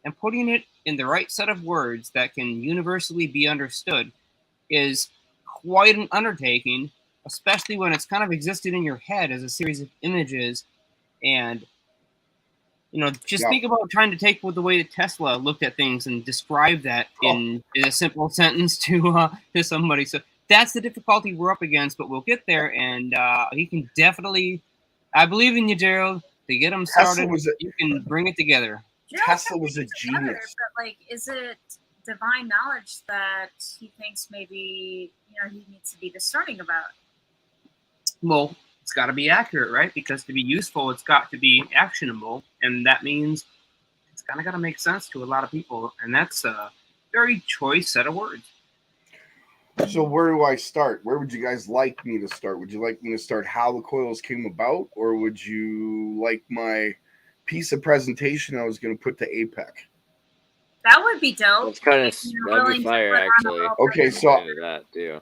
and putting it in the right set of words that can universally be understood is quite an undertaking, especially when it's kind of existed in your head as a series of images. And, you know, just think about trying to take the way that Tesla looked at things and describe that in a simple sentence to somebody. So that's the difficulty we're up against, but we'll get there. And he can definitely, I believe in you, Gerald. To get him started, you can bring it together. Tesla was a genius. But like, is it divine knowledge that he thinks maybe, you know, he needs to be discerning about? Well, it's got to be accurate, right? Because to be useful, it's got to be actionable, and that means it's kind of got to make sense to a lot of people, and that's a very choice set of words. So where do I start? Where would you guys like me to start? Would you like me to start how the coils came about, or would you like my piece of presentation I was going to put to APEC? That would be dope. It's kind of that'd be fire, actually. Okay, so that too.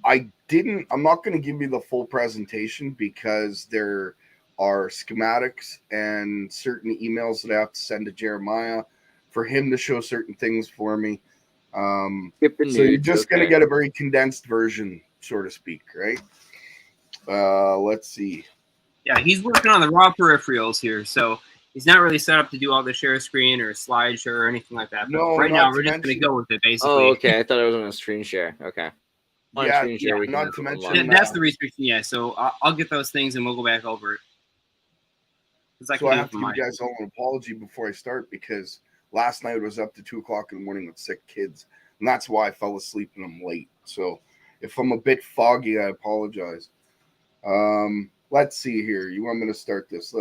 I'm not going to give you the full presentation because there are schematics and certain emails that I have to send to Jeremiah for him to show certain things for me. So you're just going to get a very condensed version, so to speak, right? Let's see. Yeah, he's working on the raw peripherals here, so he's not really set up to do all the share screen or slideshow or anything like that. But No, right now we're just going to go with it, basically. Oh, okay. I thought it was on a screen share. Okay. That's the restriction. Yeah, so I'll get those things and we'll go back over it. So I have to give you guys all an apology before I start, because last night was up to 2 o'clock in the morning with sick kids, and that's why I fell asleep and I'm late. So if I'm a bit foggy, I apologize. Let's see here. You want me to start this?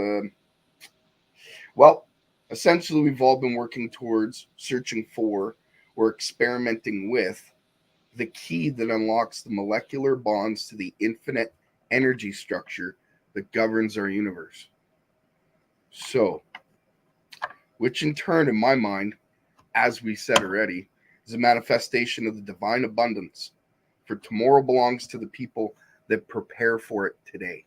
Well, essentially, we've all been working towards searching for or experimenting with the key that unlocks the molecular bonds to the infinite energy structure that governs our universe. So, which in turn, in my mind, as we said already, is a manifestation of the divine abundance. For tomorrow belongs to the people that prepare for it today.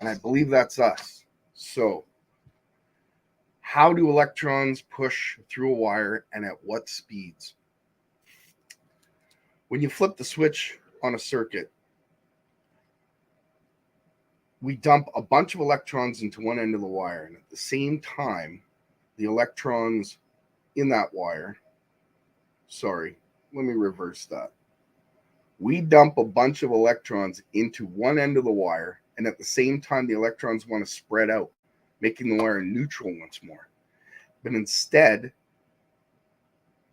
And I believe that's us. So how do electrons push through a wire and at what speeds? When you flip the switch on a circuit, we dump a bunch of electrons into one end of the wire, and at the same time, the electrons in that wire, sorry, let me reverse that. We dump a bunch of electrons into one end of the wire, and at the same time, the electrons want to spread out, making the wire neutral once more. But instead,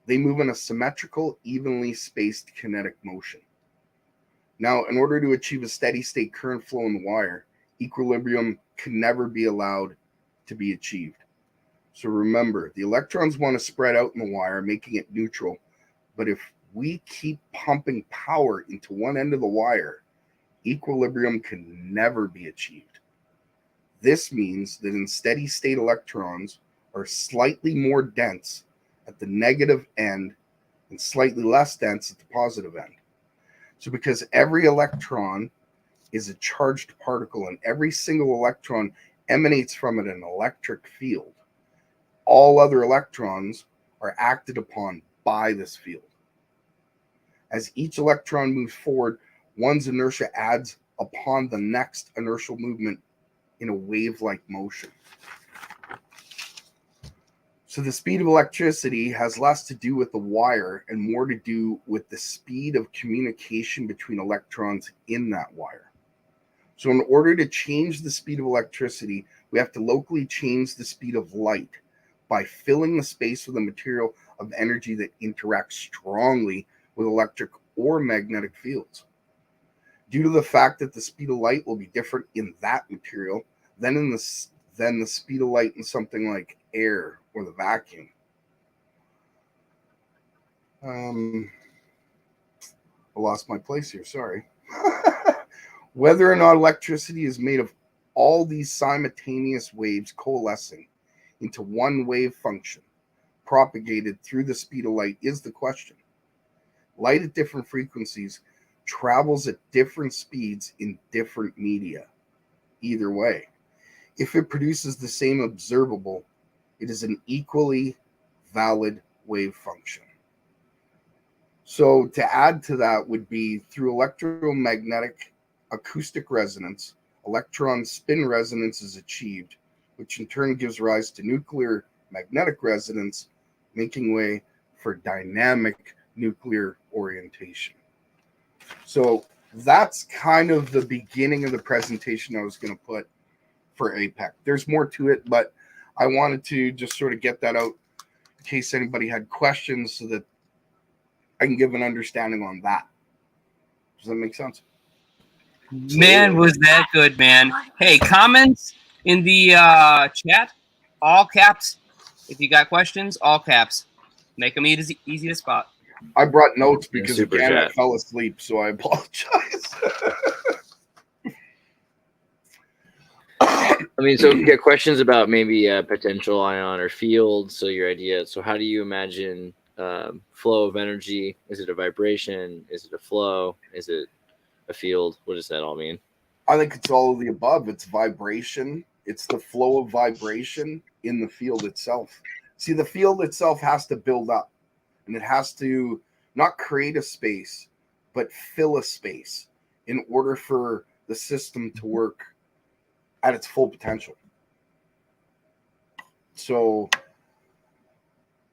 they move in a symmetrical, evenly spaced kinetic motion. Now, in order to achieve a steady state current flow in the wire, equilibrium can never be allowed to be achieved. So remember, the electrons want to spread out in the wire, making it neutral. But if we keep pumping power into one end of the wire, equilibrium can never be achieved. This means that in steady state, electrons are slightly more dense at the negative end and slightly less dense at the positive end. So because every electron is a charged particle and every single electron emanates from it an electric field, all other electrons are acted upon by this field. As each electron moves forward, one's inertia adds upon the next inertial movement in a wave-like motion. So the speed of electricity has less to do with the wire and more to do with the speed of communication between electrons in that wire. So in order to change the speed of electricity, we have to locally change the speed of light by filling the space with a material of energy that interacts strongly with electric or magnetic fields. Due to the fact that the speed of light will be different in that material than the speed of light in something like air or the vacuum. I lost my place here, sorry. Whether or not electricity is made of all these simultaneous waves coalescing into one wave function propagated through the speed of light is the question. Light at different frequencies travels at different speeds in different media. Either way, if it produces the same observable, it is an equally valid wave function. So to add to that would be through electromagnetic acoustic resonance, electron spin resonance is achieved, which in turn gives rise to nuclear magnetic resonance, making way for dynamic nuclear orientation. So that's kind of the beginning of the presentation I was going to put for APEC. There's more to it, but I wanted to just sort of get that out in case anybody had questions so that I can give an understanding on that. Does that make sense? Man, was that good, man. Hey, comments in the chat, all caps. If you got questions, all caps. Make them easy to spot. I brought notes because, Super again, I chat. fell asleep, so I apologize. I mean, so we get questions about maybe a potential ion or field. So your idea. So how do you imagine flow of energy? Is it a vibration? Is it a flow? Is it a field? What does that all mean? I think it's all of the above. It's vibration. It's the flow of vibration in the field itself. See, the field itself has to build up, and it has to not create a space, but fill a space in order for the system to work at its full potential. So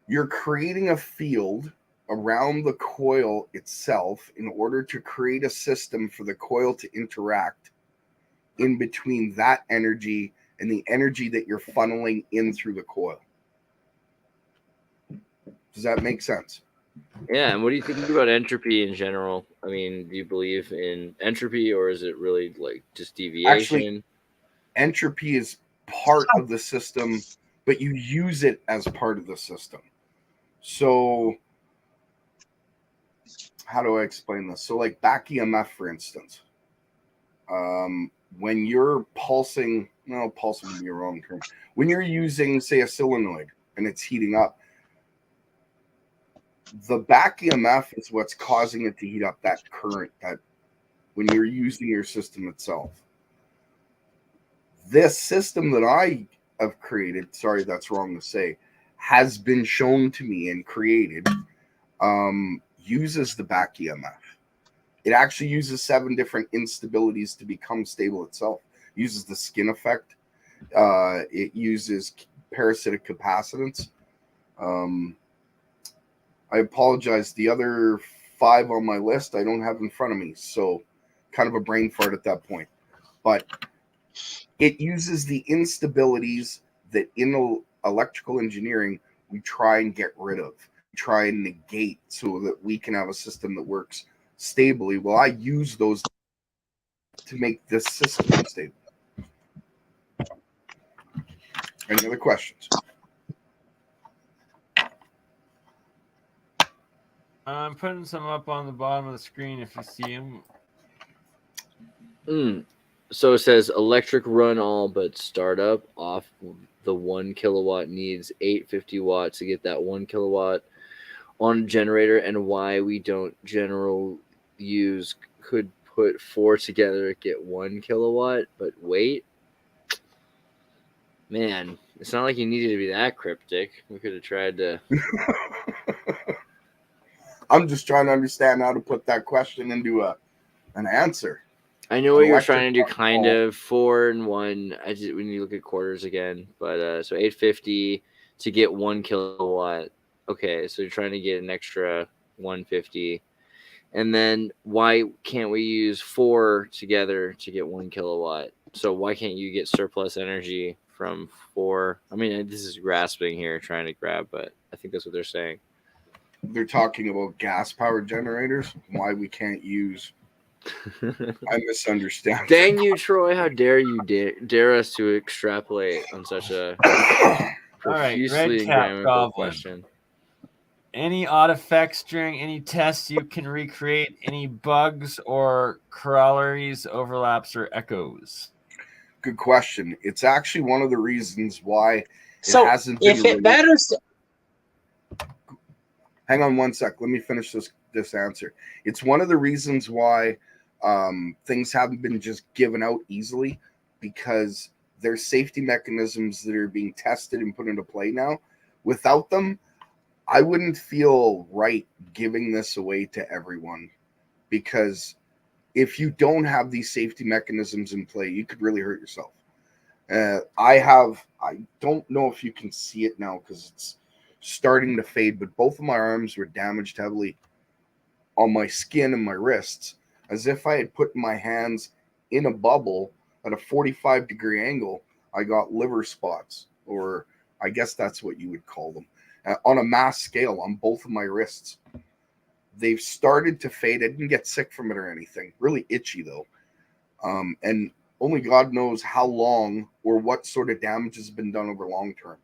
you're creating a field around the coil itself in order to create a system for the coil to interact in between that energy and the energy that you're funneling in through the coil. Does that make sense? Yeah, and what do you think about entropy in general? I mean, do you believe in entropy, or is it really like just deviation? Actually, entropy is part of the system, but you use it as part of the system. So how do I explain this? So like back EMF, for instance, when you're pulsing, no, pulsing would be a wrong term. When you're using, say, a solenoid and it's heating up, the back EMF is what's causing it to heat up, that current, that when you're using your system itself. This system that I have created, sorry, that's wrong to say, has been shown to me and created, uses the back EMF. It actually uses 7 different instabilities to become stable itself. It uses the skin effect. It uses parasitic capacitance. I apologize. The other 5 on my list I don't have in front of me, so kind of a brain fart at that point. But it uses the instabilities that in electrical engineering we try and get rid of, try and negate, so that we can have a system that works stably. Well, I use those to make this system stable. Any other questions? I'm putting some up on the bottom of the screen if you see them. So it says electric run all, but startup off the 1 kilowatt needs 850 watts to get that 1 kilowatt on generator, and why we don't general use could put 4 together get 1 kilowatt, but wait, man, it's not like you needed to be that cryptic. We could have tried to. I'm just trying to understand how to put that question into an answer. I know what you're trying to do, kind of 4 and 1. We need to look at quarters again, but so 850 to get 1 kilowatt. Okay, so you're trying to get an extra 150, and then why can't we use 4 together to get 1 kilowatt? So why can't you get surplus energy from 4? I mean, this is grasping here, trying to grab, but I think that's what they're saying. They're talking about gas powered generators. Why we can't use. I misunderstand. Dang you, Troy! How dare you dare us to extrapolate on such a profusely grammatical question? Any odd effects during any tests you can recreate? Any bugs or corollaries, overlaps, or echoes? Good question. It's actually one of the reasons why it hasn't been. If it matters, hang on one sec. Let me finish this answer. It's one of the reasons why things haven't been just given out easily, because there's safety mechanisms that are being tested and put into play now. Without them, I wouldn't feel right giving this away to everyone, because if you don't have these safety mechanisms in play, you could really hurt yourself. I don't know if you can see it now because it's starting to fade, but both of my arms were damaged heavily on my skin and my wrists, as if I had put my hands in a bubble at a 45-degree angle. I got liver spots, or I guess that's what you would call them, on a mass scale on both of my wrists. They've started to fade. I didn't get sick from it or anything. Really itchy though. And only God knows how long or what sort of damage has been done over long term.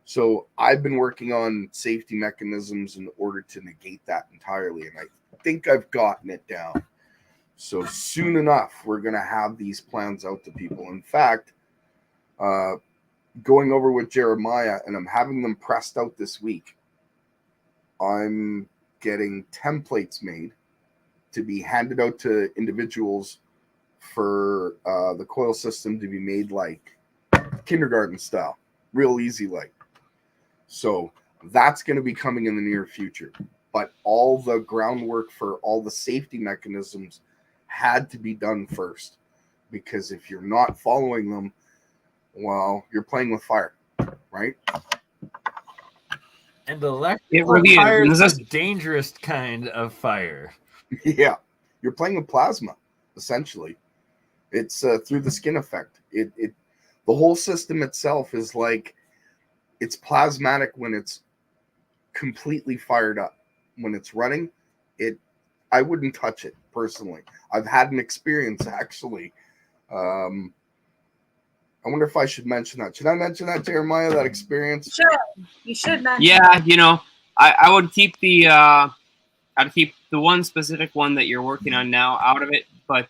So I've been working on safety mechanisms in order to negate that entirely. And I think I've gotten it down. So soon enough, we're going to have these plans out to people. In fact, going over with Jeremiah, and I'm having them pressed out this week. I'm getting templates made to be handed out to individuals for the coil system to be made like kindergarten style, real easy like. So that's going to be coming in the near future. But all the groundwork for all the safety mechanisms had to be done first, because if you're not following them, well, you're playing with fire, right? And electrical fire is a dangerous kind of fire. Yeah, you're playing with plasma, essentially. It's through the skin effect. The whole system itself is like, it's plasmatic when it's completely fired up. When it's running, I wouldn't touch it personally. I've had an experience actually. I wonder if I should mention that. Should I mention that, Jeremiah, that experience? Sure, you should mention. Yeah, you know, I would keep the one specific one that you're working on now out of it, but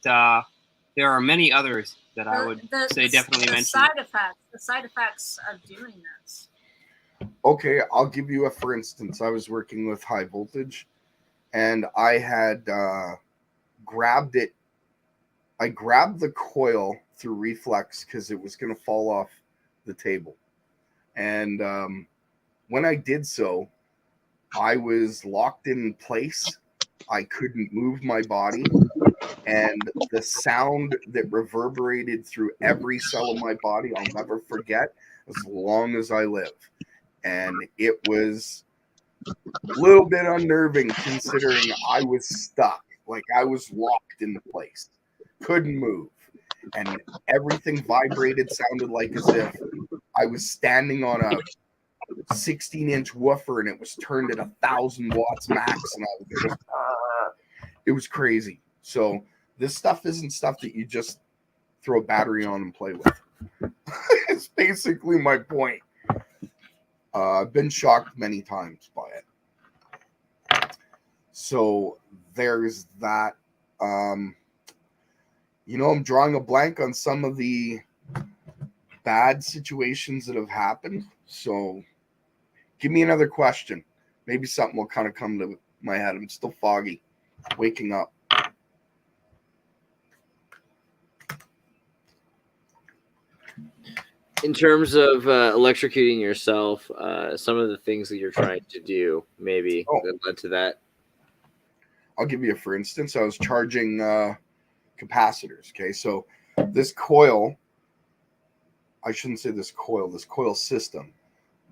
there are many others that I would say definitely mention. The side effects of doing this. Okay, I'll give you a for instance. I was working with high voltage, and I had grabbed it I grabbed the coil through reflex because it was going to fall off the table. And when I did so, I was locked in place. I couldn't move my body. And the sound that reverberated through every cell of my body, I'll never forget as long as I live. And it was a little bit unnerving considering I was stuck. Like I was locked in place. Couldn't move. And everything vibrated, sounded like as if I was standing on a 16-inch woofer and it was turned at 1,000 watts max, and I was just, it was crazy. So this stuff isn't stuff that you just throw a battery on and play with. It's basically my point. I've been shocked many times by it. So there's that. I'm drawing a blank on some of the bad situations that have happened. So give me another question. Maybe something will kind of come to my head. I'm still foggy, waking up. In terms of electrocuting yourself, some of the things that you're trying to do, maybe that led to that. I'll give you a for instance. I was charging capacitors. Okay, so this coil, I shouldn't say this coil system,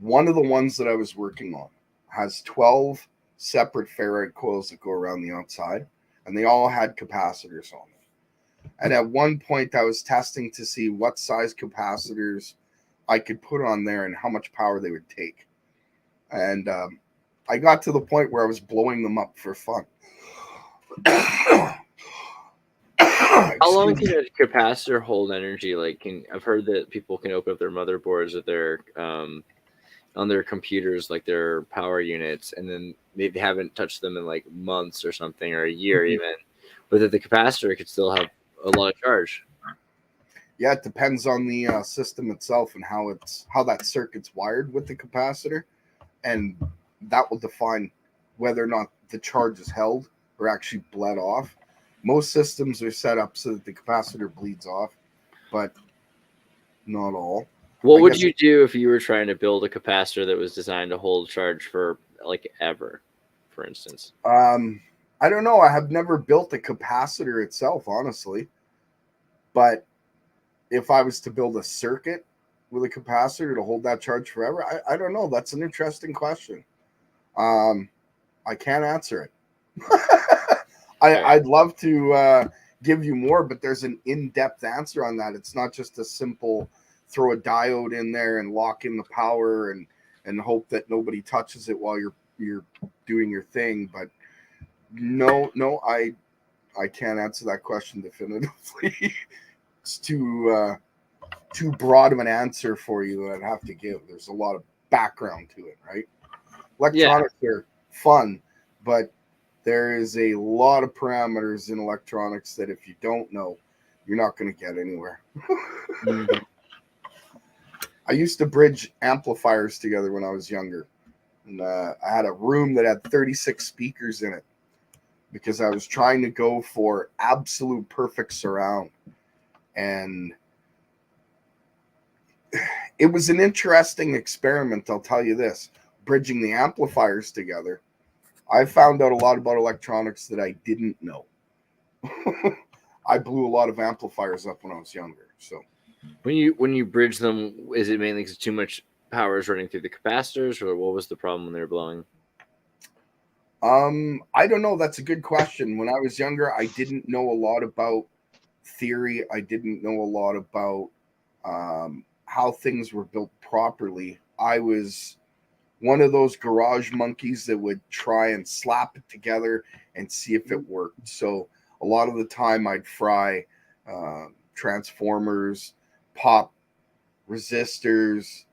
one of the ones that I was working on has 12 separate ferrite coils that go around the outside, and they all had capacitors on them. And at one point I was testing to see what size capacitors I could put on there and how much power they would take. And I got to the point where I was blowing them up for fun. How long can a capacitor hold energy? Like, I've heard that people can open up their motherboards with their on their computers, like their power units, and then maybe haven't touched them in like months or something, or a year even. But that the capacitor could still have a lot of charge. Yeah, it depends on the system itself and how that circuit's wired with the capacitor, and that will define whether or not the charge is held or actually bled off. Most systems are set up so that the capacitor bleeds off, but not all. What would you do if you were trying to build a capacitor that was designed to hold charge for like ever, for instance? I don't know. I have never built a capacitor itself, honestly. But if I was to build a circuit with a capacitor to hold that charge forever, I don't know. That's an interesting question. I can't answer it. I'd love to give you more, but there's an in-depth answer on that. It's not just a simple throw a diode in there and lock in the power and hope that nobody touches it while you're doing your thing. But no, I can't answer that question definitively. It's too broad of an answer for you that I'd have to give. There's a lot of background to it, right? Electronics are fun, but there is a lot of parameters in electronics that if you don't know, you're not going to get anywhere. I used to bridge amplifiers together when I was younger. And I had a room that had 36 speakers in it because I was trying to go for absolute perfect surround. And it was an interesting experiment, I'll tell you this. Bridging the amplifiers together, I found out a lot about electronics that I didn't know. I blew a lot of amplifiers up when I was younger. So when you bridge them, is it mainly because too much power is running through the capacitors, or what was the problem when they were blowing? I don't know. That's a good question. When I was younger, I didn't know a lot about theory. I didn't know a lot about how things were built properly. I was one of those garage monkeys that would try and slap it together and see if it worked. So a lot of the time I'd fry transformers, pop resistors.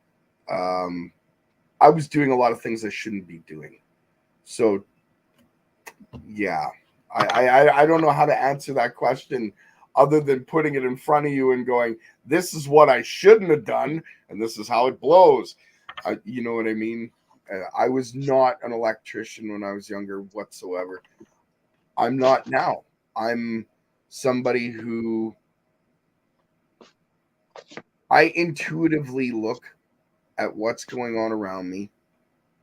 I was doing a lot of things I shouldn't be doing. So yeah, I don't know how to answer that question other than putting it in front of you and going, this is what I shouldn't have done, and this is how it blows. You know what I mean? I was not an electrician when I was younger whatsoever. I'm not now. I'm somebody who I intuitively look at what's going on around me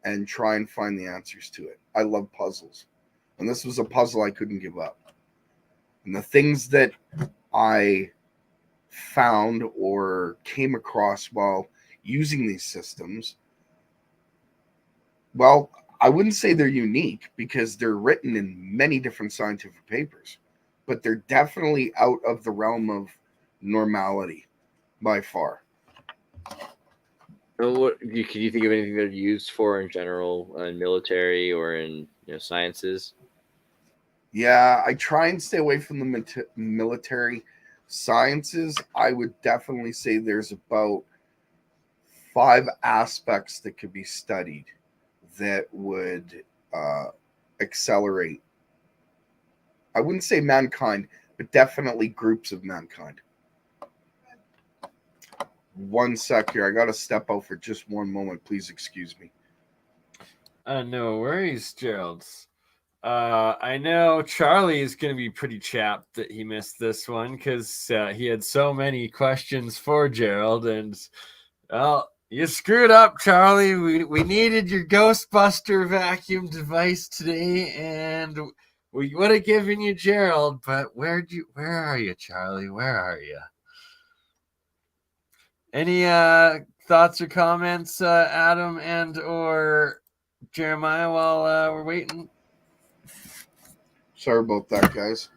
and try and find the answers to it. I love puzzles. And this was a puzzle I couldn't give up. And the things that I found or came across while using these systems, well, I wouldn't say they're unique because they're written in many different scientific papers, but they're definitely out of the realm of normality by far. So what can you think of anything they're used for in general, in military or in sciences? Yeah, I try and stay away from the military sciences. I would definitely say there's about 5 aspects that could be studied that would accelerate. I wouldn't say mankind, but definitely groups of mankind. One sec here. I got to step out for just one moment. Please excuse me. No worries, Gerald. I know Charlie is going to be pretty chapped that he missed this one because he had so many questions for Gerald, and well, you screwed up, Charlie. We needed your Ghostbuster vacuum device today, and we would have given you Gerald, but where are you, Charlie? Where are you? Any thoughts or comments, Adam and or Jeremiah, while we're waiting? Sorry about that, guys.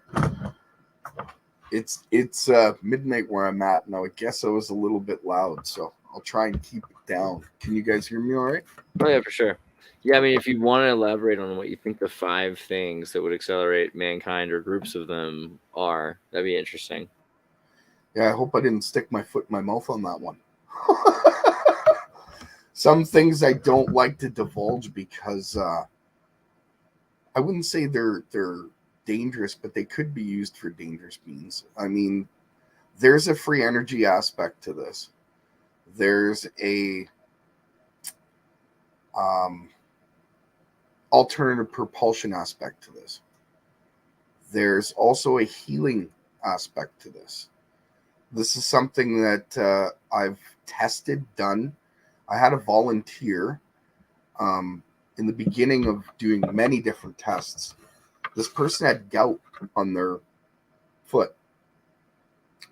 It's midnight where I'm at now. I guess I was a little bit loud, so I'll try and keep it down. Can you guys hear me all right? Oh yeah, for sure. Yeah, I mean, if you want to elaborate on what you think the 5 things that would accelerate mankind or groups of them are, that'd be interesting. Yeah, I hope I didn't stick my foot in my mouth on that one. Some things I don't like to divulge because I wouldn't say they're dangerous, but they could be used for dangerous means. I mean, there's a free energy aspect to this. There's a alternative propulsion aspect to this. There's also a healing aspect to this. This is something that I've tested, done. I had a volunteer in the beginning of doing many different tests. This person had gout on their foot,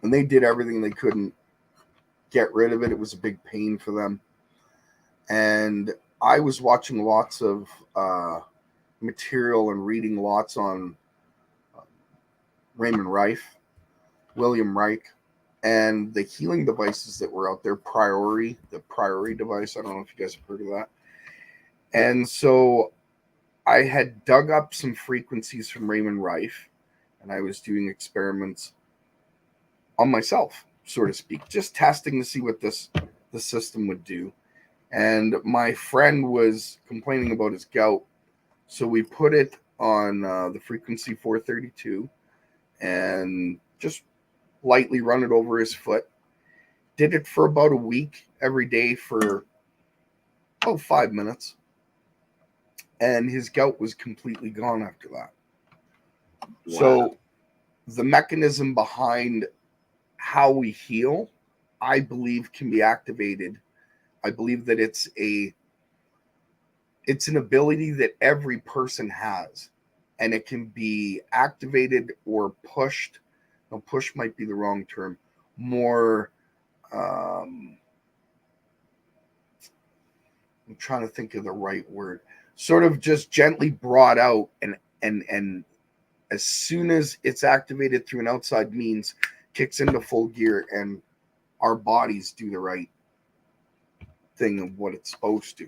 and they did everything they couldn't get rid of it. It was a big pain for them. And I was watching lots of material and reading lots on William Reich, and the healing devices that were out there, the Priority device. I don't know if you guys have heard of that. And so I had dug up some frequencies from Raymond Reich, and I was doing experiments on myself, so to speak, just testing to see what the system would do. And my friend was complaining about his gout, so we put it on the frequency 432 and just lightly run it over his foot. Did it for about a week every day for 5 minutes. And his gout was completely gone after that. Wow. So the mechanism behind how we heal, I believe, can be activated. I believe that it's an ability that every person has, and it can be activated or pushed. No, push might be the wrong term. More, I'm trying to think of the right word. Sort of just gently brought out, and as soon as it's activated through an outside means, kicks into full gear, and our bodies do the right thing of what it's supposed to.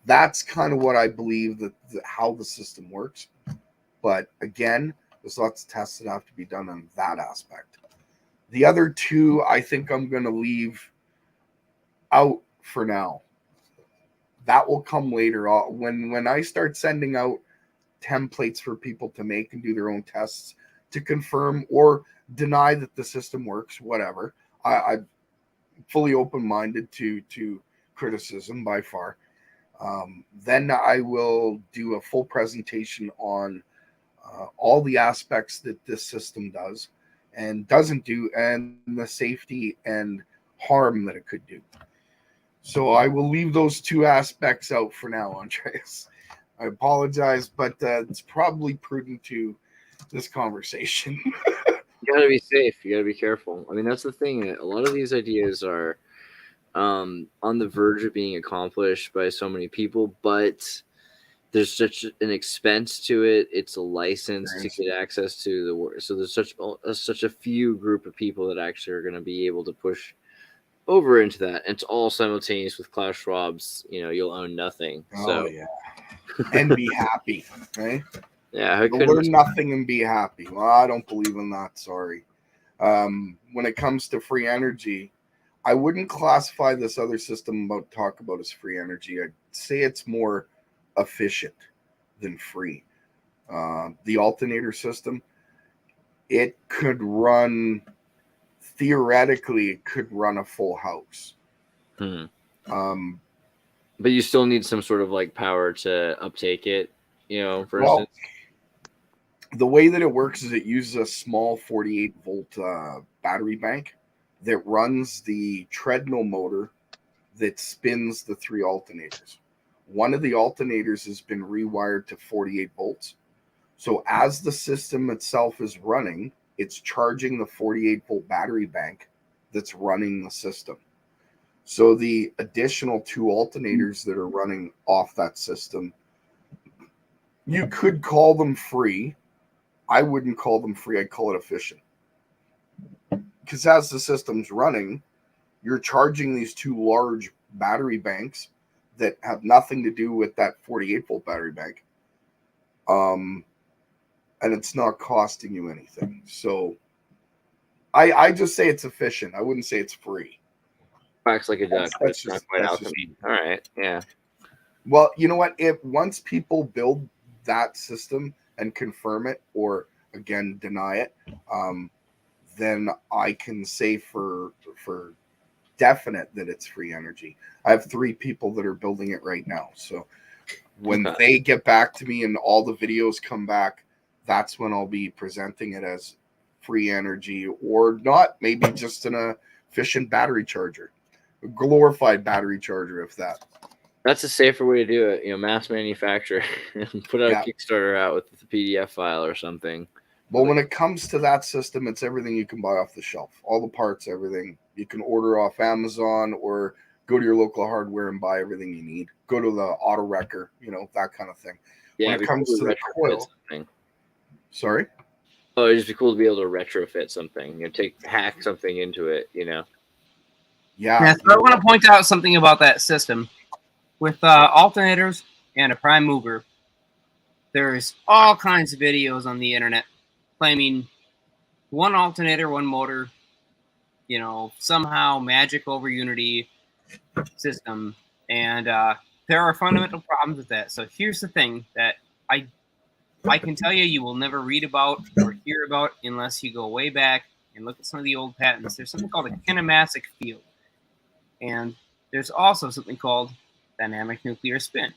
That's kind of what I believe how the system works. But again, there's lots of tests that have to be done on that aspect. The other 2, I think I'm going to leave out for now. That will come later on. When I start sending out templates for people to make and do their own tests to confirm or deny that the system works, whatever. I'm fully open-minded to criticism by far. Then I will do a full presentation on all the aspects that this system does and doesn't do, and the safety and harm that it could do. So I will leave those two aspects out for now, Andreas. I apologize, but it's probably prudent to this conversation. You gotta be safe. You gotta be careful. I mean, that's the thing. A lot of these ideas are on the verge of being accomplished by so many people, but there's such an expense to it. It's a license to get access to the work. So there's such a few group of people that actually are going to be able to push over into that. And it's all simultaneous with Klaus Schwab's, you'll own nothing. Oh, yeah. And be happy, right? Yeah. Learn nothing and be happy. Well, I don't believe in that. Sorry. When it comes to free energy, I wouldn't classify this other system talk about as free energy. I'd say it's more efficient than free. The alternator system, it could run, theoretically, it could run a full house. But you still need some sort of like power to uptake it, for instance. The way that it works is it uses a small 48 volt battery bank that runs the treadmill motor that spins the 3 alternators. One of the alternators has been rewired to 48 volts. So as the system itself is running, it's charging the 48 volt battery bank that's running the system. So the additional 2 alternators that are running off that system, you could call them free. I wouldn't call them free. I'd call it efficient. Because as the system's running, you're charging these 2 large battery banks that have nothing to do with that 48 volt battery bank. And it's not costing you anything. So I just say it's efficient. I wouldn't say it's free. Quacks like a duck, but it's not quite Alchemy. All right. Yeah. Well, you know what? If once people build that system and confirm it, or again deny it, then I can say for definite that it's free energy. I have 3 people that are building it right now. So when they get back to me and all the videos come back, that's when I'll be presenting it as free energy, or not, maybe just an efficient battery charger, a glorified battery charger, if that. That's a safer way to do it. Mass manufacture and put out a Kickstarter out with the PDF file or something. Well, when it comes to that system, it's everything you can buy off the shelf. All the parts, everything. You can order off Amazon or go to your local hardware and buy everything you need. Go to the auto wrecker, that kind of thing. Yeah, when it comes to the coil. Sorry? Oh, it'd just be cool to be able to retrofit something. Hack something into it, Yeah. So I want to point out something about that system. With alternators and a prime mover, there's all kinds of videos on the internet claiming one alternator, one motor, somehow magic over unity system. And there are fundamental problems with that. So here's the thing that I can tell you will never read about or hear about unless you go way back and look at some of the old patents. There's something called a kinematic field. And there's also something called dynamic nuclear spin.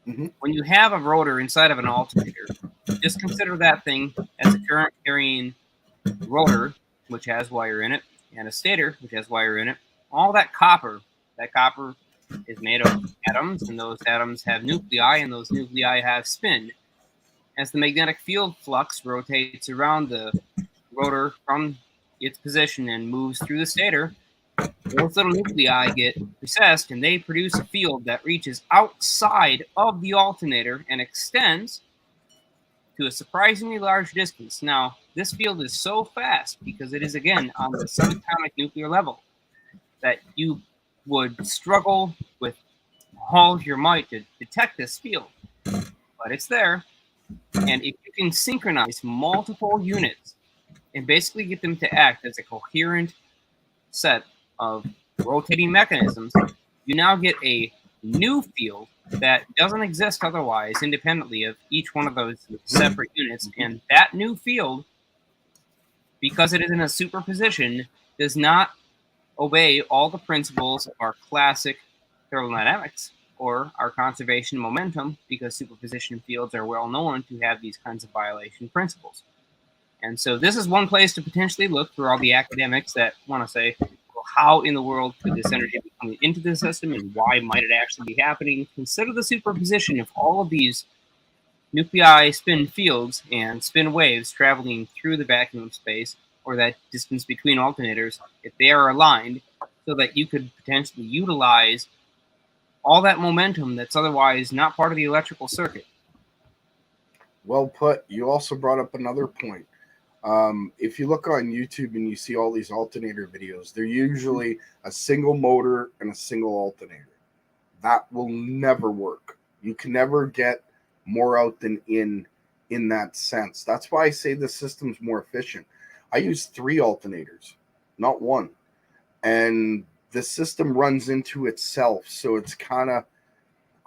Mm-hmm. When you have a rotor inside of an alternator, just consider that thing as a current carrying rotor, which has wire in it, and a stator, which has wire in it. All that copper is made of atoms, and those atoms have nuclei, and those nuclei have spin. As the magnetic field flux rotates around the rotor from its position and moves through the stator, those little nuclei get recessed, and they produce a field that reaches outside of the alternator and extends to a surprisingly large distance. Now, this field is so fast because it is, again, on the subatomic nuclear level that you would struggle with all of your might to detect this field. But it's there. And if you can synchronize multiple units and basically get them to act as a coherent set of rotating mechanisms, you now get a new field that doesn't exist otherwise independently of each one of those separate units. And that new field, because it is in a superposition, does not obey all the principles of our classic thermodynamics or our conservation of momentum, because superposition fields are well known to have these kinds of violation principles. And so this is one place to potentially look for all the academics that want to say, well, how in the world could this energy be coming into the system and why might it actually be happening? Consider the superposition of all of these nuclei spin fields and spin waves traveling through the vacuum of space, or that distance between alternators, if they are aligned, so that you could potentially utilize all that momentum that's otherwise not part of the electrical circuit. Well put. You also brought up another point. If you look on YouTube and you see all these alternator videos, they're usually a single motor and a single alternator. That will never work. You can never get more out than in that sense. That's why I say the system's more efficient. I use 3 alternators, not 1. And the system runs into itself. So it's kind of,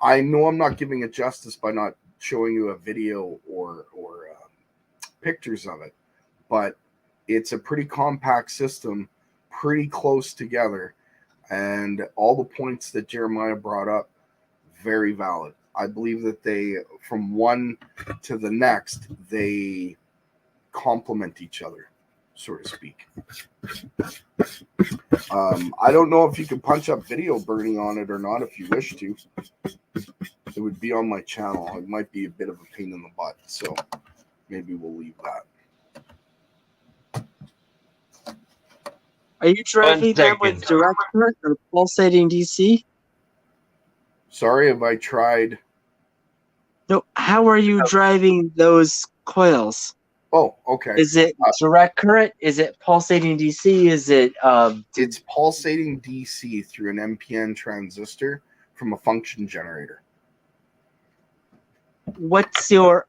I know I'm not giving it justice by not showing you a video or pictures of it, but it's a pretty compact system, pretty close together. And all the points that Jeremiah brought up, very valid. I believe that they, from one to the next, they complement each other, so to speak. I don't know if you can punch up video burning on it or not if you wish to. It would be on my channel. It might be a bit of a pain in the butt, so maybe we'll leave that. Are you driving them with direct current or pulsating DC? Sorry, have I tried? No, how are you driving those coils? Oh, okay. Is it direct current? Is it pulsating DC? Is it It's pulsating DC through an NPN transistor from a function generator. What's your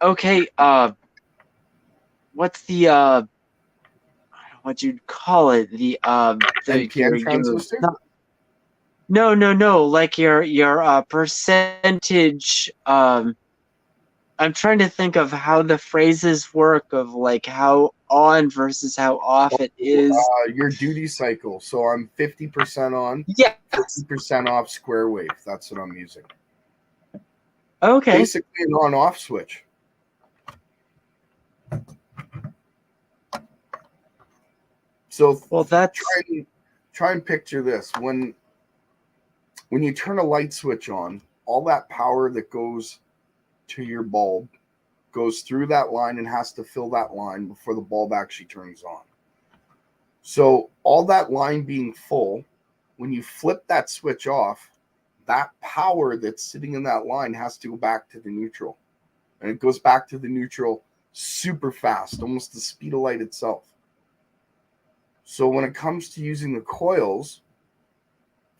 okay, what's the what you'd call it? The NPN transistor? No, like your percentage. I'm trying to think of how the phrases work of like how on versus how off it is. Your duty cycle. So I'm 50% on, yeah, 50% off square wave. That's what I'm using. Okay. Basically an on-off switch. So well, that's try and picture this. When you turn a light switch on, all that power that goes to your bulb goes through that line and has to fill that line before the bulb actually turns on. So all that line being full, when you flip that switch off, that power that's sitting in that line has to go back to the neutral. And it goes back to the neutral super fast, almost the speed of light itself. So when it comes to using the coils,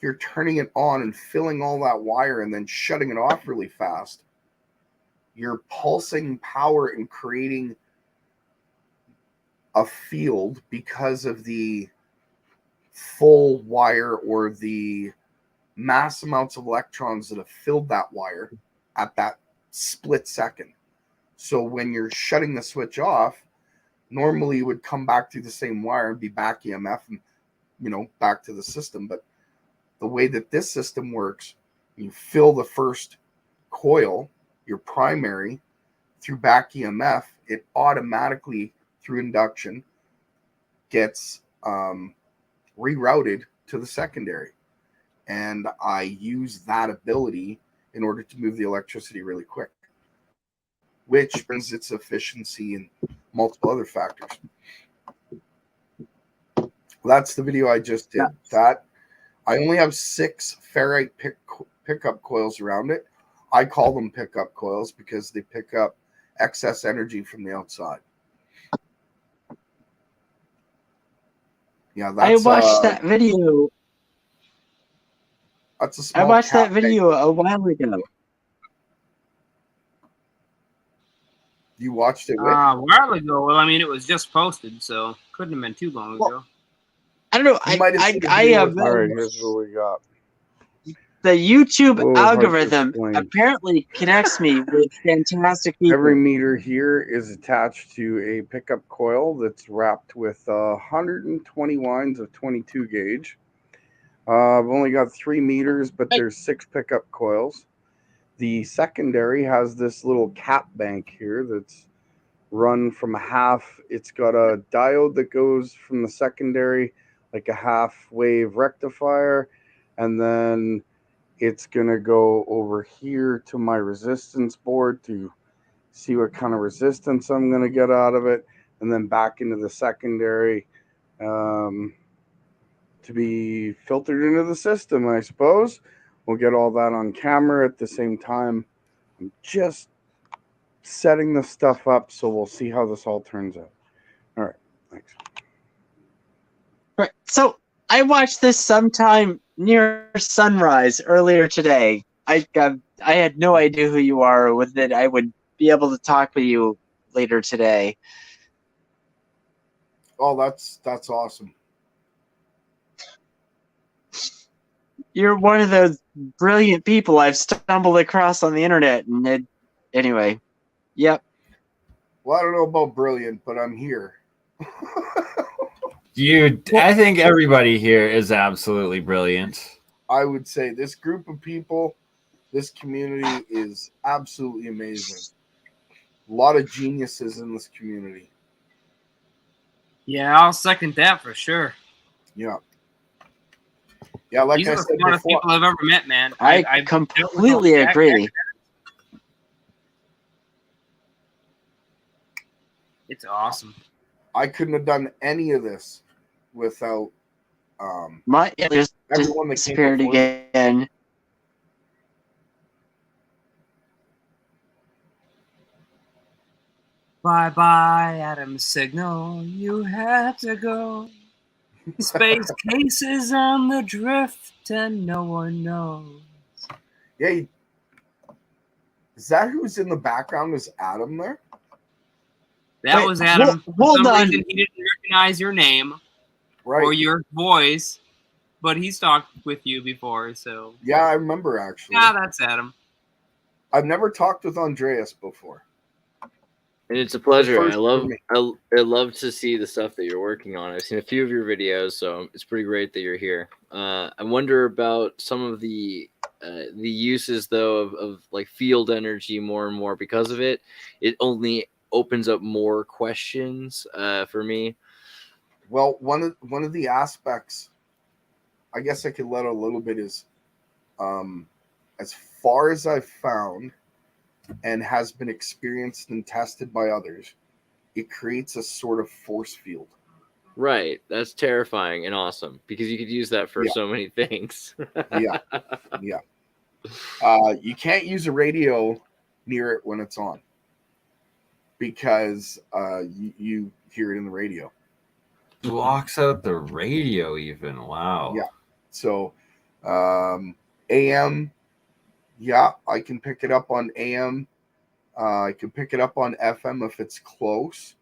you're turning it on and filling all that wire and then shutting it off really fast. You're pulsing power and creating a field because of the full wire or the mass amounts of electrons that have filled that wire at that split second. So when you're shutting the switch off, normally you would come back through the same wire and be back EMF and, back to the system. But the way that this system works, you fill the first coil, your primary, through back EMF, it automatically, through induction, gets rerouted to the secondary. And I use that ability in order to move the electricity really quick, which brings its efficiency and multiple other factors. That's the video I just did. That I only have 6 ferrite pickup coils around it. I call them pickup coils because they pick up excess energy from the outside. Yeah, I watched that video. That's a small I watched that tank. video a while ago. You watched it? A while ago. Well, I mean, it was just posted, so couldn't have been too long ago. I don't know. All right, here's what we got. The YouTube Well, hard to algorithm explain. apparently connects me with fantastic people. Every meter here is attached to a pickup coil that's wrapped with 120 lines of 22 gauge. I've only got 3 meters, but there's 6 pickup coils. The secondary has this little cap bank here that's run from a half. It's got a diode that goes from the secondary, like a half wave rectifier, and then it's going to go over here to my resistance board to see what kind of resistance I'm going to get out of it, and then back into the secondary to be filtered into the system, I suppose. We'll get all that on camera at the same time. I'm just setting the stuff up, so we'll see how this all turns out. All right, thanks. Right. So I watched this sometime near sunrise earlier today. I had no idea who you are, or that I would be able to talk with you later today. Oh, that's awesome. You're one of those brilliant people I've stumbled across on the internet, and anyway, yep. Well, I don't know about brilliant, but I'm here. I think everybody here is absolutely brilliant. I would say this group of people, this community is absolutely amazing. A lot of geniuses in this community. Yeah, I'll second that for sure. Yeah. Yeah, like These I are the said smartest before, people I've ever met, man. I completely agree. It's awesome. I couldn't have done any of this without My just everyone that came disappeared before me. again. Bye-bye, Adam Signal. You have to go. Space cases on the drift and no one knows. Yeah, is that who's in the background? Is Adam there? That Wait, was Adam. hold For some on. reason, he didn't recognize your name Right. or your voice, but he's talked with you before, so. Yeah, I remember actually. Yeah, that's Adam. I've never talked with Andreas before. And it's a pleasure. First I love to see the stuff that you're working on. I've seen a few of your videos, so it's pretty great that you're here. I wonder about some of the uses though of like field energy more and more because of it. It only opens up more questions for me. Well, one of the aspects, I guess I could let a little bit is, as far as I've found, and has been experienced and tested by others, it creates a sort of force field. Right. That's terrifying and awesome because you could use that for so many things. Yeah. You can't use a radio near it when it's on because you hear it in the radio. Blocks out the radio even. Wow. Yeah. So AM, yeah, I can pick it up on AM. I can pick it up on FM if it's close.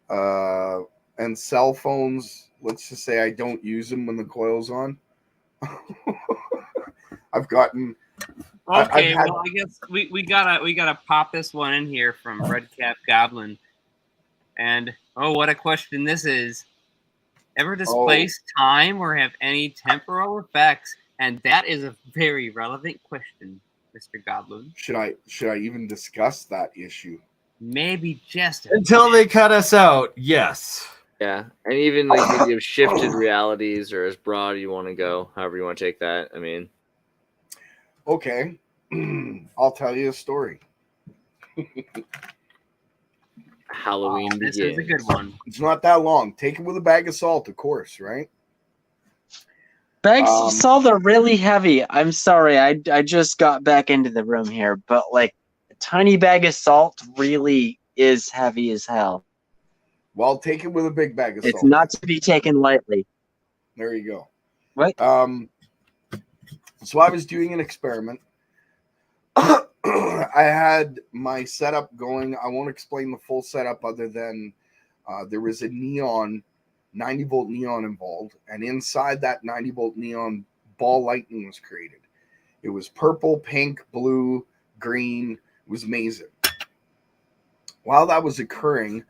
And cell phones, let's just say I don't use them when the coil's on. I've gotten. Okay, well, I guess we gotta pop this one in here from Redcap Goblin. And what a question this is. Ever displace time or have any temporal effects? And that is a very relevant question, Mr. Goblin. Should I even discuss that issue? Maybe just until they cut us out. Yes. Yeah, and even like maybe of shifted realities or as broad you want to go, however you want to take that. I mean, okay, I'll tell you a story. Halloween this begins. is a good one. It's not that long. Take it with a bag of salt, of course, right? Bags of salt are really heavy. I'm sorry, I just got back into the room here, but like a tiny bag of salt really is heavy as hell. Well, take it with a big bag of salt. It's not to be taken lightly. There you go. What? So I was doing an experiment. I had my setup going. I won't explain the full setup other than there was a neon, 90-volt neon involved. And inside that 90-volt neon, ball lightning was created. It was purple, pink, blue, green. It was amazing. While that was occurring,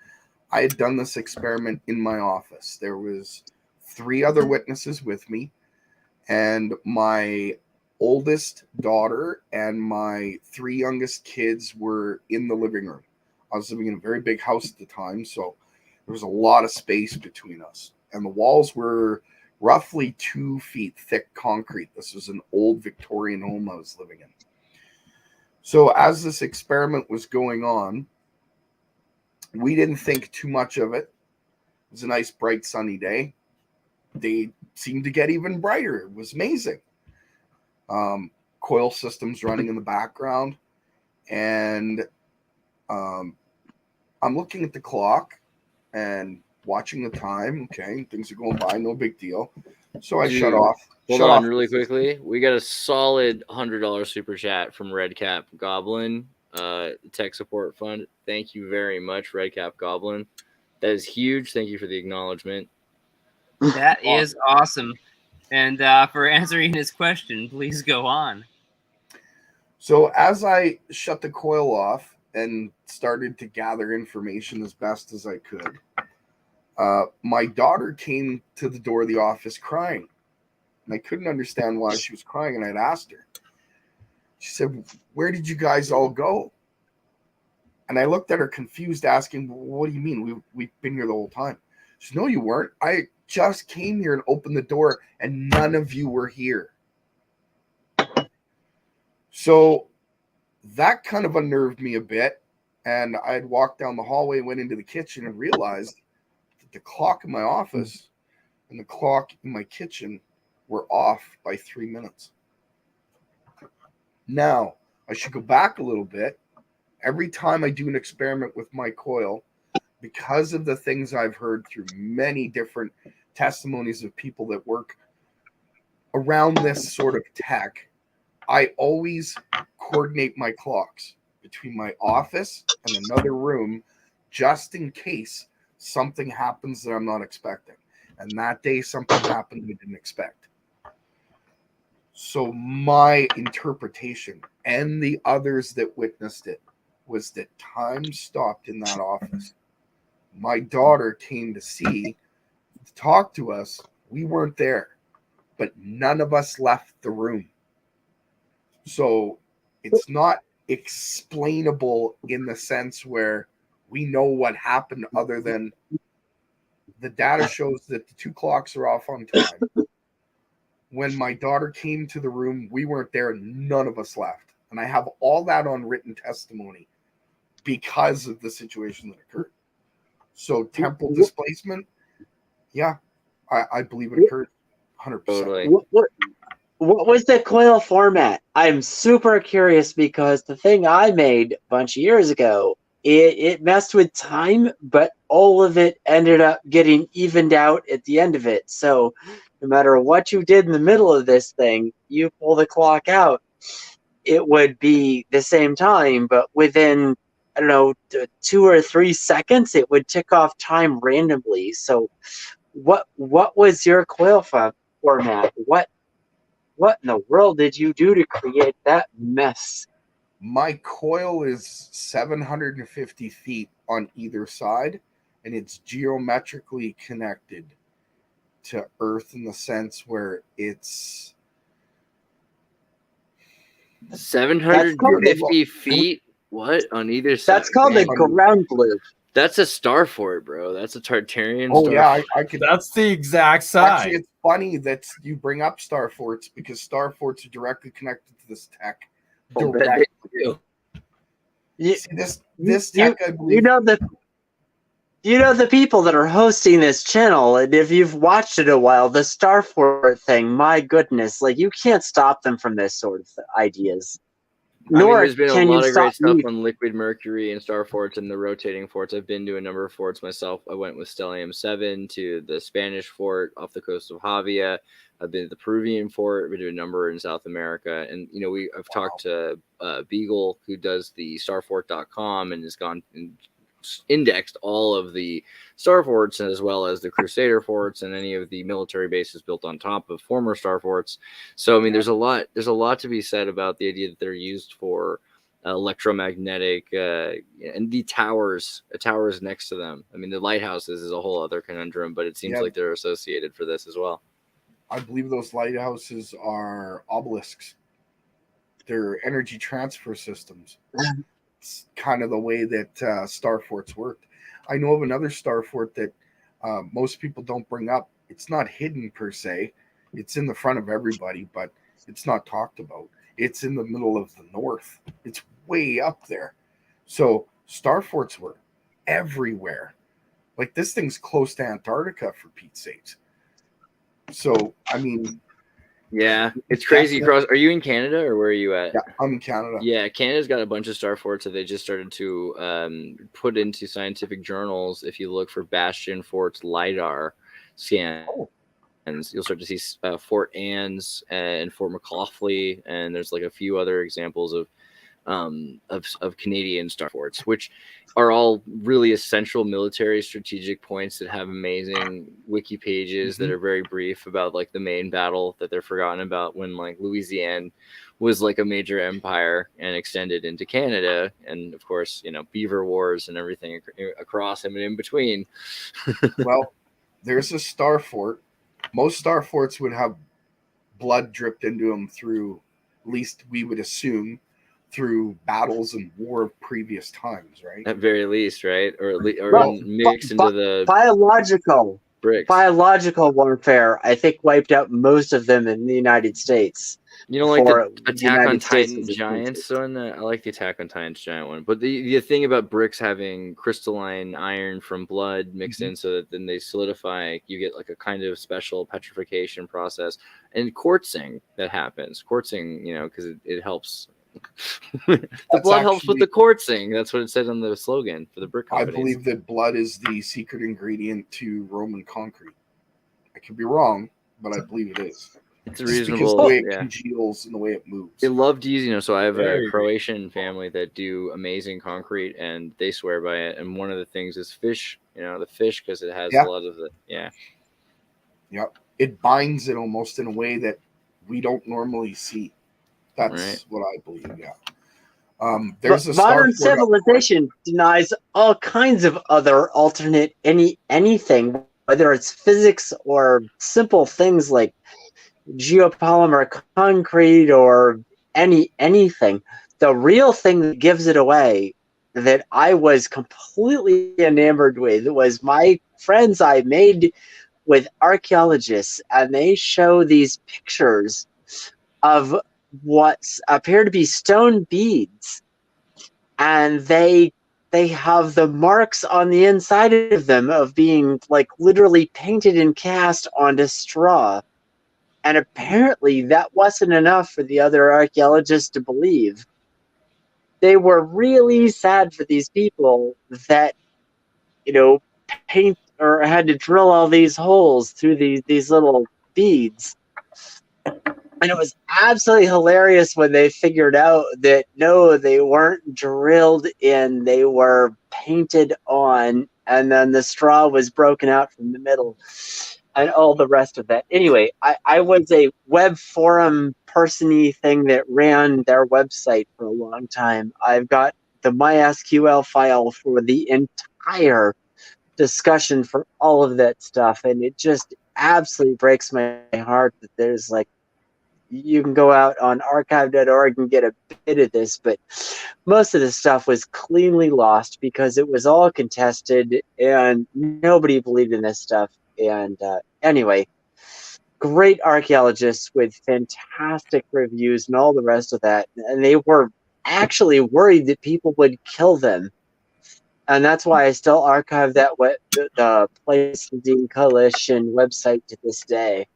I had done this experiment in my office. There was 3 other witnesses with me, and my oldest daughter and my 3 youngest kids were in the living room. I was living in a very big house at the time, so there was a lot of space between us. And the walls were roughly 2 feet thick concrete. This was an old Victorian home I was living in. So as this experiment was going on, we didn't think too much of it. It was a nice, bright, sunny day. They seemed to get even brighter. It was amazing. Coil systems running in the background. And I'm looking at the clock and watching the time. Okay, things are going by, no big deal. So I shut off. Hold on really quickly. We got a solid $100 super chat from Redcap Goblin, tech support fund. Thank you very much, Redcap Goblin. That is huge. Thank you for the acknowledgement. That is awesome. And for answering his question, please go on. So as I shut the coil off and started to gather information as best as I could, my daughter came to the door of the office crying. And I couldn't understand why she was crying, and I'd asked her. She said, "Where did you guys all go?" And I looked at her confused, asking, "What do you mean? We've been here the whole time." She said, "No, you weren't. I just came here and opened the door, and none of you were here." So that kind of unnerved me a bit, and I had walked down the hallway, went into the kitchen, and realized that the clock in my office and the clock in my kitchen were off by 3 minutes. Now, I should go back a little bit. Every time I do an experiment with my coil, because of the things I've heard through many different testimonies of people that work around this sort of tech, I always coordinate my clocks between my office and another room just in case something happens that I'm not expecting. And that day, something happened we didn't expect. So my interpretation and the others that witnessed it was that time stopped in that office. My daughter came to talk to us. We weren't there, but none of us left the room. So it's not explainable in the sense where we know what happened, other than the data shows that the 2 clocks are off on time. When my daughter came to the room, we weren't there, and none of us left. And I have all that on written testimony because of the situation that occurred. So temporal displacement, yeah, I believe it occurred 100%. Totally. What was the coil format? I'm super curious, because the thing I made a bunch of years ago, it messed with time, but all of it ended up getting evened out at the end of it. So no matter what you did in the middle of this thing, you pull the clock out, it would be the same time, but within, I don't know, 2 or 3 seconds, it would tick off time randomly. So what was your coil format? What in the world did you do to create that mess? My coil is 750 feet on either side, and it's geometrically connected to Earth in the sense where it's 750 feet. What on either side? That's called a ground loop. That's a star fort, bro. That's a Tartarian. Oh star yeah, fort. I could. That's the exact size. Actually, it's funny that you bring up star forts, because star forts are directly connected to this tech. Oh, Directly. See, this tech, I believe. You know the people that are hosting this channel, and if you've watched it a while, the star fort thing, my goodness, like, you can't stop them from this sort of ideas. Nor there's been can a lot you of great stop stuff me. on liquid mercury and star forts and the rotating forts. I've been to a number of forts myself. I went with Stellium 7 to the Spanish fort off the coast of Javia. I've been to the Peruvian fort. I've been to a number in South America. And, I've talked to Beagle, who does the starfort.com, and has gone and indexed all of the star forts, as well as the Crusader forts and any of the military bases built on top of former star forts. So there's a lot to be said about the idea that they're used for electromagnetic, and the towers next to them. I mean, the lighthouses is a whole other conundrum, but it seems like they're associated for this as well. I believe those lighthouses are obelisks. They're energy transfer systems. It's kind of the way that star forts worked. I know of another star fort that most people don't bring up. It's not hidden per se. It's in the front of everybody, but it's not talked about. It's in the middle of the north. It's way up there. So star forts were everywhere. Like, this thing's close to Antarctica, for Pete's sakes. So, I mean... Yeah, it's crazy. Are you in Canada, or where are you at? Yeah, I'm in Canada. Yeah, Canada's got a bunch of star forts that they just started to put into scientific journals. If you look for Bastion Fort's LiDAR scans, you'll start to see Fort Anne's and Fort McLaughlin, and there's like a few other examples of Canadian star forts, which are all really essential military strategic points that have amazing wiki pages that are very brief about like the main battle that they're forgotten about, when like Louisiana was like a major empire and extended into Canada, and of course, you know, Beaver Wars and everything across and in between. Well, there's a star fort. Most star forts would have blood dripped into them through, at least we would assume, through battles and war of previous times, right? At very least, right? Or mixed into the biological bricks. Biological warfare, I think, wiped out most of them in the United States. You don't like the Attack on Titan Giants one? I like the Attack on Titan's Giant one. But the thing about bricks having crystalline iron from blood mixed in, so that then they solidify, you get like a kind of special petrification process. And quartzing that happens. Quartzing, you know, because it helps. The blood helps with the quartzing. That's what it said on the slogan for the brick companies. I believe that blood is the secret ingredient to Roman concrete. I could be wrong, but I believe it is. It's just reasonable. Because the way it congeals and the way it moves. They loved using, you know, so I have a Croatian family that do amazing concrete, and they swear by it. And one of the things is fish, you know, the fish, because it has a lot of the, Yep. It binds it almost in a way that we don't normally see. That's what I believe, there's a modern civilization denies all kinds of other alternate anything, whether it's physics or simple things like geopolymer concrete or anything. The real thing that gives it away, that I was completely enamored with, was my friends I made with archaeologists, and they show these pictures of what appear to be stone beads, and they have the marks on the inside of them of being like literally painted and cast onto straw. And apparently that wasn't enough for the other archaeologists to believe. They were really sad for these people that, you know, paint or had to drill all these holes through these little beads. And it was absolutely hilarious when they figured out that no, they weren't drilled in, they were painted on, and then the straw was broken out from the middle, and all the rest of that. Anyway, I was a web forum person-y thing that ran their website for a long time. I've got the MySQL file for the entire discussion for all of that stuff, and it just absolutely breaks my heart that there's like, you can go out on archive.org and get a bit of this, but most of the stuff was cleanly lost because it was all contested and nobody believed in this stuff. And anyway, great archaeologists with fantastic reviews and all the rest of that. And they were actually worried that people would kill them. And that's why I still archive that the Place Dean Coalition website to this day.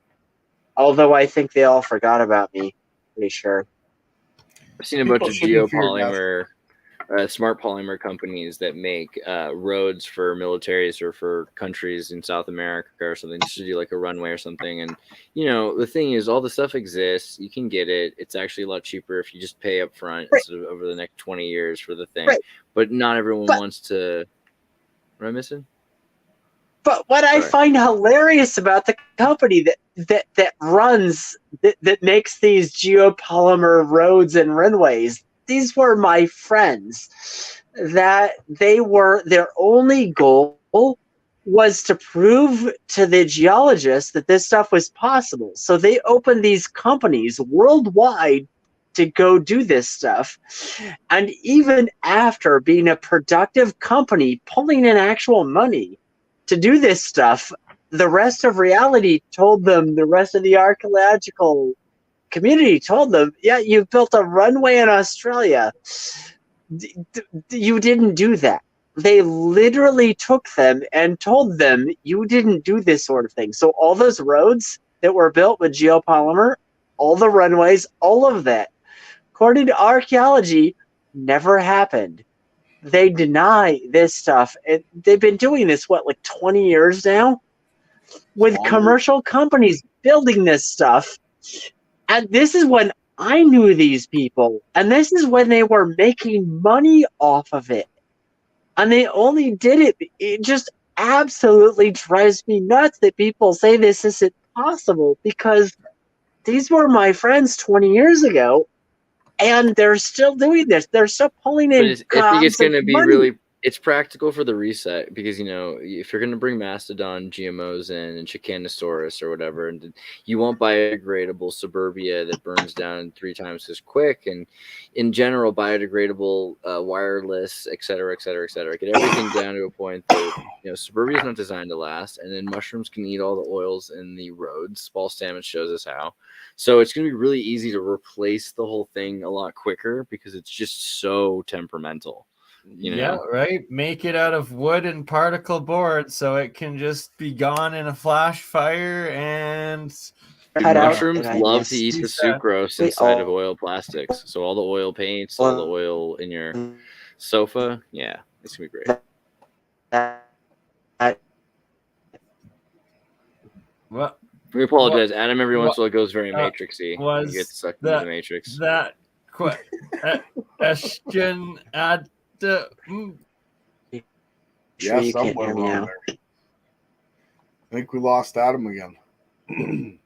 Although I think they all forgot about me, pretty sure. I've seen a bunch of geopolymer, smart polymer companies that make roads for militaries or for countries in South America or something, just to do like a runway or something. And, you know, the thing is, all the stuff exists. You can get it. It's actually a lot cheaper if you just pay up front instead of over the next 20 years for the thing. But not everyone wants to... What am I missing? But what I find hilarious about the company that makes these geopolymer roads and runways, these were my friends. That their only goal was to prove to the geologists that this stuff was possible. So they opened these companies worldwide to go do this stuff. And even after being a productive company, pulling in actual money to do this stuff, the rest of reality told them, the rest of the archaeological community told them, yeah, you've built a runway in Australia. You didn't do that. They literally took them and told them, you didn't do this sort of thing. So all those roads that were built with geopolymer, all the runways, all of that, according to archaeology, never happened. They deny this stuff. They've been doing this, like 20 years now? With commercial companies building this stuff. And this is when I knew these people. And this is when they were making money off of it. And they only did it. It just absolutely drives me nuts that people say this isn't possible, because these were my friends 20 years ago. And they're still doing this. They're still pulling in. But I think it's going to be really, it's practical for the reset, because, you know, if you're going to bring Mastodon GMOs in and Chicanosaurus or whatever, and you want biodegradable suburbia that burns down 3 times as quick, and in general, biodegradable wireless, et cetera, et cetera, et cetera. Get everything down to a point that, you know, suburbia is not designed to last, and then mushrooms can eat all the oils in the roads. False damage shows us how. So it's going to be really easy to replace the whole thing a lot quicker, because it's just so temperamental. You know? Yeah, right. Make it out of wood and particle board so it can just be gone in a flash fire. And mushrooms love to eat the sucrose inside of oil plastics. So all the oil paints, all the oil in your sofa. Yeah, it's gonna be great. What? We apologize. Adam every once in a while goes very matrixy. Was you get sucked into the matrix. That question at the yeah, somewhere around there. I think we lost Adam again.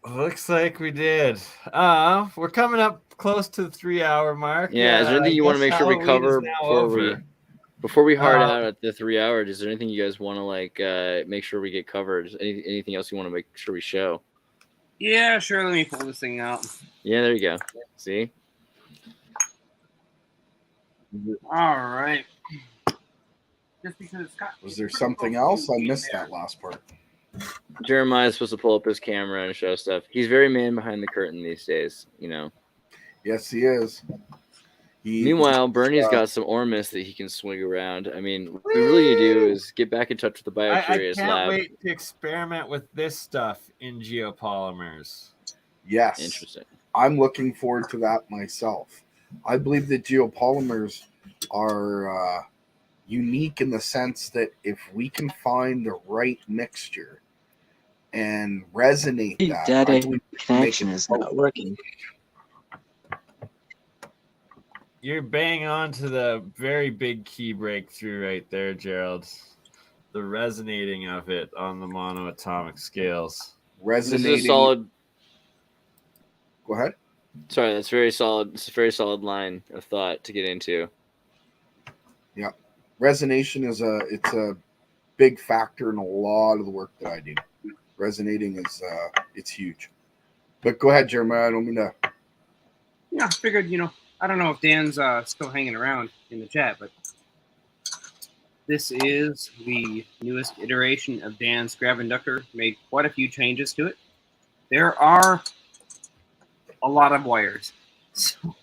Looks like we did. We're coming up close to the 3-hour mark. Yeah, is there anything you want to make sure we cover before we hard out at the 3 hour? Is there anything you guys want to like make sure we get covered? Anything else you want to make sure we show? Yeah, sure. Let me pull this thing out. Yeah, there you go. See? All right. Just because it's got. Was there something else? I missed that last part. Jeremiah's supposed to pull up his camera and show stuff. He's very man behind the curtain these days, you know. Yes, he is. Meanwhile, Bernie's got some Ormus that he can swing around. I mean, what we really need to do is get back in touch with the Biocurious I can't lab. wait to experiment with this stuff in geopolymers. Yes. Interesting. I'm looking forward to that myself. I believe that geopolymers are unique in the sense that if we can find the right mixture and resonate that, data connection is not working. You're bang on to the very big key breakthrough right there, Gerald. The resonating of it on the monoatomic scales. Resonating. This is a solid. Go ahead. Sorry, that's very solid. It's a very solid line of thought to get into. Yeah, resonation is a big factor in a lot of the work that I do. Resonating is it's huge. But go ahead, Jeremiah. I don't mean to. Yeah, I figured, you know, I don't know if Dan's still hanging around in the chat, but this is the newest iteration of Dan's grab inductor. Made quite a few changes to it. There are a lot of wires. So,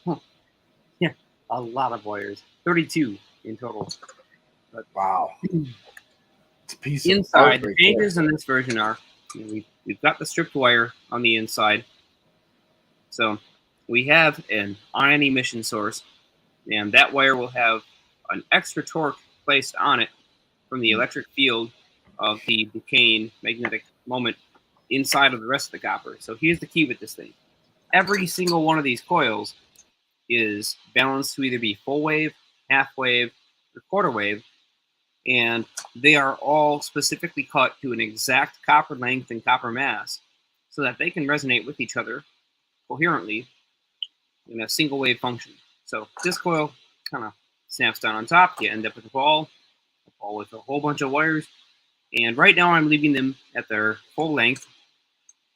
yeah, a lot of wires. 32 in total. But wow. It's a piece inside, of the changes in this version are, you know, we've got the stripped wire on the inside. So we have an ion emission source, and that wire will have an extra torque placed on it from the electric field of the decaying magnetic moment inside of the rest of the copper. So here's the key with this thing. Every single one of these coils is balanced to either be full wave, half wave, or quarter wave, and they are all specifically cut to an exact copper length and copper mass so that they can resonate with each other coherently in a single wave function. So this coil kind of snaps down on top. You end up with a ball with a whole bunch of wires. And right now I'm leaving them at their full length,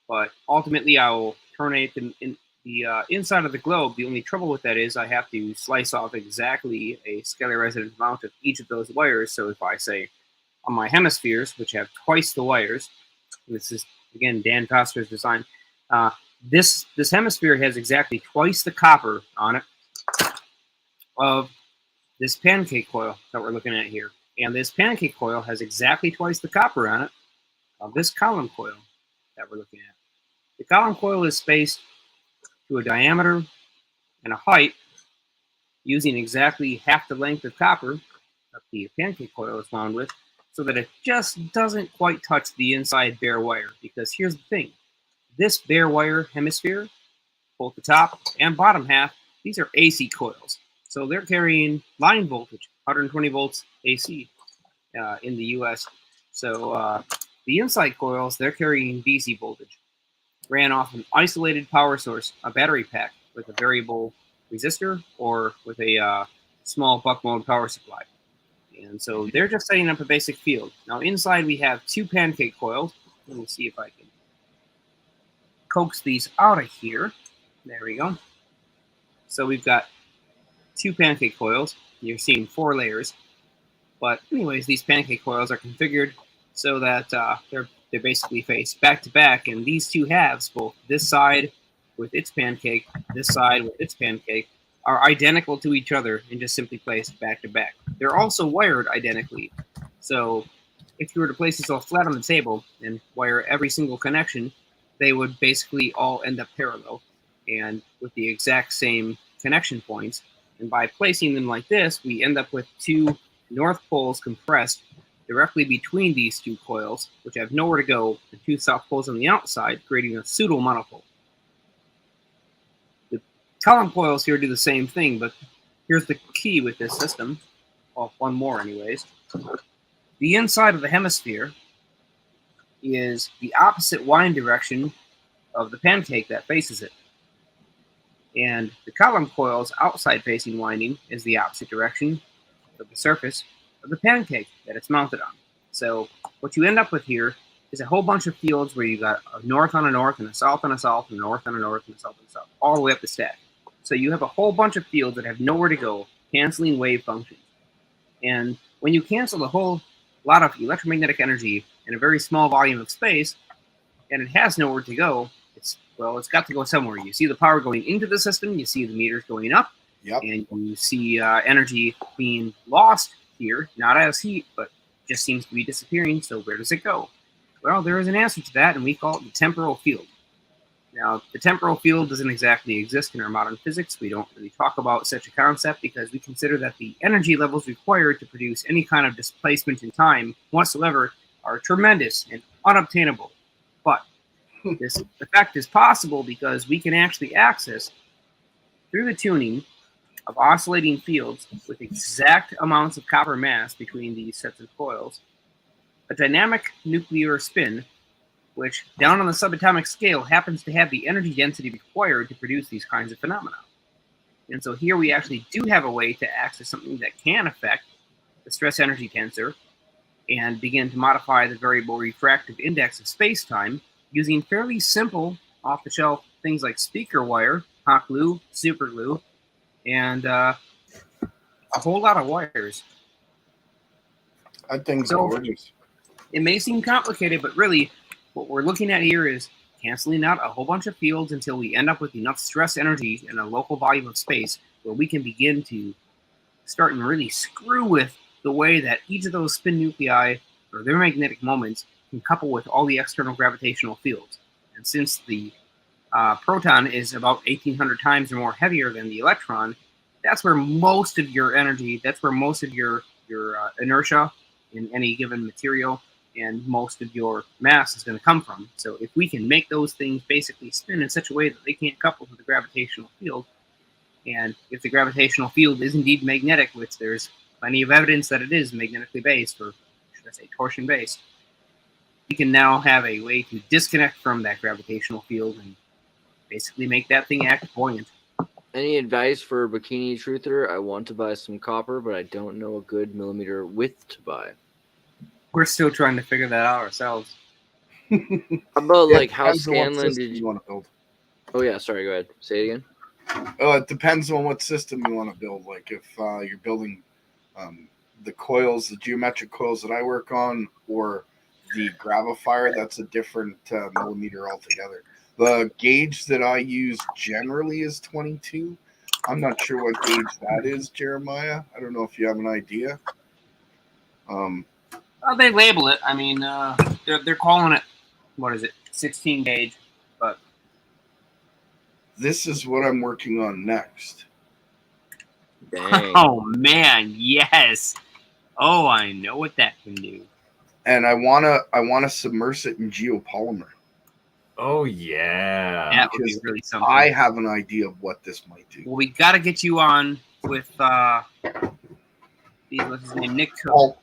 but ultimately I will terminate them in the inside of the globe. The only trouble with that is I have to slice off exactly a scalar resonance amount of each of those wires. So if I say on my hemispheres, which have twice the wires, this is again Dan Foster's design, this hemisphere has exactly twice the copper on it of this pancake coil that we're looking at here. And this pancake coil has exactly twice the copper on it of this column coil that we're looking at. The column coil is spaced to a diameter and a height using exactly half the length of copper that the pancake coil is wound with, so that it just doesn't quite touch the inside bare wire. Because here's the thing, this bare wire hemisphere, both the top and bottom half, these are AC coils. So they're carrying line voltage, 120 volts AC in the US. So the inside coils, they're carrying DC voltage, ran off an isolated power source, a battery pack with a variable resistor or with a small buck mode power supply. And so they're just setting up a basic field. Now inside we have two pancake coils. Let me see if I can coax these out of here. There we go. So we've got two pancake coils. You're seeing 4 layers. But anyways, these pancake coils are configured so that they're basically faced back to back, and these two halves, both this side with its pancake, this side with its pancake, are identical to each other and just simply placed back to back. They're also wired identically. So if you were to place this all flat on the table and wire every single connection, they would basically all end up parallel and with the exact same connection points. And by placing them like this, we end up with 2 north poles compressed directly between these 2 coils, which have nowhere to go, and 2 south poles on the outside, creating a pseudo monopole. The column coils here do the same thing, but here's the key with this system. Well, one more anyways. The inside of the hemisphere is the opposite wind direction of the pancake that faces it. And the column coil's outside facing winding is the opposite direction of the surface of the pancake that it's mounted on. So what you end up with here is a whole bunch of fields where you got a north on a north and a south on a south and a north on a north and a south on a south, all the way up the stack. So you have a whole bunch of fields that have nowhere to go, canceling wave functions. And when you cancel a whole lot of electromagnetic energy in a very small volume of space, and it has nowhere to go, it's got to go somewhere. You see the power going into the system, you see the meters going up, and you see energy being lost here, not as heat, but just seems to be disappearing. So where does it go? Well, there is an answer to that, and we call it the temporal field. Now, the temporal field doesn't exactly exist in our modern physics. We don't really talk about such a concept because we consider that the energy levels required to produce any kind of displacement in time whatsoever are tremendous and unobtainable. But this effect is possible because we can actually access, through the tuning of oscillating fields with exact amounts of copper mass between these sets of coils, a dynamic nuclear spin, which down on the subatomic scale happens to have the energy density required to produce these kinds of phenomena. And so here we actually do have a way to access something that can affect the stress energy tensor and begin to modify the variable refractive index of space-time using fairly simple off-the-shelf things like speaker wire, hot glue, super glue, and a whole lot of wires. That thing's gorgeous. It may seem complicated, but really what we're looking at here is canceling out a whole bunch of fields until we end up with enough stress energy in a local volume of space where we can begin to start and really screw with the way that each of those spin nuclei or their magnetic moments can couple with all the external gravitational fields. And since the proton is about 1,800 times or more heavier than the electron, that's where most of your energy, that's where most of your inertia in any given material and most of your mass is going to come from. So if we can make those things basically spin in such a way that they can't couple to the gravitational field, and if the gravitational field is indeed magnetic, which there's plenty of evidence that it is magnetically based, or should I say torsion based, we can now have a way to disconnect from that gravitational field and basically make that thing act buoyant. Any advice for bikini truther? I want to buy some copper, but I don't know a good millimeter width to buy. We're still trying to figure that out ourselves. How about Yeah, like it how depends on what Scanlan system did you you? want to build. Oh yeah, sorry. Go ahead. Say it again. Oh, it depends on what system you want to build. Like if you're building the coils, the geometric coils that I work on, or the gravifier, that's a different millimeter altogether. The gauge that I use generally is 22. I'm not sure what gauge that is, Jeremiah. I don't know if you have an idea. They label it. I mean, they're calling it, what is it, 16 gauge, but This is what I'm working on next. Dang. oh man, yes. Oh, I know what that can do. And I wanna submerge it in geopolymer. Oh yeah. That would be Because really something. I have an idea of what this might do. Well, we got to get you on with what's his name, Nick Cook.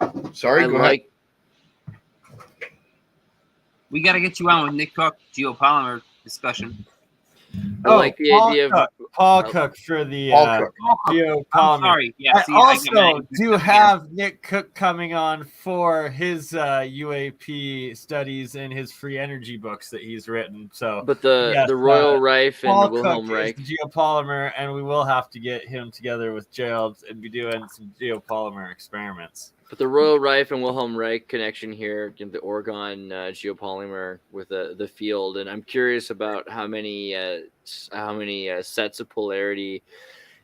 Oh, sorry, go ahead. We got to get you on with Nick Cook geopolymer discussion. I like the idea of Paul Cook for the Paul Cook. geopolymer. I'm sorry. Yeah. I See, I got also my- do have Nick Cook coming on for his UAP studies and his free energy books that he's written. So, But the yes, Royal Rife and Paul Wilhelm Cook Reich. is the geopolymer, and we will have to get him together with Gerald and be doing some geopolymer experiments. But the Royal Rife and Wilhelm Reich connection here, the Oregon geopolymer with the field, and I'm curious about how many sets of polarity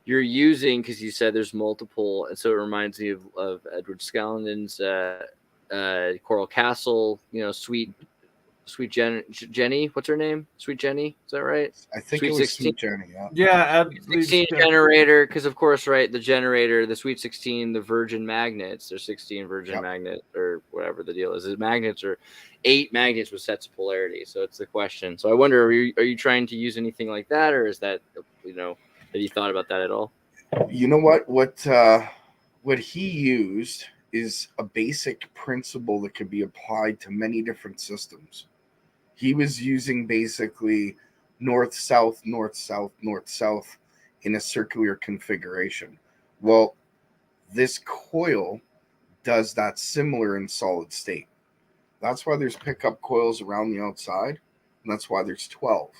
you're using, because you said there's multiple, and so it reminds me of Edward Scallon's Coral Castle, Sweet Jenny, what's her name? Sweet Jenny, is that right? I think Sweet it was 16? Sweet Jenny. Yeah. Yeah, 16 generator, because of course, right, the generator, the Sweet 16, the virgin magnets, there's 16 virgin magnet, or whatever the deal is. Is it magnets or 8 magnets with sets of polarity? So it's the question. So I wonder, are you trying to use anything like that, or is that, have you thought about that at all? You know what he used is a basic principle that could be applied to many different systems. He was using basically north, south, north, south, north, south in a circular configuration. Well, this coil does that similar in solid state. That's why there's pickup coils around the outside, and that's why there's 12.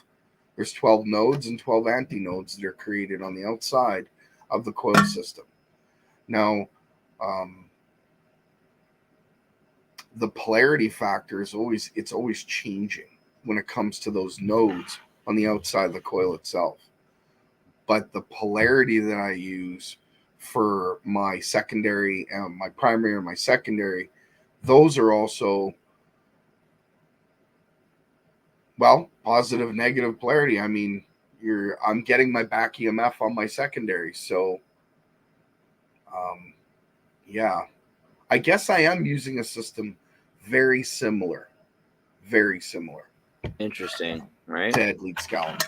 There's 12 nodes and 12 antinodes that are created on the outside of the coil system. Now, the polarity factor is always changing when it comes to those nodes on the outside of the coil itself. But the polarity that I use for my secondary, my primary and my secondary, those are also, well, positive, negative polarity. I mean, I'm getting my back EMF on my secondary. So, yeah, I guess I am using a system very similar. Interesting, right? To Ed Leeds Scallon.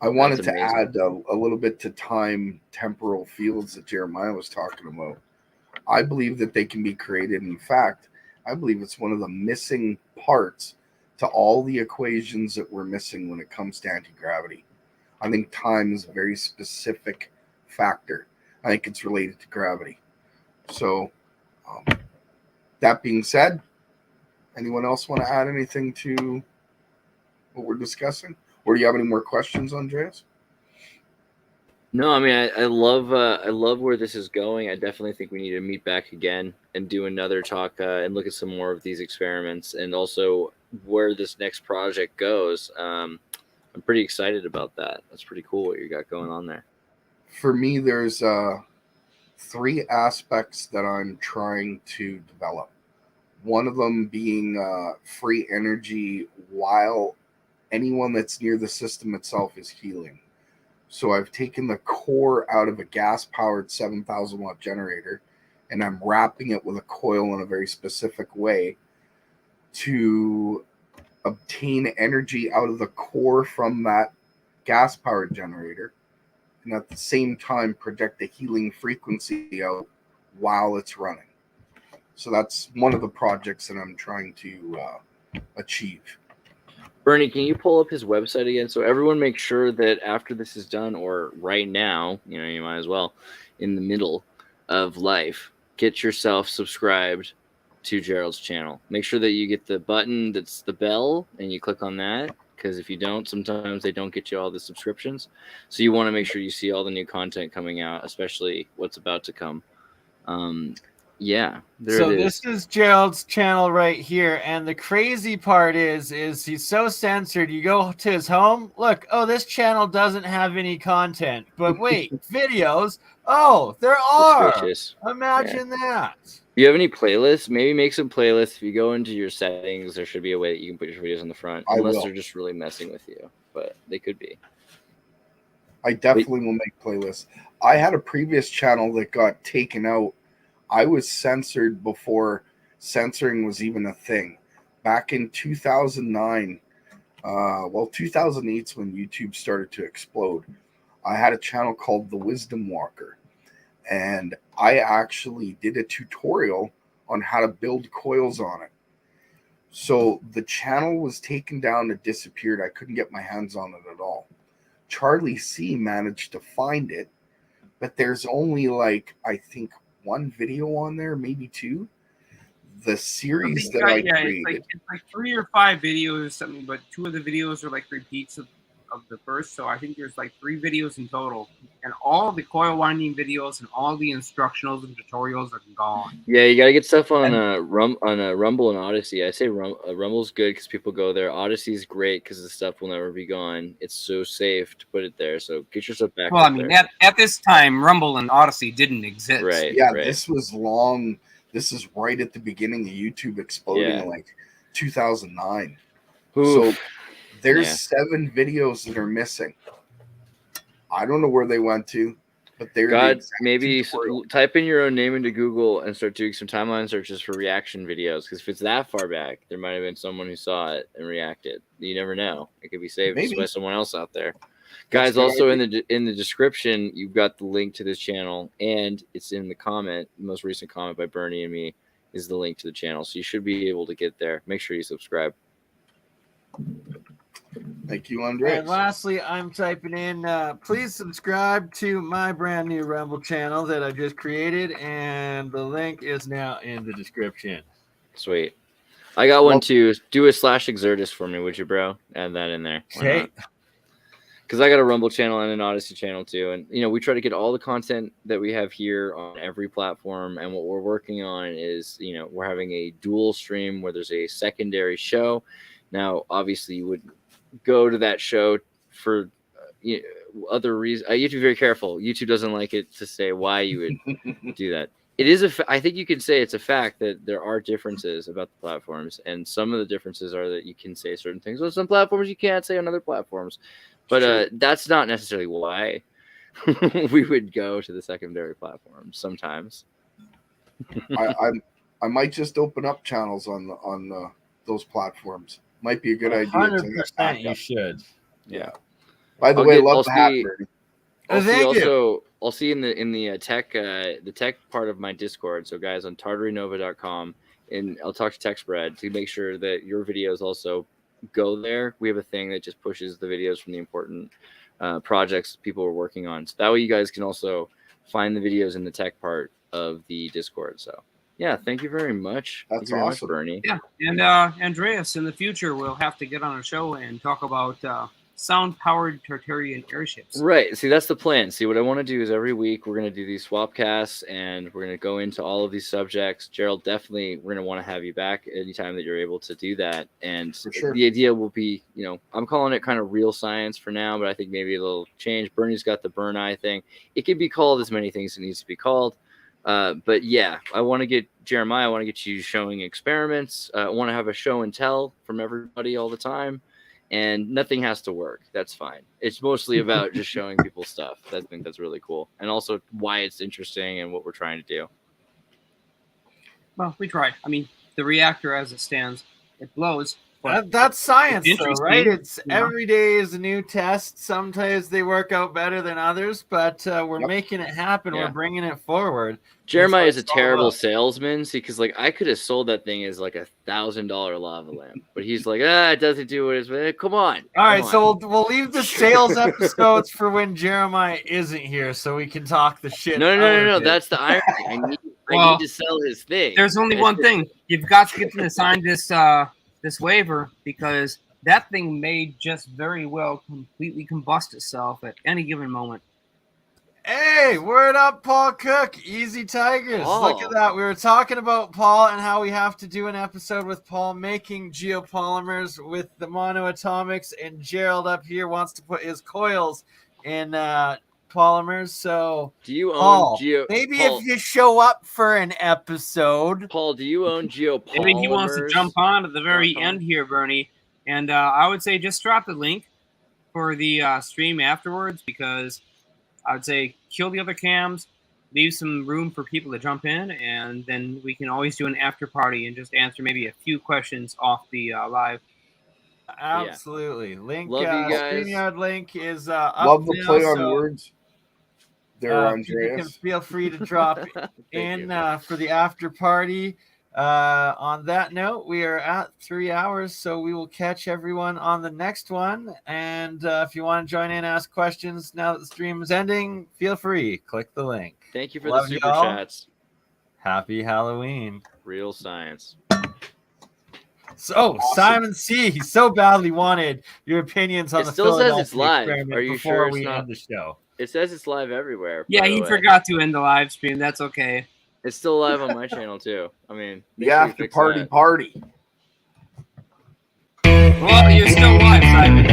I wanted to add a little bit to time temporal fields that Jeremiah was talking about. I believe that they can be created. In fact, I believe it's one of the missing parts to all the equations that we're missing when it comes to anti-gravity. I think time is a very specific factor. I think it's related to gravity. So, that being said, anyone else want to add anything to what we're discussing? Or do you have any more questions, Andreas? No, I mean, I love where this is going. I definitely think we need to meet back again and do another talk and look at some more of these experiments, and also where this next project goes. I'm pretty excited about that. That's pretty cool what you got going on there. For me, there's 3 aspects that I'm trying to develop. One of them being free energy while anyone that's near the system itself is healing. So I've taken the core out of a gas-powered 7,000 watt generator, and I'm wrapping it with a coil in a very specific way to obtain energy out of the core from that gas-powered generator, and at the same time project the healing frequency out while it's running. So that's one of the projects that I'm trying to achieve. Bernie, can you pull up his website again? So everyone make sure that after this is done, or right now, you might as well, in the middle of life, get yourself subscribed to Gerald's channel. Make sure that you get the button that's the bell and you click on that, because if you don't, sometimes they don't get you all the subscriptions. So you want to make sure you see all the new content coming out, especially what's about to come. Yeah, there it is. This is Gerald's channel right here, and the crazy part is he's so censored. You go to his home, look, oh, this channel doesn't have any content. But wait, videos? Oh, there are. Suspicious. Imagine that. If you have any playlists, maybe make some playlists. If you go into your settings, there should be a way that you can put your videos on the front, unless they're just really messing with you. But they could be. I definitely will make playlists. I had a previous channel that got taken out. I was censored before censoring was even a thing. Back in 2009, 2008 is when YouTube started to explode. I had a channel called The Wisdom Walker, and I actually did a tutorial on how to build coils on it. So the channel was taken down, it disappeared. I couldn't get my hands on it at all. Charlie C managed to find it, but there's only I think one video on there, maybe two. The series that I created. It's like 3 or 5 videos or something, but 2 of the videos are like repeats of the first. So I think there's like 3 videos in total, and all the coil winding videos and all the instructionals and tutorials are gone. Yeah, you gotta get stuff on Rumble and OdySee. I say Rumble's good because people go there. OdySee's great because the stuff will never be gone. It's so safe to put it there. So get yourself back. Well, I mean, at this time, Rumble and OdySee didn't exist. Right. Yeah, right. This was long. This is right at the beginning of YouTube exploding in 2009. Oof. So there's 7 videos that are missing. I don't know where they went to, but they're maybe type in your own name into Google and start doing some timeline searches for reaction videos. Because if it's that far back, there might have been someone who saw it and reacted. You never know; it could be saved by someone else out there. Guys, also in the description, you've got the link to this channel, and it's in the comment. The most recent comment by Bernie and me is the link to the channel, so you should be able to get there. Make sure you subscribe. Thank you, Andre. And lastly, I'm typing in, please subscribe to my brand new Rumble channel that I just created, and the link is now in the description. Sweet. I got one too. Do a /Exertus for me, would you, bro? Add that in there. Okay. Because I got a Rumble channel and an OdySee channel too. And, we try to get all the content that we have here on every platform. And what we're working on is, we're having a dual stream where there's a secondary show. Now, obviously, you would go to that show for other reasons. You have to be very careful. YouTube doesn't like it to say why you would do that. It is I think you could say it's a fact that there are differences about the platforms, and some of the differences are that you can say certain things on some platforms you can't say on other platforms. But that's not necessarily why we would go to the secondary platform sometimes. I might just open up channels on those platforms. Might be a good idea. 100% you should. Yeah. By the way, love the hat, Bernie. I'll see in the tech part of my Discord. So guys on tartarynova.com, and I'll talk to TechSpread to make sure that your videos also go there. We have a thing that just pushes the videos from the important projects people are working on. So that way you guys can also find the videos in the tech part of the Discord. So yeah, thank you very much. That's awesome, awesome, Bernie. Yeah, and Andreas, in the future, we'll have to get on a show and talk about sound-powered Tartarian airships. Right. See, that's the plan. See, what I want to do is every week we're going to do these swap casts, and we're going to go into all of these subjects. Gerald, definitely, we're going to want to have you back anytime that you're able to do that. And for sure, the idea will be, I'm calling it kind of real science for now, but I think maybe it'll change. Bernie's got the BurnEye thing. It can be called as many things as it needs to be called. But yeah, I want to get Jeremiah. I want to get you showing experiments. I want to have a show and tell from everybody all the time, and nothing has to work. That's fine. It's mostly about just showing people stuff. I think that's really cool, and also why it's interesting and what we're trying to do. Well, we try. I mean, the reactor as it stands, it blows But That's science, it's though, right? interesting, It's you know? every day is a new test. Sometimes they work out better than others, but we're making it happen. Yeah. We're bringing it forward. Jeremiah That's is a what it's all terrible about. salesman. See, because like I could have sold that thing as like $1,000 lava lamp, but he's like, it doesn't do what it's. Come on. All right, come so on. we'll leave the sales episodes for when Jeremiah isn't here, so we can talk the shit. No. That's the irony. I need to sell his thing. There's only one thing. You've got to get them to sign this waiver, because that thing may just very well completely combust itself at any given moment. Hey, word up, Paul Cook. Easy Tigers. Look at that. We were talking about Paul and how we have to do an episode with Paul making geopolymers with the monoatomics, and Gerald up here wants to put his coils in polymers. So do you own Paul, maybe if you show up for an episode. Paul, do you own geopolymers? Maybe he wants to jump on at the very end here, Bernie. And I would say just drop the link for the stream afterwards, because I would say kill the other cams, leave some room for people to jump in, and then we can always do an after party and just answer maybe a few questions off the live. Absolutely. Link, Love you guys. StreamYard link is up. Love the now, play on so, words there, you Andreas. can feel free to drop in for the after party. On that note, we are at 3 hours, so we will catch everyone on the next one. And if you want to join in, ask questions now that the stream is ending, feel free. Click the link. Thank you for Love the super y'all. chats. Happy Halloween. Real science. So, Simon C., he so badly wanted your opinions on It the still says Philadelphia it's live. experiment Are you before sure it's we not? end the show. It says it's live everywhere. Yeah, by the he way. forgot to end the live stream. That's okay. It's still live on my channel too. I mean, make The sure you after fix party that. party. Well, you're still live, Simon.